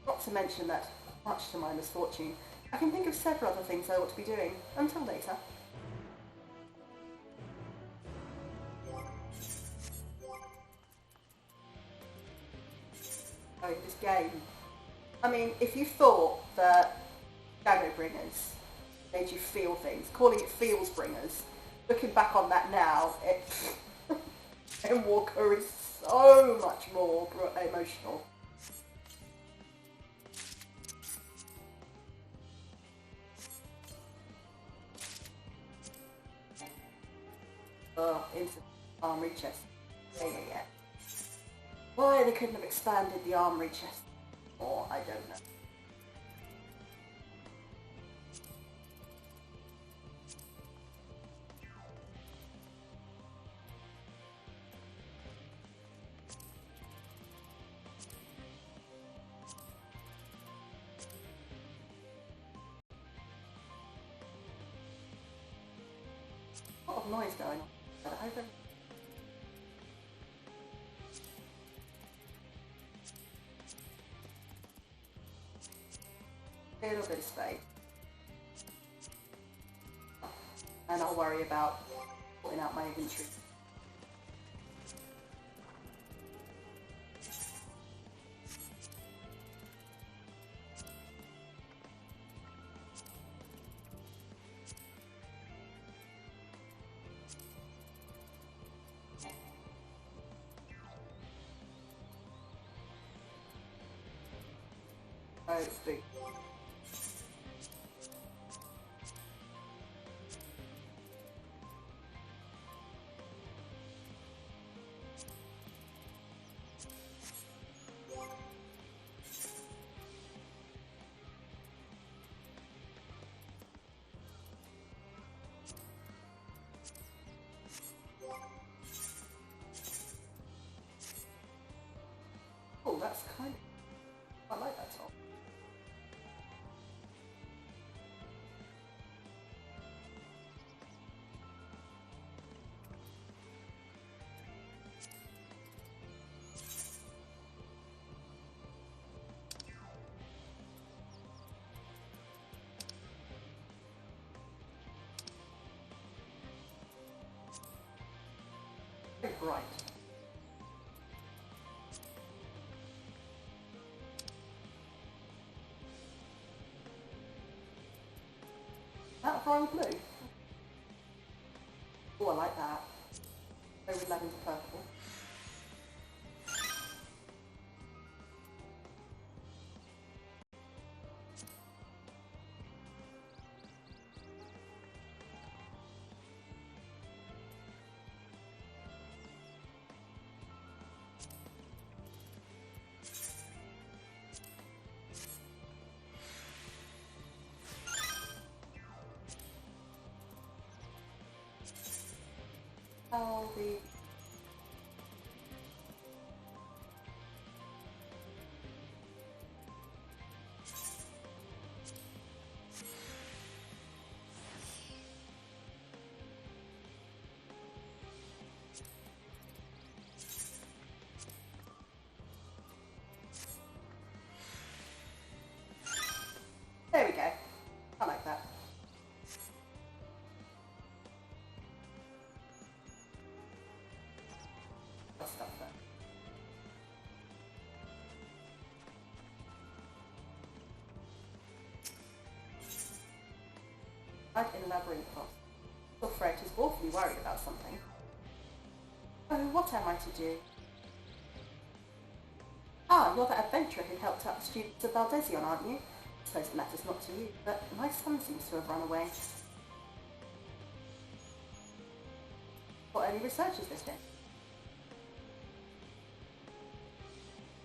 Not to mention that, much to my misfortune, I can think of several other things I ought to be doing. Until later. Oh, this game. I mean, if you thought that Shadowbringers made you feel things, calling it Feelsbringers, looking back on that now, Endwalker is so much more emotional. Oh, instant armory chest. Yeah. Why they couldn't have expanded the armory chest more, I don't know. A lot of noise going on. But I hope a little bit of space. And I'll worry about putting out my inventory. Oh, it's big. Oh, that's kind of... I like that top. Very bright. That royal blue? Oh, I like that. Go with lavender purple. How the... in a labyrinth boss. Little Fred is awfully worried about something. Oh, what am I to do? Ah, you're that adventurer who helped out the students of Valdesion, aren't you? I suppose it matters not to you, but my son seems to have run away. What early research is this then?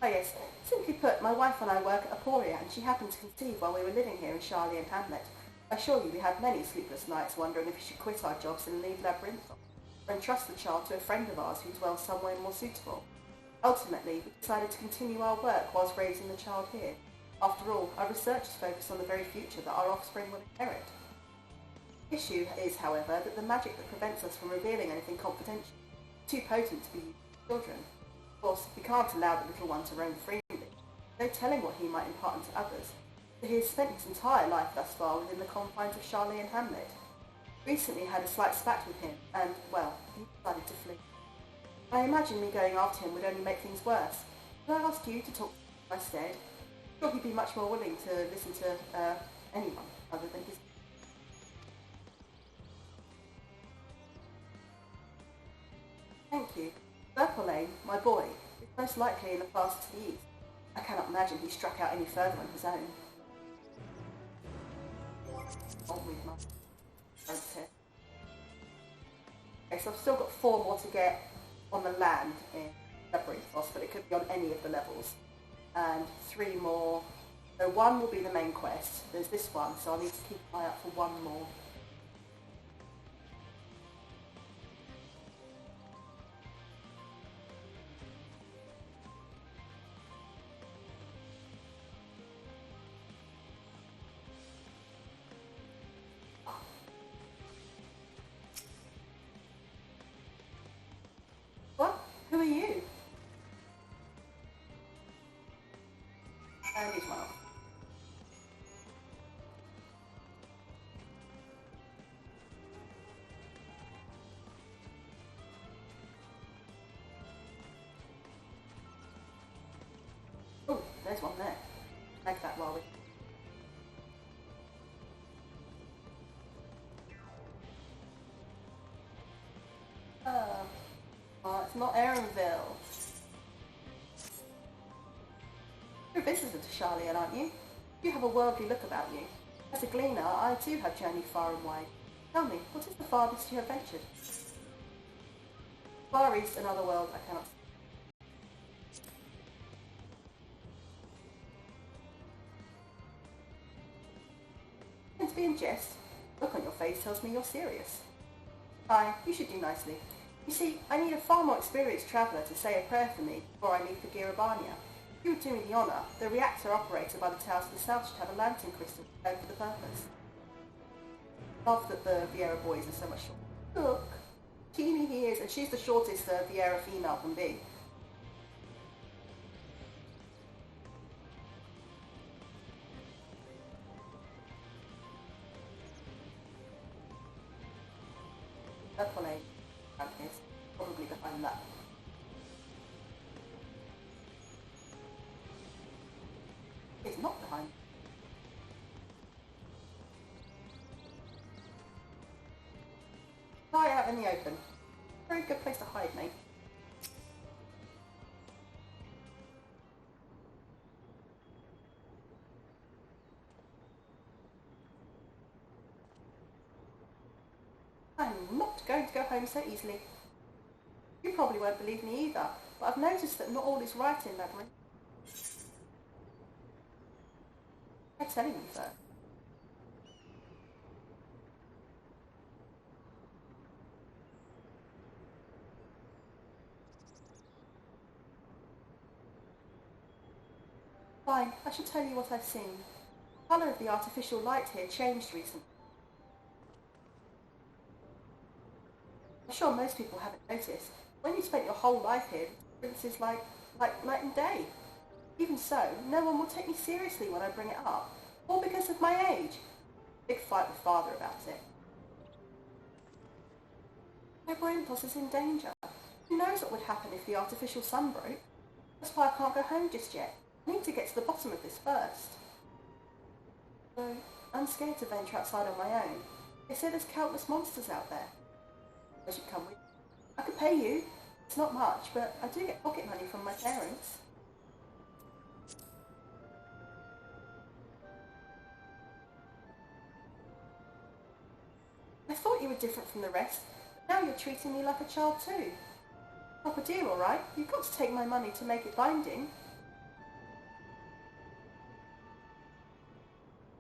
Oh yes, simply put, my wife and I work at Aporia, and she happened to conceive while we were living here in Charlie and Hamlet. I assure you we had many sleepless nights wondering if we should quit our jobs and leave Labyrinth, or entrust the child to a friend of ours who dwells somewhere more suitable. Ultimately, we decided to continue our work whilst raising the child here. After all, our research is focused on the very future that our offspring will inherit. The issue is, however, that the magic that prevents us from revealing anything confidential is too potent to be used with children. Of course, we can't allow the little one to roam freely. No telling what he might impart into others. So he has spent his entire life thus far within the confines of Charlie and Hamlet. Recently had a slight spat with him, and, well, he decided to flee. I imagine me going after him would only make things worse. Could I ask you to talk to him instead? I'm sure he'd be much more willing to listen to anyone other than his... Thank you. Verpolain, my boy, is most likely in the pass to the east. I cannot imagine he struck out any further on his own. I'll read my notes here. Okay, so I've still got 4 more to get on the land in Labyrinth Boss, but it could be on any of the levels. And 3 more. So 1 will be the main quest. There's this one, so I'll need to keep an eye out for 1 more. What? Who are you? And he's one. Oh, there's one there. Make that while we... Oh, it's not Aaronville. You're a visitor to Charlian, aren't you? You have a worldly look about you. As a gleaner, I too have journeyed far and wide. Tell me, what is the farthest you have ventured? Far east, another world I cannot see. To be in jest. Look on your face tells me you're serious. Aye, you should do nicely. You see, I need a far more experienced traveller to say a prayer for me before I leave for Girabania. If you would do me the honour, the reactor operator by the towers to the south should have a lantern crystal prepared for the purpose. Love that the Vieira boys are so much shorter. Look, teeny he is, and she's the shortest Vieira female can be. That's one is probably behind that. It's not behind. Lie out in the open. Very good place to hide, mate. I'm not going to go home so easily. You probably won't believe me either, but I've noticed that not all is right in Labyrinth. I'm telling you so. Fine, I shall tell you what I've seen. The colour of the artificial light here changed recently. I'm sure most people haven't noticed. When you spent your whole life here, the difference is like night and day. Even so, no one will take me seriously when I bring it up. All because of my age. Big fight with father about it. My Brentos is in danger. Who knows what would happen if the artificial sun broke? That's why I can't go home just yet. I need to get to the bottom of this first. So, I'm scared to venture outside on my own. They say there's countless monsters out there. I should come with. I could pay you. It's not much, but I do get pocket money from my parents. I thought you were different from the rest, but now you're treating me like a child too. Proper deal, all right? You've got to take my money to make it binding.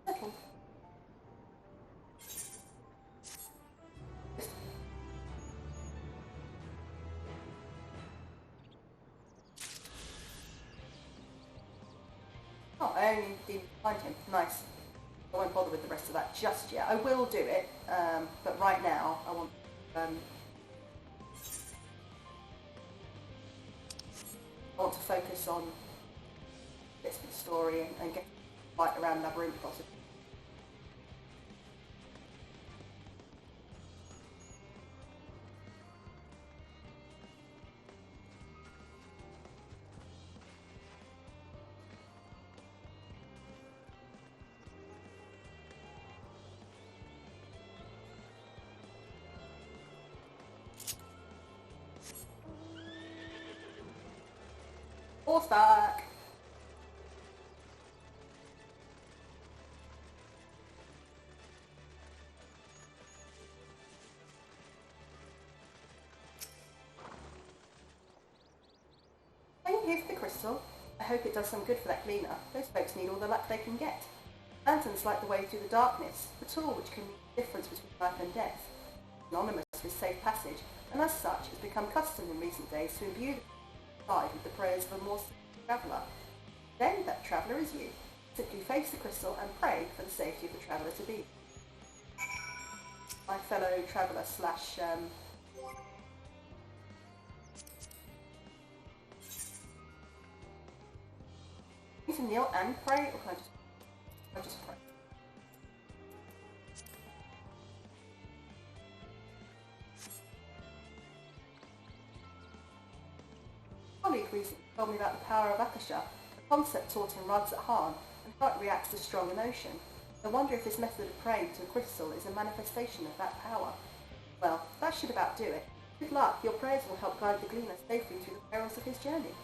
Settled. Oh, I only didn't find him. Nice. I won't bother with the rest of that just yet. I will do it, but right now I want to focus on bits of the story and get right around Labyrinth possibly. Horse back! Are you here for the crystal? I hope it does some good for that cleaner. Those folks need all the luck they can get. Lanterns light the way through the darkness, a tool which can make the difference between life and death. Synonymous with safe passage, and as such has become custom in recent days to imbue the side with the prayers of a more traveller. Then that traveller is you. Simply face the crystal and pray for the safety of the traveller to be. My fellow traveller slash you can kneel and pray, or can I just pray? A colleague recently told me about the power of Akasha, a concept taught in Rads at Han, and how it reacts to strong emotion. I wonder if this method of praying to a crystal is a manifestation of that power. Well, that should about do it. Good luck, your prayers will help guide the gleaner safely through the perils of his journey.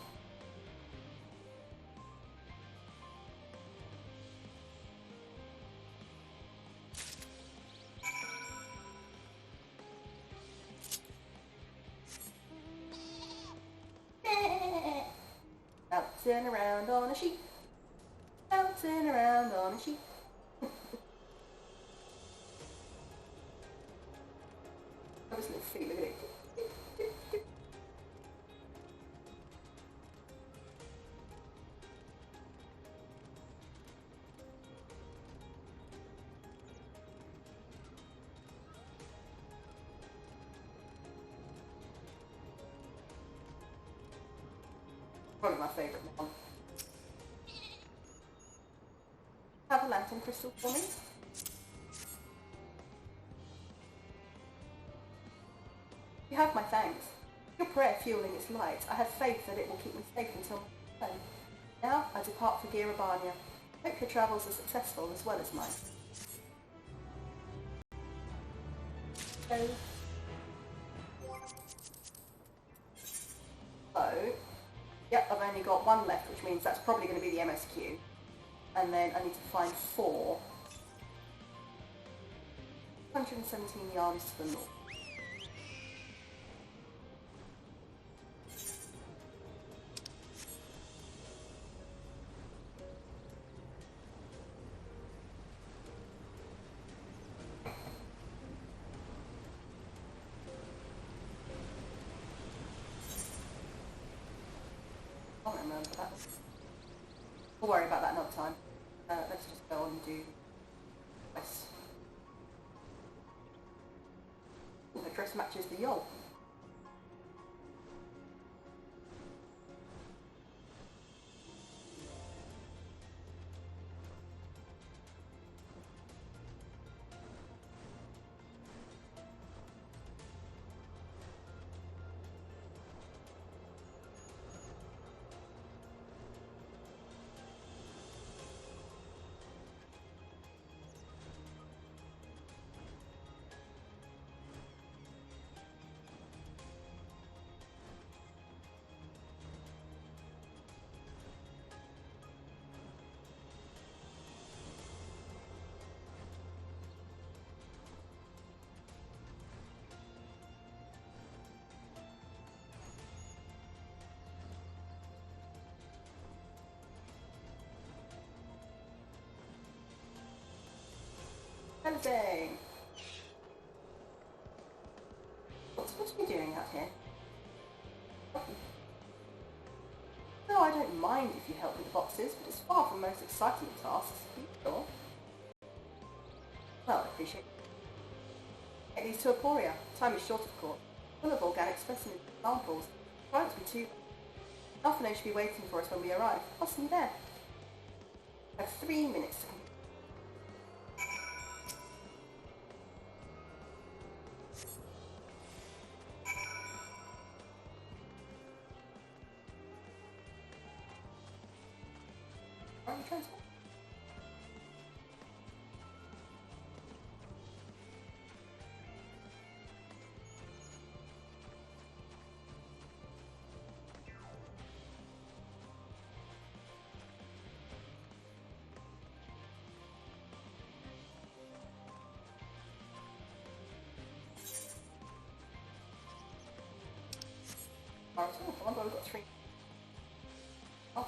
Bouncing around on a sheep. Bouncing around on a sheep. That was a little feet, look at it. Probably my favourite one. Have a lantern crystal for me. You have my thanks. Your prayer fueling its light, I have faith that it will keep me safe until my return. Now I depart for Girabania. Hope your travels are successful as well as mine. So, yep, I've only got one left, which means that's probably going to be the MSQ. And then I need to find 4. 117 yards to the north. I don't remember that. We'll worry about that another time. Let's just go on and do quest. Ooh, the dress matches the yol. Amazing! What are you doing out here? No, I don't mind if you help with the boxes, but it's far from the most exciting of tasks. Are you sure? Well, I appreciate it. Get these to Aporia. Time is short, of course. Full of organic specimens and samples. Try not to be too bad. Alphinaud should be waiting for us when we arrive. I'll see you there. I have 3 minutes to complete. Transport. Alright, so we've got 3. Oh.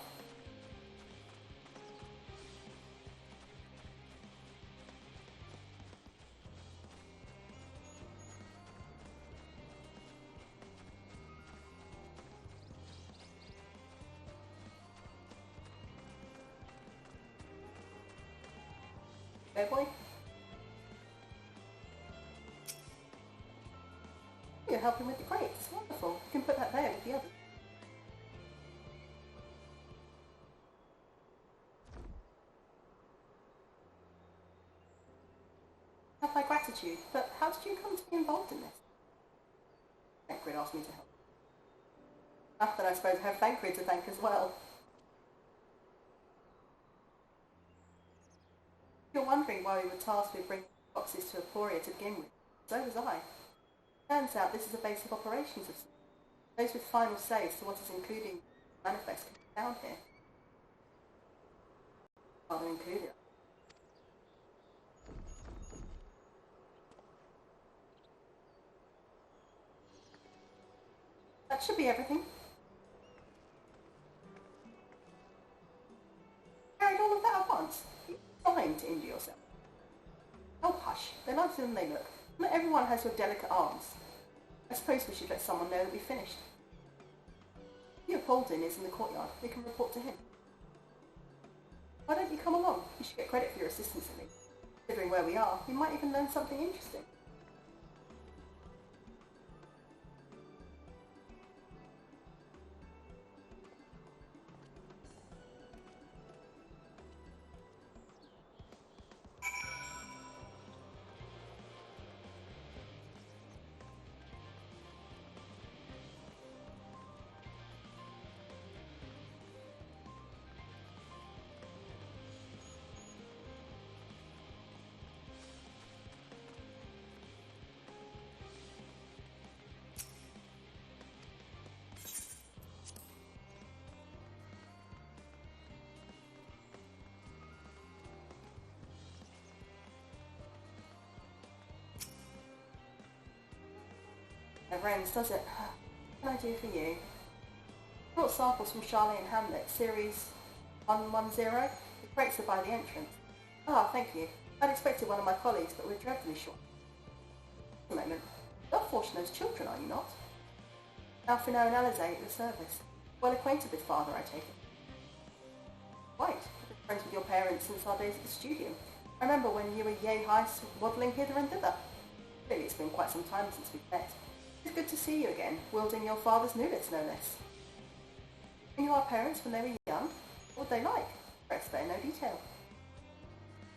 There, boy. You're helping with the crates. Wonderful. You can put that there with the others. Have my gratitude, but how did you come to be involved in this? Thancred asked me to help. Then I suppose I have Thancred to thank as well. You're wondering why we were tasked with bringing boxes to Aporia to begin with. So was I. Turns out this is a base of operations of those with final say as to what is included in the manifest can be found here. Rather included. That should be everything. Carried all of that at once. You're trying to injure yourself. Oh hush, they're nicer than they look. Not everyone has your delicate arms. I suppose we should let someone know that we've finished. Leopoldin is in the courtyard. We can report to him. Why don't you come along? You should get credit for your assistance at least. Considering where we are, we might even learn something interesting. Never ends, does it? What can I do for you? Brought samples from Charlie and Hamlet, series 110. The crates are by the entrance. Ah, thank you. I'd expected one of my colleagues, but we're dreadfully short. A moment. You're Fortuna's children, are you not? Alphinaud and Alizé at the service. Well acquainted with father, I take it. Quite. I've been friends with your parents since our days at the studio. I remember when you were yay-high waddling hither and thither. Really, it's been quite some time since we've met. It's good to see you again, wielding your father's newlets, no less. You knew our parents when they were young? What were they like? I spare no detail.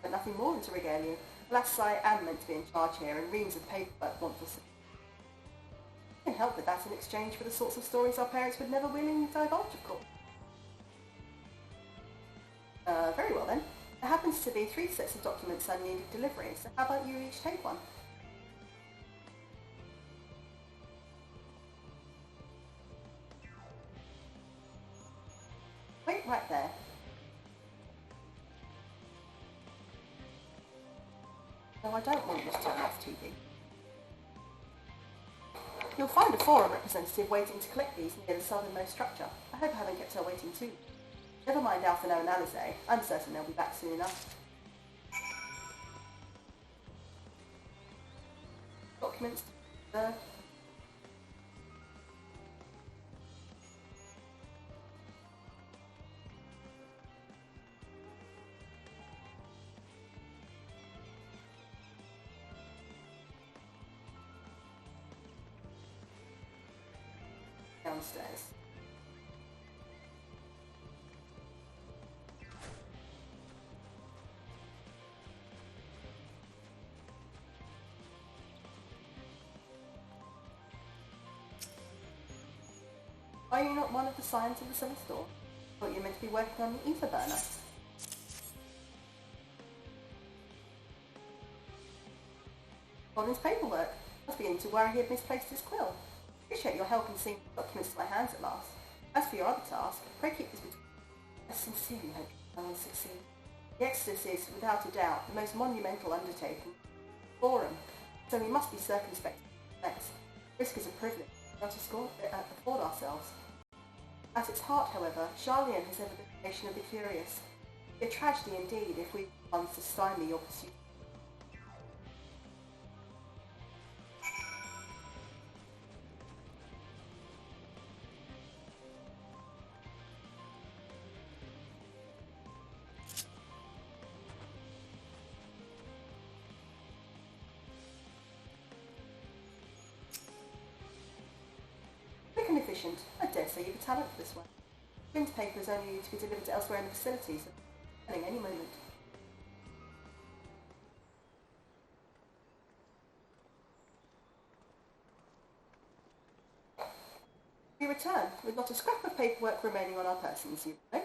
But nothing more than to regale you. Alas, I am meant to be in charge here, and reams of paperwork want to see. I can help with that in exchange for the sorts of stories our parents would never willingly divulge, of course. Very well then. There happens to be 3 sets of documents I needed delivery, so how about you each take one? Wait right there. No, I don't want you to turn off TV. You'll find a forum representative waiting to collect these near the southernmost structure. I hope I haven't kept her waiting too. Never mind Alphinaud and Alizé. I'm certain they'll be back soon enough. documents to the downstairs. Are you not one of the scions of the Silver Store? Thought you were meant to be working on the ether burner. Colin's paperwork. I was beginning to worry he had misplaced his quill. Appreciate your help in seeing the documents to my hands at last. As for your other task, pray keep this between you. I sincerely hope I will succeed. The Exodus is, without a doubt, the most monumental undertaking in the Forum, so we must be circumspect. Risk is a privilege, not to afford ourselves. At its heart, however, Charlian has ever been a nation of the curious. It would be a tragedy indeed if we were the ones to stymie your pursuit. Quick and efficient. I dare say you've a talent for this one. Print paper is only to be delivered elsewhere in the facility, so selling any moment. We return with not a scrap of paperwork remaining on our persons, you know.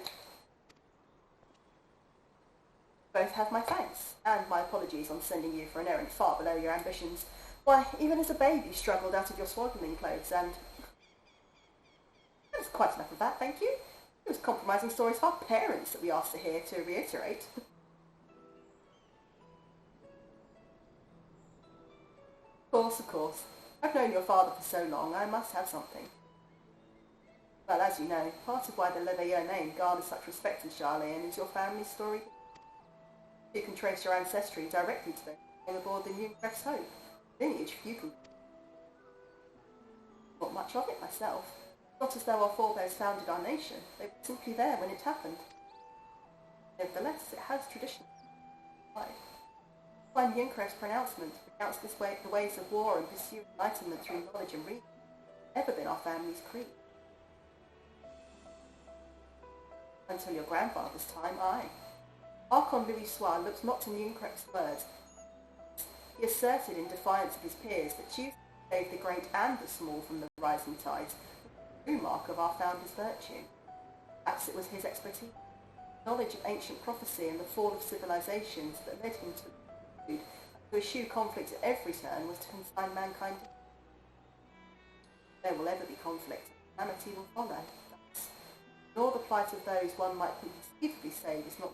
Both have my thanks, and my apologies on sending you for an errand far below your ambitions. Why, even as a babe you struggled out of your swaddling clothes, and... That's quite enough of that, thank you. It was compromising stories of our parents that we asked to hear, to reiterate. Of course. I've known your father for so long, I must have something. Well, as you know, part of why the Leveilleur name garners such respect in Charlian is your family story. You can trace your ancestry directly to them came aboard the Ffxiv Hope, lineage you can... Not much of it myself. Not as though our forebears founded our nation, they were simply there when it happened. Nevertheless, it has tradition. When Ffxiv's pronouncement pronounced this way the ways of war and pursue enlightenment through knowledge and reading, never been our family's creed. Until your grandfather's time, aye. Archon Louis Soir looked not to Ffxiv's words. He asserted in defiance of his peers that choosing to save the great and the small from the rising tides true mark of our founder's virtue. Perhaps it was his expertise, knowledge of ancient prophecy and the fall of civilizations that led him to eschew conflict at every turn was to consign mankind. There will ever be conflict, and calamity will follow. Thus, nor the plight of those one might conceivably save is not.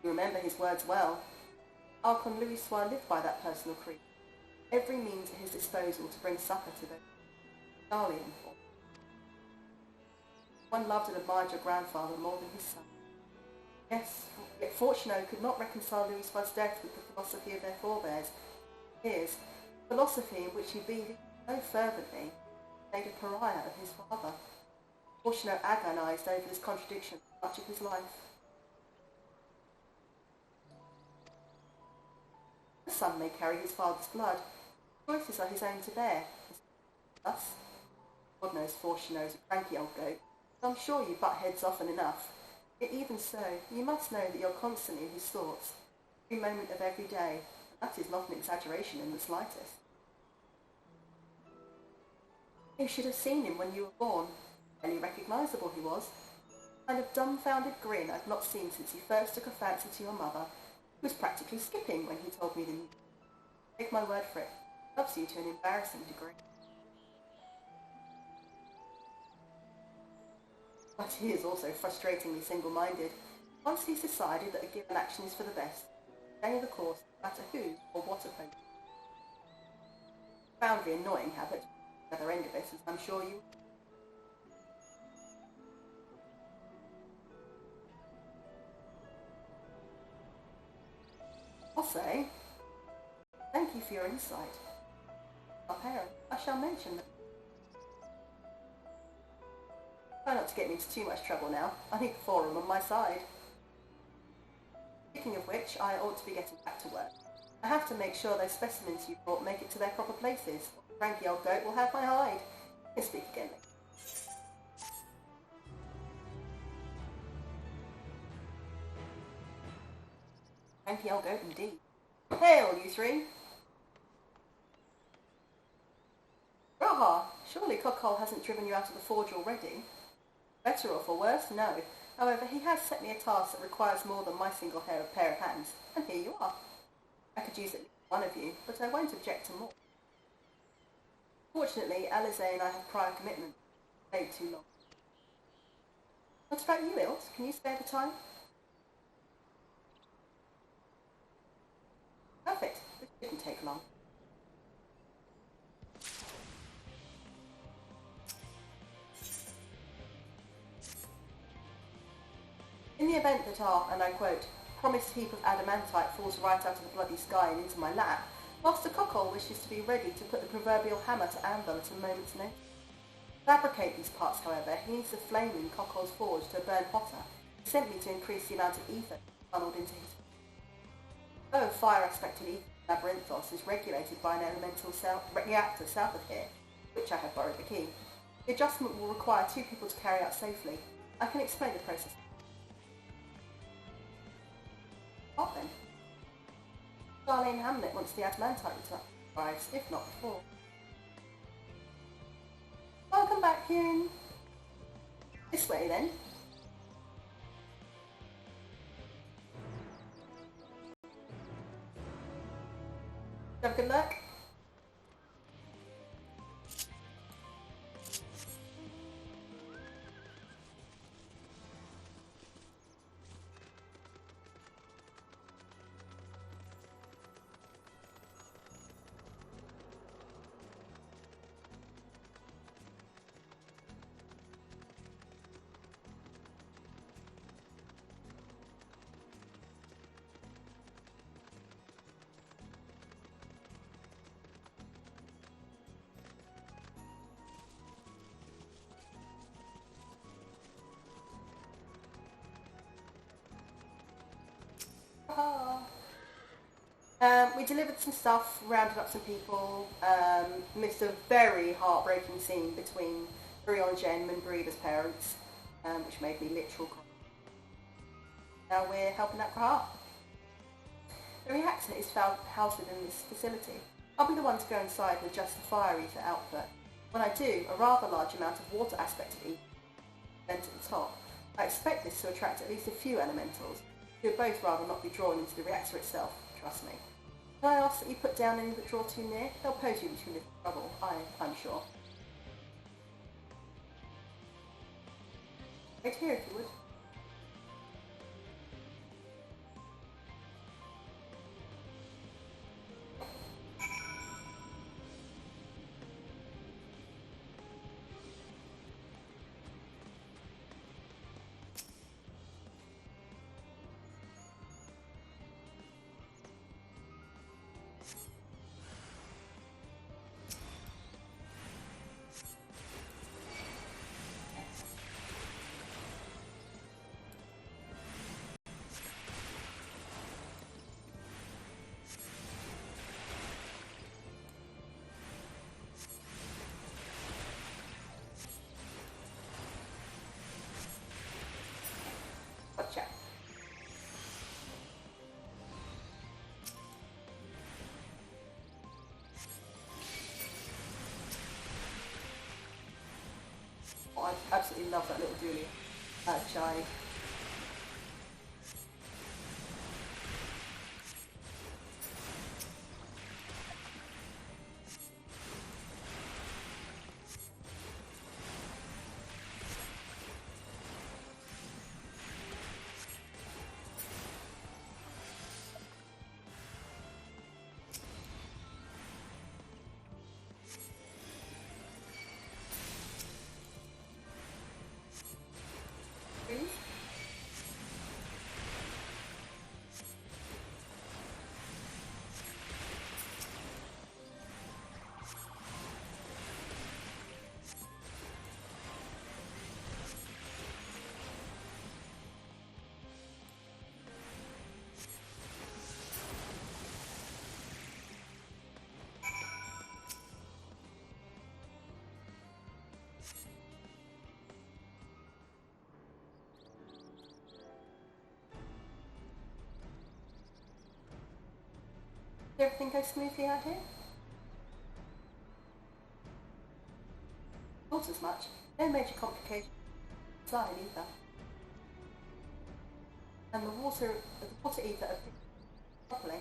You remember his words well. Archon Louis Soir lived by that personal creed. Every means at his disposal to bring succour to those. Charlian. One loved and admired your grandfather more than his son. Yes, yet Fortunato could not reconcile Louis Soir's death with the philosophy of their forebears. His philosophy in which he believed so fervently made a pariah of his father. Fortunato agonised over this contradiction for much of his life. The son may carry his father's blood. Choices are his own to bear. Thus, God knows Fortunato's a cranky old goat, but I'm sure you butt heads often enough. Yet even so, you must know that you're constantly in his thoughts, every moment of every day, and that is not an exaggeration in the slightest. You should have seen him when you were born. Barely recognisable he was. The kind of dumbfounded grin I've not seen since he first took a fancy to your mother. He was practically skipping when he told me the news. Take my word for it, he loves you to an embarrassing degree. But he is also frustratingly single-minded. Once he's decided that a given action is for the best, stay the course, no matter who or what opponent. Profoundly annoying habit, the other end of it, as I'm sure you... I'll say, Thank you for your insight. Our parents, I shall mention them. Try not to get me into too much trouble now. I need the forum on my side. Speaking of which, I ought to be getting back to work. I have to make sure those specimens you brought make it to their proper places. Cranky old goat will have my hide. We'll speak again later. Cranky old goat indeed. Hail, you three! Raha, surely Cockhole hasn't driven you out of the forge already? Better or for worse, no. However, he has set me a task that requires more than my single pair of hands, and here you are. I could use at least one of you, but I won't object to more. Fortunately, Alize and I have prior commitments. Way too long. What about you, Ilt? Can you spare the time? Perfect. This didn't take long. In the event that our, and I quote, promised heap of adamantite falls right out of the bloody sky and into my lap, Master Cockhole wishes to be ready to put the proverbial hammer to anvil at a moment's notice. To fabricate these parts, however, he needs the flame in Cockhole's forge to burn hotter, simply to increase the amount of ether funneled into his. Though fire aspect of ether Labyrinthos is regulated by an elemental reactor south of here, which I have borrowed the key. The adjustment will require 2 people to carry out safely. I can explain the process. What then? Darlene Hamlet wants the adamantite arrives, if not before. Welcome back, Hune. This way then. Have good luck. We delivered some stuff, rounded up some people, missed a very heartbreaking scene between Urianger and Minbreeda's parents, which made me literal cry. Now we're helping out Kraha. The reactor is housed within this facility. I'll be the one to go inside and adjust the fire ether output. When I do, a rather large amount of water aspect of ether vent at the top. I expect this to attract at least a few elementals, who would both rather not be drawn into the reactor itself, trust me. Can I ask that you put down any that draw too near? They'll pose you too little trouble, I'm sure. Right here, if you would. Gotcha. Oh, I absolutely love that little dually. Shy. everything go smoothly out here? Not as much. No major complications inside either. And the water ether appears properly.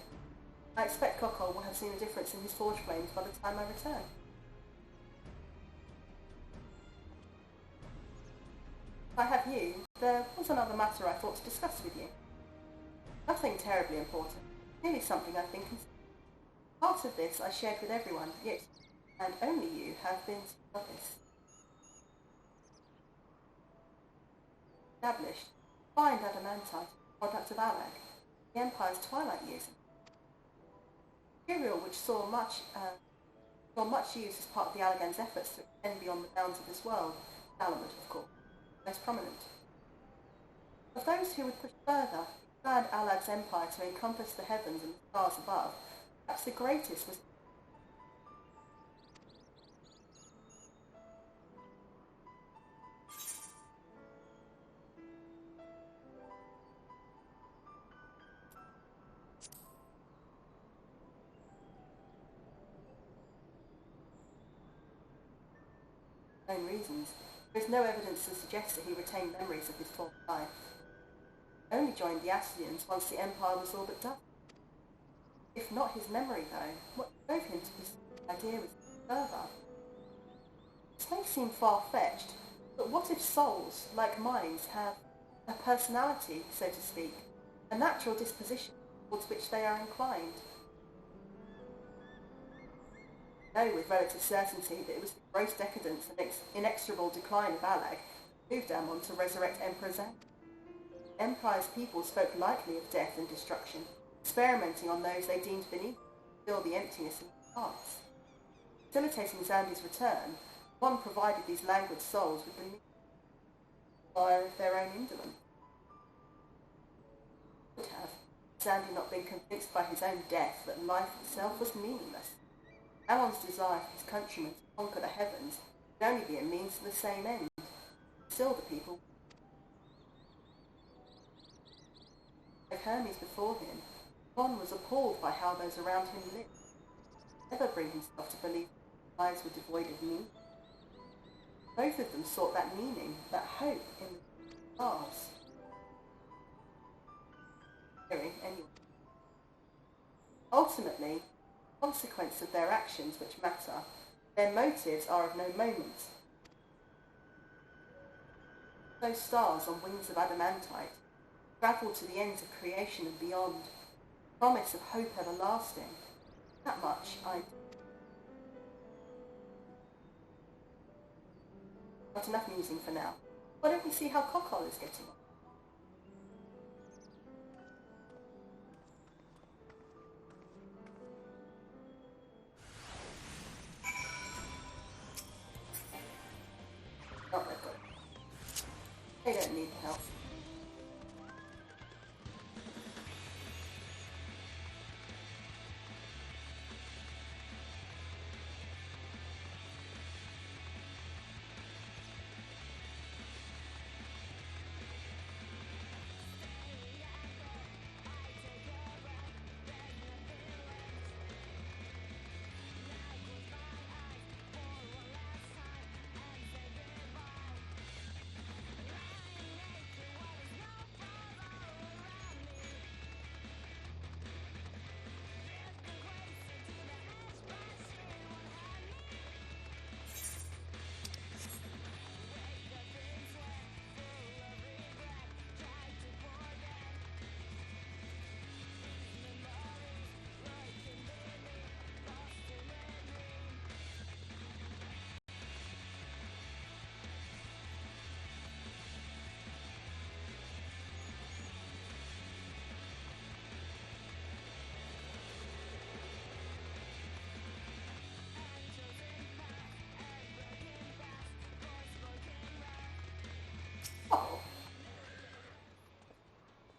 I expect Cockle will have seen a difference in his forge flames by the time I return. If I have you, there was another matter I thought to discuss with you. Nothing terribly important, merely something I think is... Part of this I shared with everyone, yet, and only you, have been noticed. Established, find adamantite, product of Alag, the Empire's twilight years. Material which saw much use as part of the Allagan's efforts to extend beyond the bounds of this world, Dalamud, of course, most prominent. Of those who would push further, expand Alag's empire to encompass the heavens and the stars above, perhaps the greatest was own reasons. There is no evidence to suggest that he retained memories of his former life. He only joined the Ascians once the Empire was all but done. If not his memory, though, what drove him to pursue the idea was further? This may seem far-fetched, but what if souls, like minds, have a personality, so to speak, a natural disposition towards which they are inclined? I know with relative certainty that it was the gross decadence and inexorable decline of Alag that moved Ammon to resurrect Emperor Zan. The Empire's people spoke lightly of death and destruction, experimenting on those they deemed beneath to fill the emptiness in their hearts. Facilitating Zandi's return, one provided these languid souls with the means fire of their own indolence. Would have Zandi not been convinced by his own death that life itself was meaningless. Ammon's desire for his countrymen to conquer the heavens would only be a means to the same end. Still the people, like Hermes before him, Ron was appalled by how those around him lived. Never bring himself to believe that lives were devoid of meaning. Both of them sought that meaning, that hope in the stars. Anyway. Ultimately, the consequence of their actions which matter, their motives are of no moment. Those stars on wings of adamantite travel to the ends of creation and beyond, promise of hope everlasting. That much I do. Not enough musing for now. Why don't we see how Cockle is getting on? Oh, they've got it. They don't need help.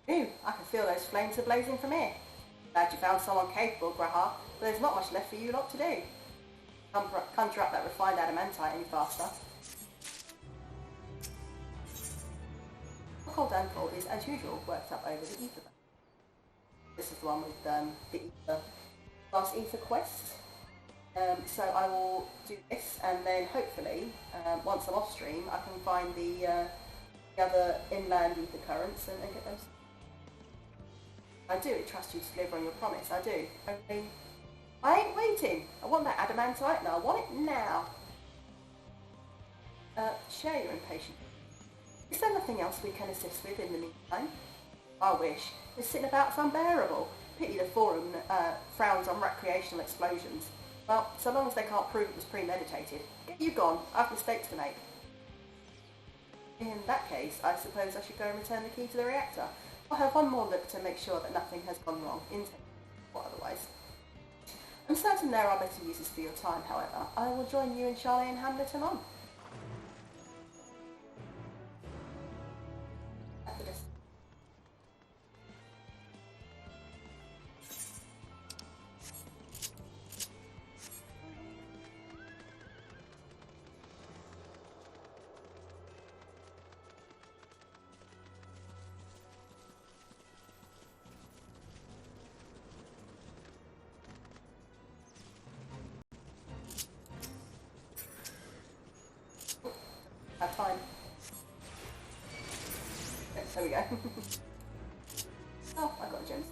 Ooh, I can feel those flames are blazing from here. Glad you found someone capable, Grahar, but there's not much left for you lot to do. Conjure up that refined adamantite any faster. Cold Ankle is, as usual, worked up over the ether. This is the one with the ether last ether quest. So I will do this, and then hopefully, once I'm off stream, I can find the other inland ether currents and get those. I do trust you to deliver on your promise. I do. Only I ain't waiting. I want that adamantite, and I want it now. Share your impatience. Is there nothing else we can assist with in the meantime? I wish. This sitting about's unbearable. Pity the Forum frowns on recreational explosions. Well, so long as they can't prove it was premeditated. Get you gone. I've mistakes to make. In that case, I suppose I should go and return the key to the reactor. I'll have one more look to make sure that nothing has gone wrong, or otherwise. I'm certain there are better uses for your time, however. I will join you and Charlie and Hamilton on. After this. Have time. Okay, there we go. Oh, I got a gems.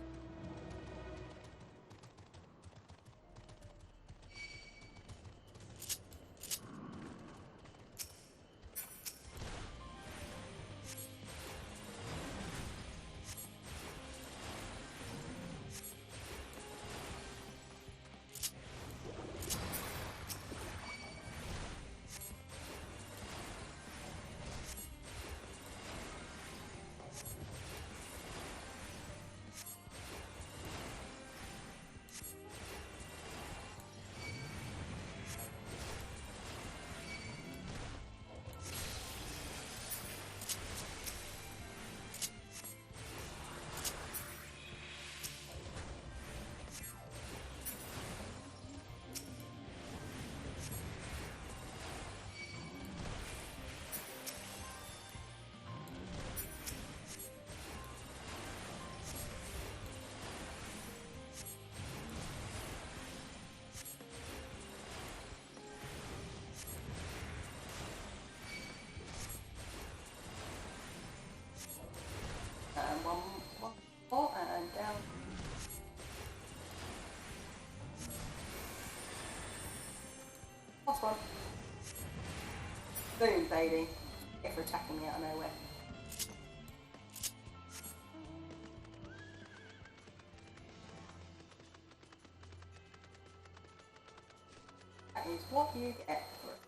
One more, and down. Last one. Boom, baby. If we're attacking me out of nowhere. That is what you get for it.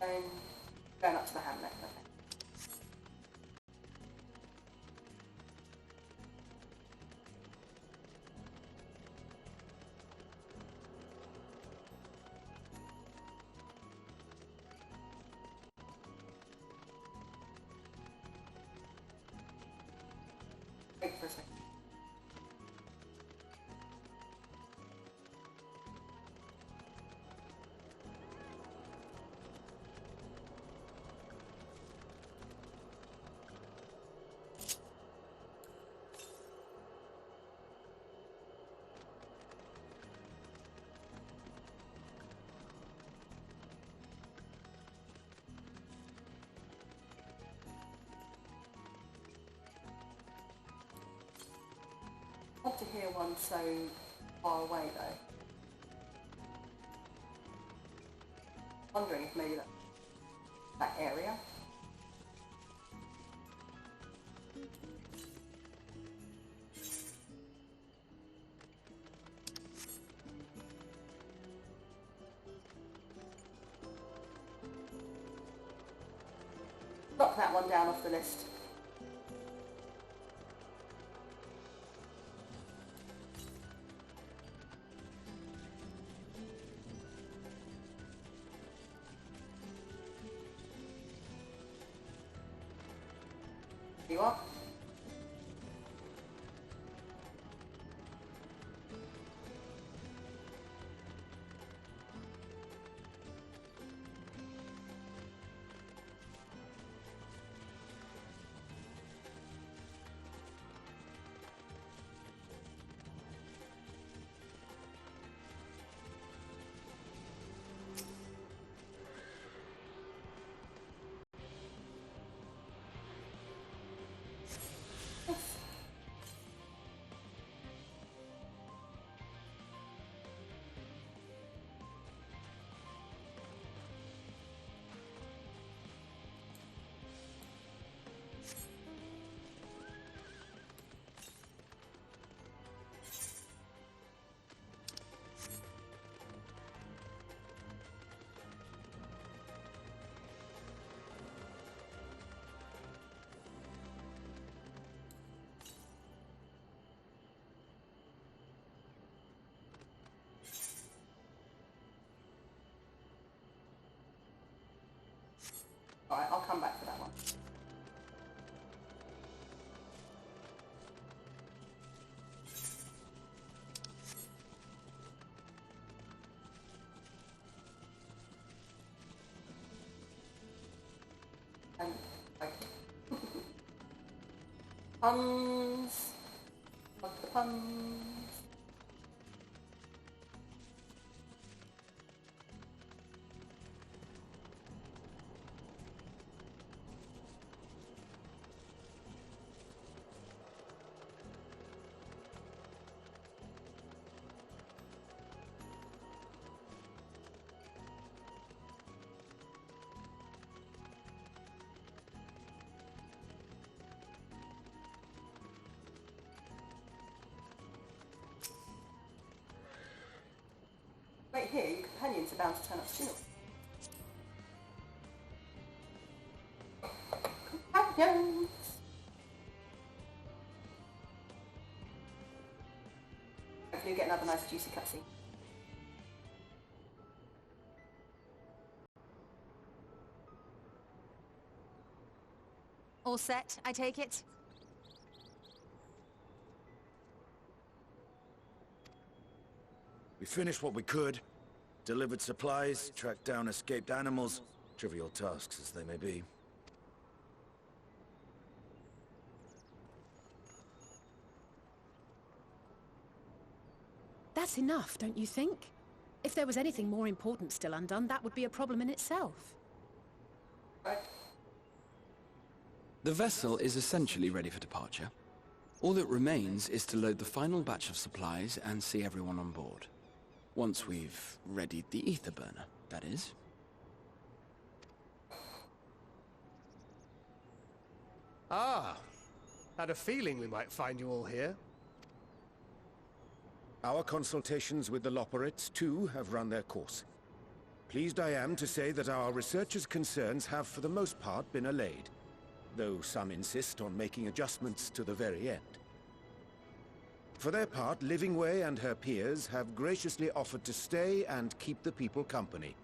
And going up to the hamlet, okay. Wait for a second. Odd to hear one so far away though. Wondering if maybe that area. Knock that one down off the list. You are. Puns. Love the puns. Right here, your companions are bound to turn up soon. Companions! Hopefully you get another nice juicy cutscene. All set, I take it? We finished what we could. Delivered supplies, tracked down escaped animals. Trivial tasks as they may be. That's enough, don't you think? If there was anything more important still undone, that would be a problem in itself. The vessel is essentially ready for departure. All that remains is to load the final batch of supplies and see everyone on board. Once we've readied the ether burner, that is. Ah, had a feeling we might find you all here. Our consultations with the Loperates, too, have run their course. Pleased I am to say that our researchers' concerns have for the most part been allayed, though some insist on making adjustments to the very end. For their part, Livingway and her peers have graciously offered to stay and keep the people company,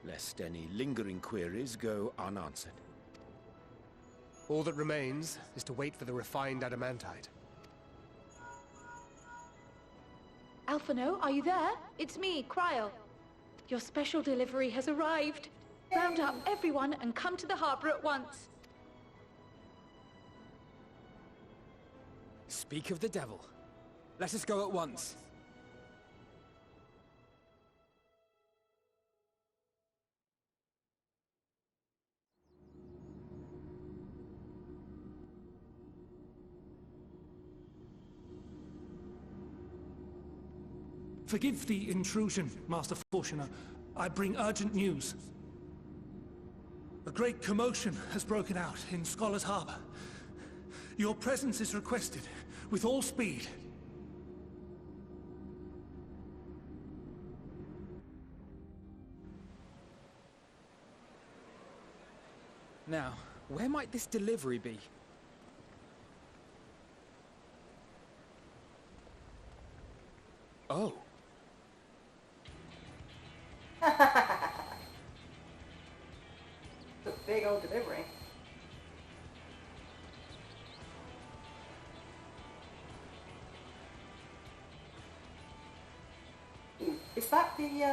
lest any lingering queries go unanswered. All that remains is to wait for the refined adamantite. Alphino, are you there? It's me, Cryo. Your special delivery has arrived. Round up everyone and come to the harbor at once. Speak of the devil. Let us go at once. Forgive the intrusion, Master Fortuner. I bring urgent news. A great commotion has broken out in Scholar's Harbor. Your presence is requested, with all speed. Now, where might this delivery be? Oh. The big old delivery. Is that the,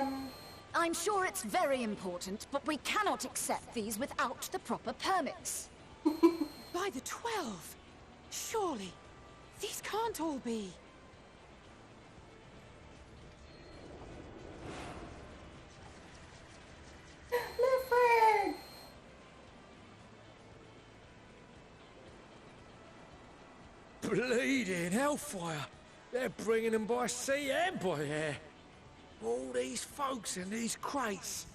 I'm sure it's very important, but we cannot accept these without the proper permits. By the 12! Surely, these can't all be... Bleeding hellfire! They're bringing them by sea and by air. All these folks in these crates.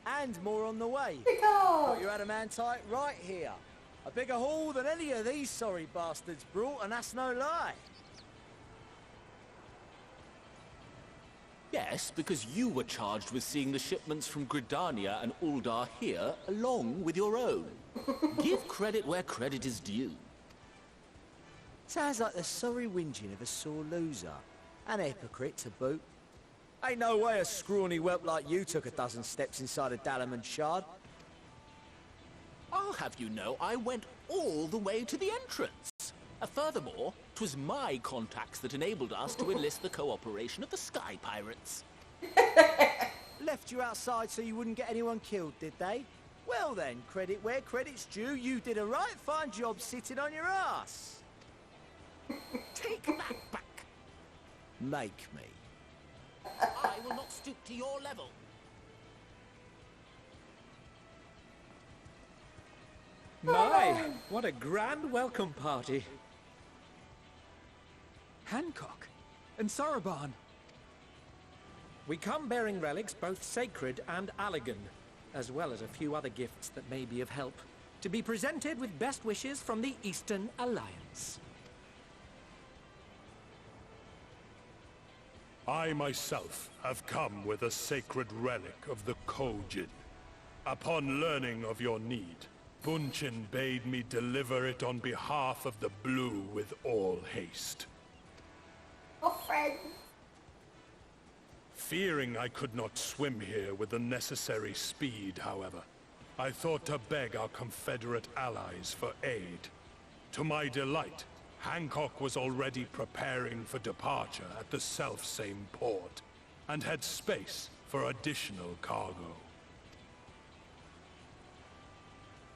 And more on the way. Got your adamantite right here. A bigger haul than any of these sorry bastards brought, and that's no lie. Yes, because you were charged with seeing the shipments from Gridania and Uldar here, along with your own. Give credit where credit is due. Sounds like the sorry whinging of a sore loser. An hypocrite to boot. Ain't no way a scrawny whelp like you took a dozen steps inside a Dalamud shard. I'll have you know, I went all the way to the entrance. Furthermore, 'twas my contacts that enabled us to enlist the cooperation of the Sky Pirates. Left you outside so you wouldn't get anyone killed, did they? Well then, credit where credit's due, you did a right fine job sitting on your ass. Take that back. Make me. I will not stoop to your level. My, what a grand welcome party. Hancock and Soroban. We come bearing relics both sacred and Allegan, as well as a few other gifts that may be of help, to be presented with best wishes from the Eastern Alliance. I myself have come with a sacred relic of the Kojin. Upon learning of your need, Bunchin bade me deliver it on behalf of the Blue with all haste. Oh, friend. Fearing I could not swim here with the necessary speed, however, I thought to beg our Confederate allies for aid. To my delight, Hancock was already preparing for departure at the self-same port, and had space for additional cargo.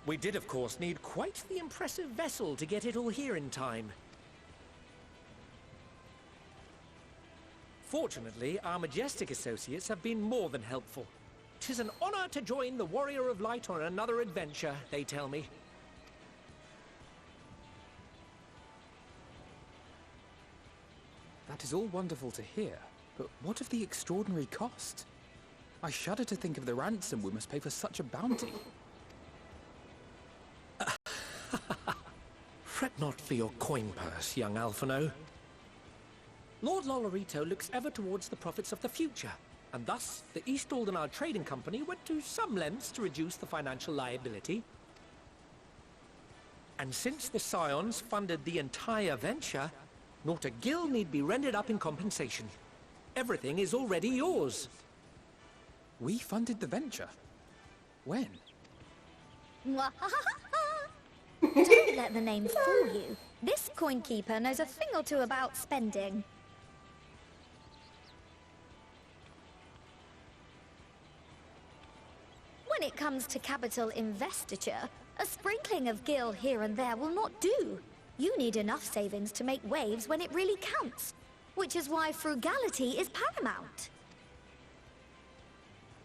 We did, of course, need quite the impressive vessel to get it all here in time. Fortunately, our majestic associates have been more than helpful. 'Tis an honor to join the Warrior of Light on another adventure, they tell me. That is all wonderful to hear, but what of the extraordinary cost? I shudder to think of the ransom we must pay for such a bounty. Fret not for your coin purse, young Alphino. Lord Lolorito looks ever towards the profits of the future, and thus the East Aldenar Trading Company went to some lengths to reduce the financial liability. And since the Scions funded the entire venture, not a gill need be rendered up in compensation. Everything is already yours. We funded the venture? When? Don't let the name fool you. This coin keeper knows a thing or two about spending. When it comes to capital investiture, a sprinkling of gil here and there will not do. You need enough savings to make waves when it really counts, which is why frugality is paramount.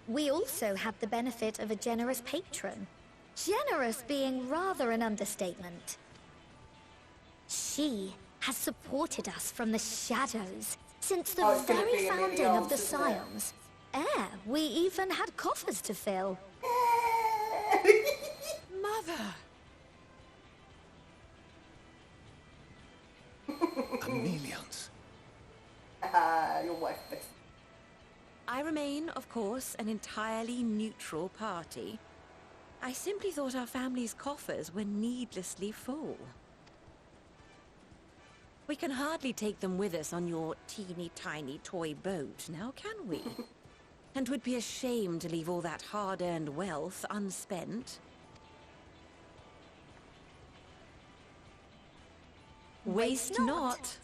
We also have the benefit of a generous patron. Generous being rather an understatement. She has supported us from the shadows since the very founding of the Scions. We even had coffers to fill. Mother! Chameleons. Your wife. I remain, of course, an entirely neutral party. I simply thought our family's coffers were needlessly full. We can hardly take them with us on your teeny-tiny toy boat, now can we? And 'twould be a shame to leave all that hard-earned wealth unspent. Waste not.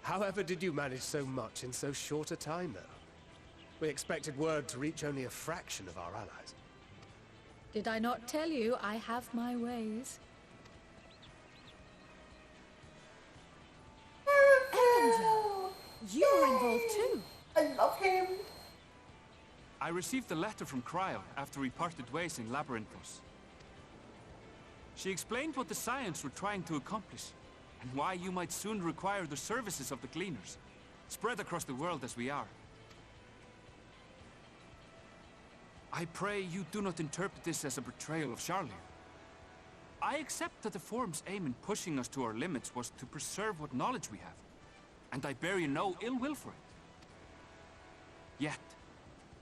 However did you manage so much in so short a time, though? We expected word to reach only a fraction of our allies. Did I not tell you I have my ways? You were involved too. I love him. I received a letter from Cryo after we parted ways in Labyrinthos. She explained what the Scions were trying to accomplish, and why you might soon require the services of the Cleaners, spread across the world as we are. I pray you do not interpret this as a betrayal of Charlier. I accept that the Forum's aim in pushing us to our limits was to preserve what knowledge we have, and I bear you no ill will for it. Yet,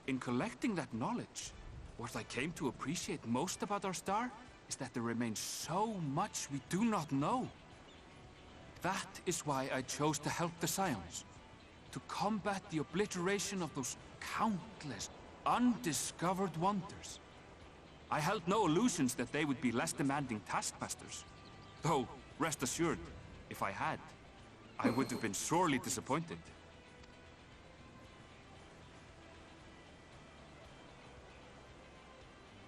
in collecting that knowledge, what I came to appreciate most about our star is that there remains so much we do not know. That is why I chose to help the Scions, to combat the obliteration of those countless undiscovered wonders. I held no illusions that they would be less demanding taskmasters. Though, rest assured, if I had, I would have been sorely disappointed.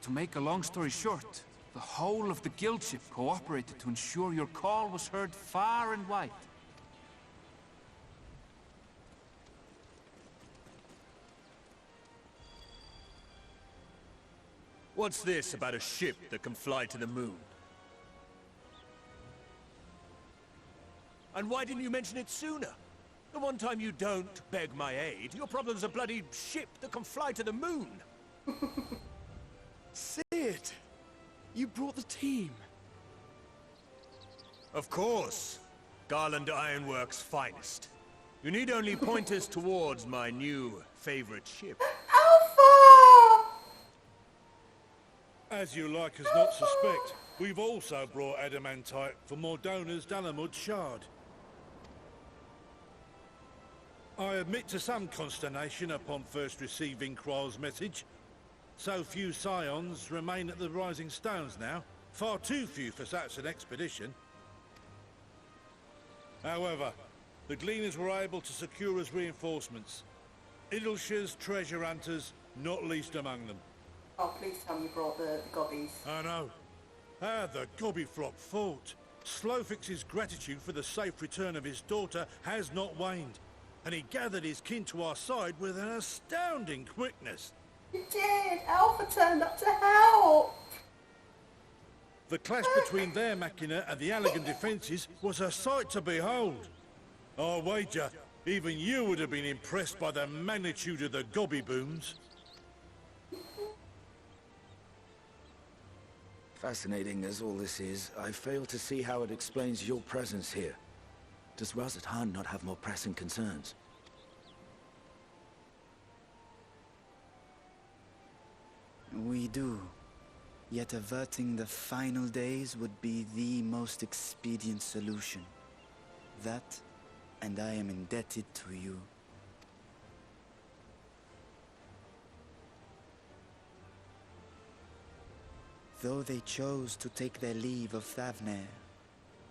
To make a long story short, the whole of the guild ship cooperated to ensure your call was heard far and wide. What's this about a ship that can fly to the moon? And why didn't you mention it sooner? The one time you don't beg my aid, your problem's a bloody ship that can fly to the moon. Sid! You brought the team. Of course. Garland Ironworks' finest. You need only point us towards my new favorite ship. As you like us not suspect, we've also brought adamantite for Mordona's Dalamud Shard. I admit to some consternation upon first receiving Kryl's message. So few scions remain at the Rising Stones now. Far too few for such an expedition. However, the Gleaners were able to secure us reinforcements. Idleshire's treasure hunters, not least among them. Oh, please tell me you brought the gobbies. I know. Ah, the gobby flock fought. Ffxiv's gratitude for the safe return of his daughter has not waned, and he gathered his kin to our side with an astounding quickness. He did! Alpha turned up to help! The clash between their machina and the Allagan defences was a sight to behold. I wager even you would have been impressed by the magnitude of the gobby booms. Fascinating as all this is, I fail to see how it explains your presence here. Does Razat Han not have more pressing concerns? We do. Yet averting the final days would be the most expedient solution. That, and I am indebted to you. Though they chose to take their leave of Thavnair,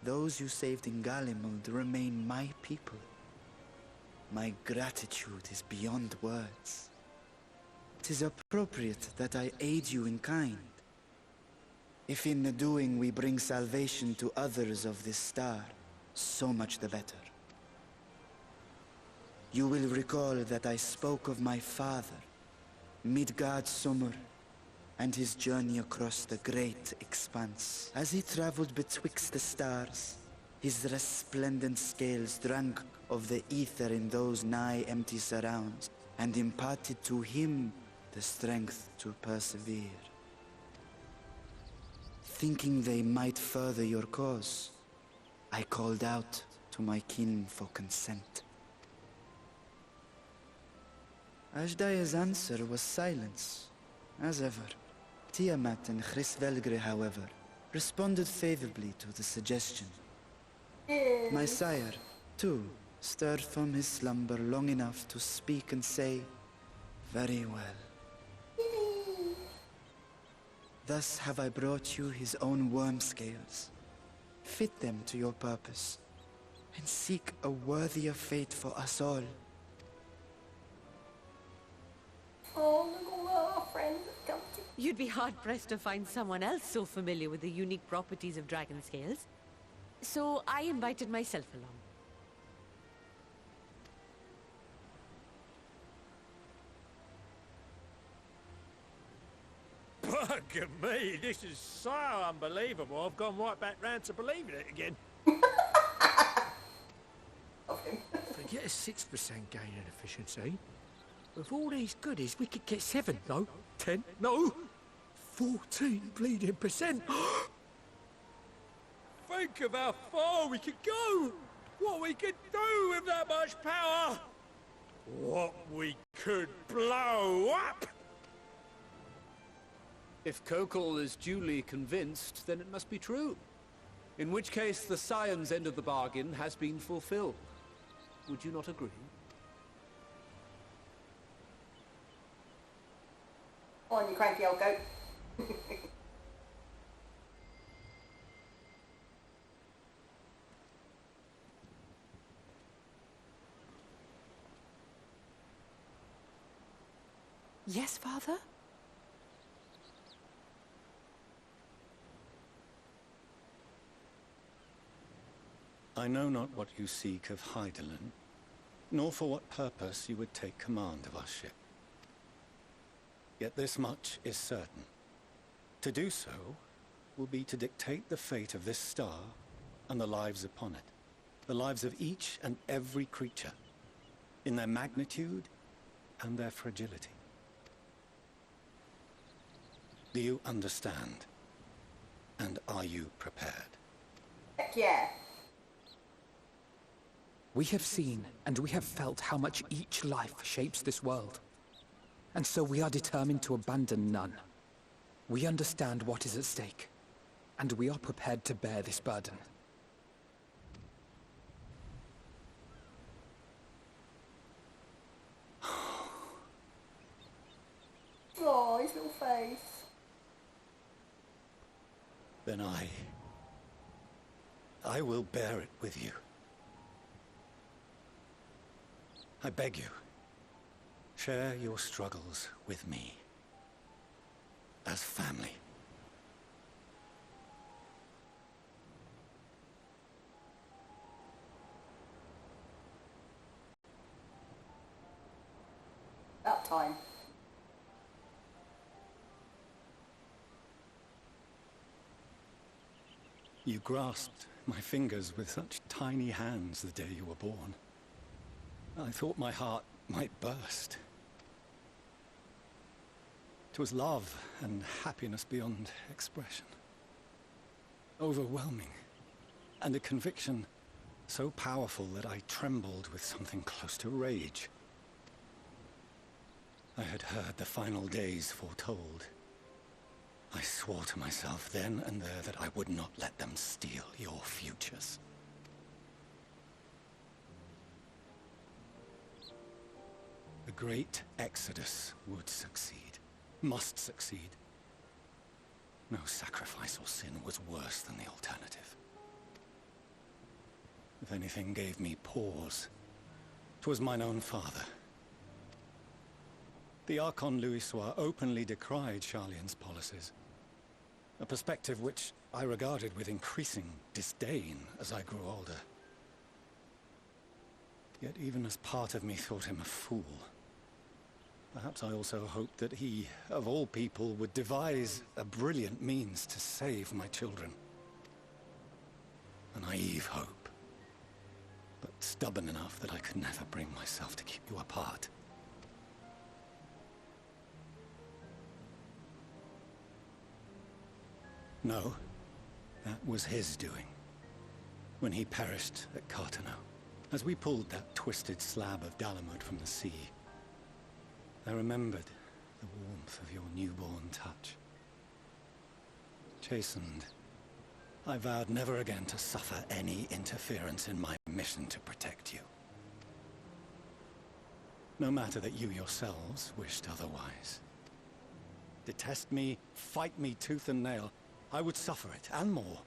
those you saved in Galimund remain my people. My gratitude is beyond words. 'Tis appropriate that I aid you in kind. If in the doing we bring salvation to others of this star, so much the better. You will recall that I spoke of my father, Midgard Summer, and his journey across the great expanse. As he traveled betwixt the stars, his resplendent scales drank of the ether in those nigh empty surrounds, and imparted to him the strength to persevere. Thinking they might further your cause, I called out to my kin for consent. Ajdaya's answer was silence, as ever. Tiamat and Ffxiv, however, responded favorably to the suggestion. My sire, too, stirred from his slumber long enough to speak and say, "Very well." Thus have I brought you his own worm scales. Fit them to your purpose, and seek a worthier fate for us all. Oh, look all our friends have come to... You'd be hard-pressed to find someone else so familiar with the unique properties of dragon scales. So I invited myself along. Bugger me, this is so unbelievable. I've gone right back round to believing it again. Forget a 6% gain in efficiency. With all these goodies, we could get 7, no, 10, no, 14 bleeding percent. Think of how far we could go. What we could do with that much power. What we could blow up. If Kokol is duly convinced, then it must be true. In which case, the Scion's end of the bargain has been fulfilled. Would you not agree? On, you cranky old goat. Yes, Father? I know not what you seek of Hydaelyn, nor for what purpose you would take command of our ship. Yet this much is certain. To do so will be to dictate the fate of this star and the lives upon it. The lives of each and every creature, in their magnitude and their fragility. Do you understand? And are you prepared? Heck yeah. We have seen and we have felt how much each life shapes this world. And so we are determined to abandon none. We understand what is at stake, and we are prepared to bear this burden. Oh, his little face. Then I will bear it with you. I beg you, share your struggles with me. As family. About time. You grasped my fingers with such tiny hands the day you were born. I thought my heart might burst. 'Twas love and happiness beyond expression. Overwhelming. And a conviction so powerful that I trembled with something close to rage. I had heard the final days foretold. I swore to myself then and there that I would not let them steal your futures. The great exodus would succeed, must succeed. No sacrifice or sin was worse than the alternative. If anything gave me pause, 'twas mine own father. The Archon Louisoix openly decried Charlian's policies, a perspective which I regarded with increasing disdain as I grew older. Yet even as part of me thought him a fool, perhaps I also hoped that he, of all people, would devise a brilliant means to save my children. A naive hope, but stubborn enough that I could never bring myself to keep you apart. No, that was his doing, when he perished at Carteneau, as we pulled that twisted slab of Dalamud from the sea. I remembered the warmth of your newborn touch. Chastened, I vowed never again to suffer any interference in my mission to protect you. No matter that you yourselves wished otherwise. Detest me, fight me tooth and nail, I would suffer it, and more,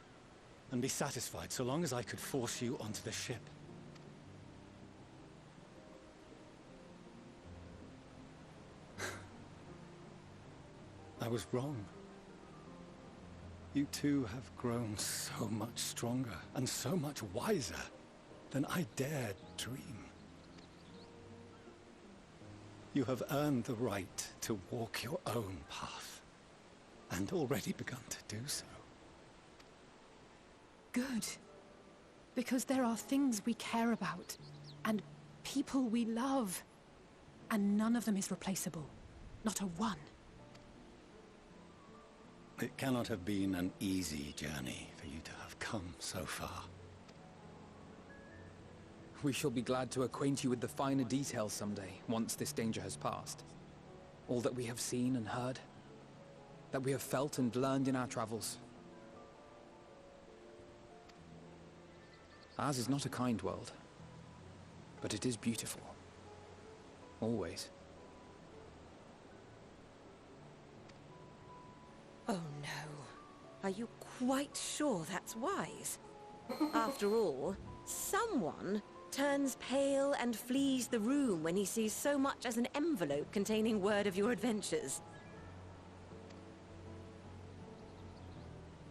and be satisfied so long as I could force you onto the ship. I was wrong. You two have grown so much stronger and so much wiser than I dared dream. You have earned the right to walk your own path, and already begun to do so. Good. Because there are things we care about, and people we love, and none of them is replaceable. Not a one. It cannot have been an easy journey for you to have come so far. We shall be glad to acquaint you with the finer details someday, once this danger has passed. All that we have seen and heard, that we have felt and learned in our travels. Ours is not a kind world, but it is beautiful. Always. Oh no. Are you quite sure that's wise? After all, someone turns pale and flees the room when he sees so much as an envelope containing word of your adventures.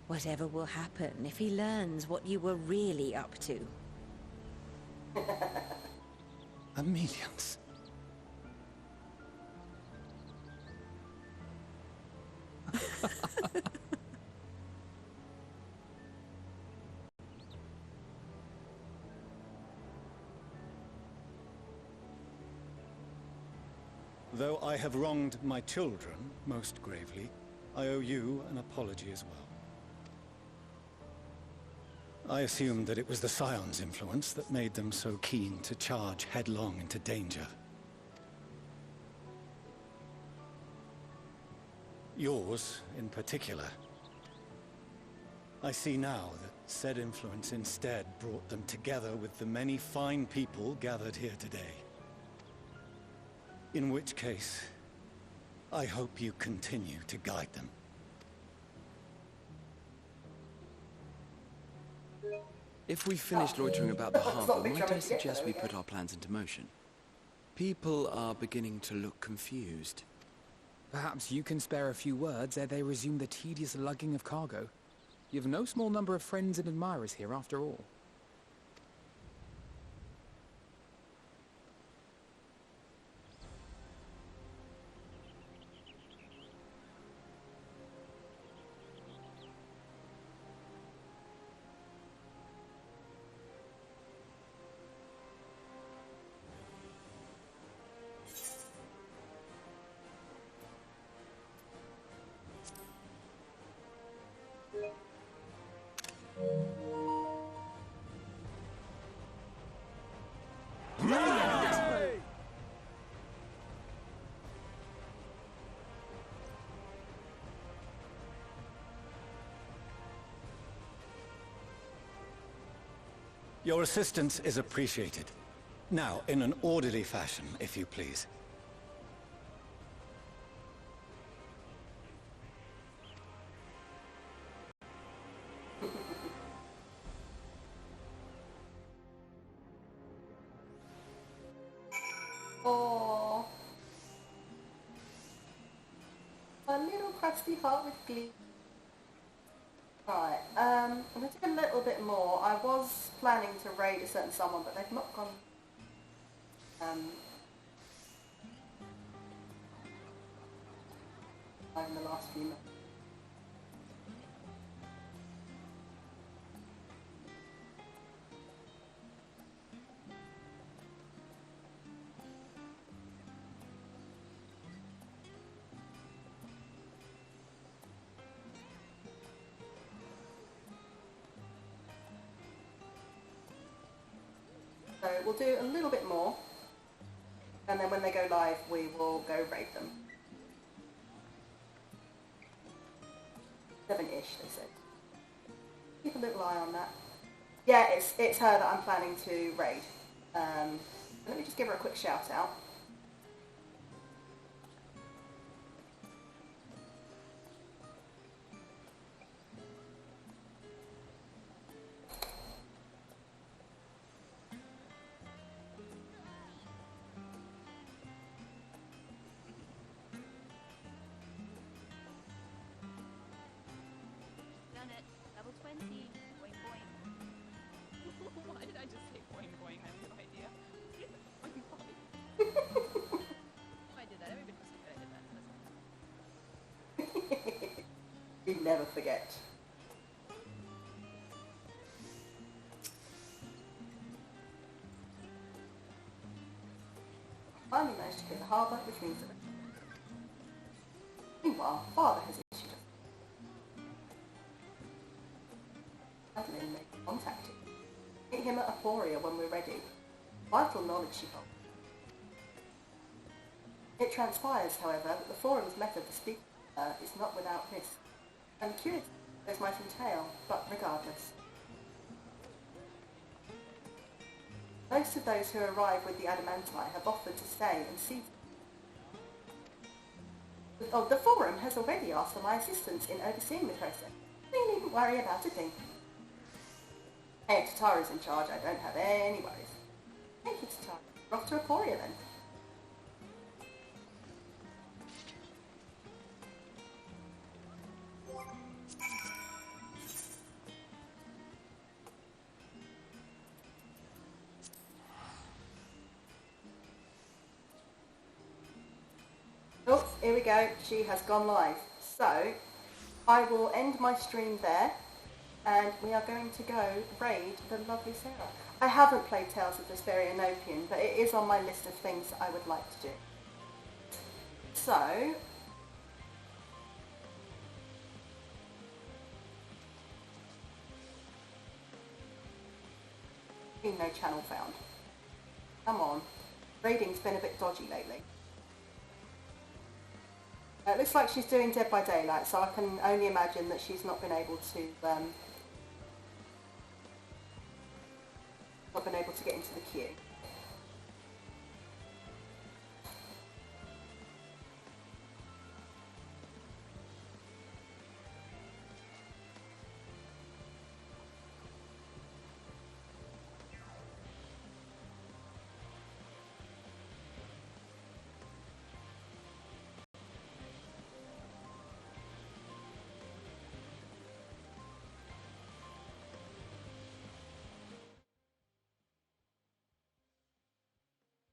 Whatever will happen if he learns what you were really up to? Millions. Though I have wronged my children most gravely, I owe you an apology as well. I assumed that it was the Scion's influence that made them so keen to charge headlong into danger. Yours, in particular. I see now that said influence instead brought them together with the many fine people gathered here today. In which case, I hope you continue to guide them. If we've finished loitering about the harbour, might I suggest we put our plans into motion? People are beginning to look confused. Perhaps you can spare a few words ere they resume the tedious lugging of cargo. You've no small number of friends and admirers here after all. Your assistance is appreciated. Now, in an orderly fashion, if you please. Oh, a little crusty heart with glee. Right, I'm going to do a little bit more. I was planning to raid a certain someone, but they've not gone in the last few minutes. So we'll do a little bit more, and then when they go live, we will go raid them. 7-ish, they said. Keep a little eye on that. Yeah, it's her that I'm planning to raid. Let me just give her a quick shout out. Why did I just say boing boing? I have no idea. Boing boing. I did that. Everybody must have heard I did that. You never forget. Finally managed to clear the harbour, which means that... Meanwhile, Father has issued Madeline made contact him. Meet him at Aporia when we're ready. Vital knowledge she holds. It transpires, however, that the Forum's method for speaking to her is not without risk. I'm curious what those might entail, but regardless. Most of those who arrive with the Adamantite have offered to stay and see. Oh, the Forum has already asked for my assistance in overseeing the process. You needn't worry about a thing. Hey, if Tatara's in charge, I don't have any worries. Thank you, Tatara. We're off to Emporia then. Oh, here we go. She has gone live. So, I will end my stream there, and we are going to go raid the lovely Sarah. I haven't played Tales of Vesperia and Opium, but it is on my list of things that I would like to do. So, no channel found. Come on. Raiding's been a bit dodgy lately. It looks like she's doing Dead by Daylight, so I can only imagine that she's not been able to get into the queue.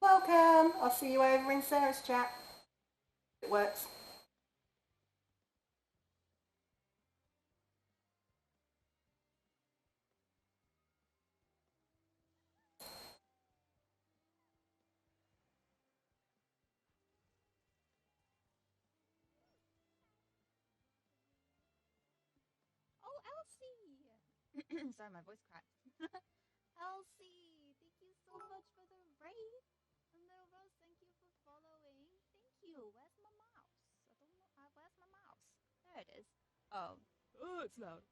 Welcome! I'll see you over in Sarah's chat. It works. Oh, Elsie! Sorry, my voice cracked. Elsie, thank you so much for the raid. And no, Rose, thank you for following. Thank you. Where's my mouse? I don't know. Where's my mouse? There it is. Oh, it's loud.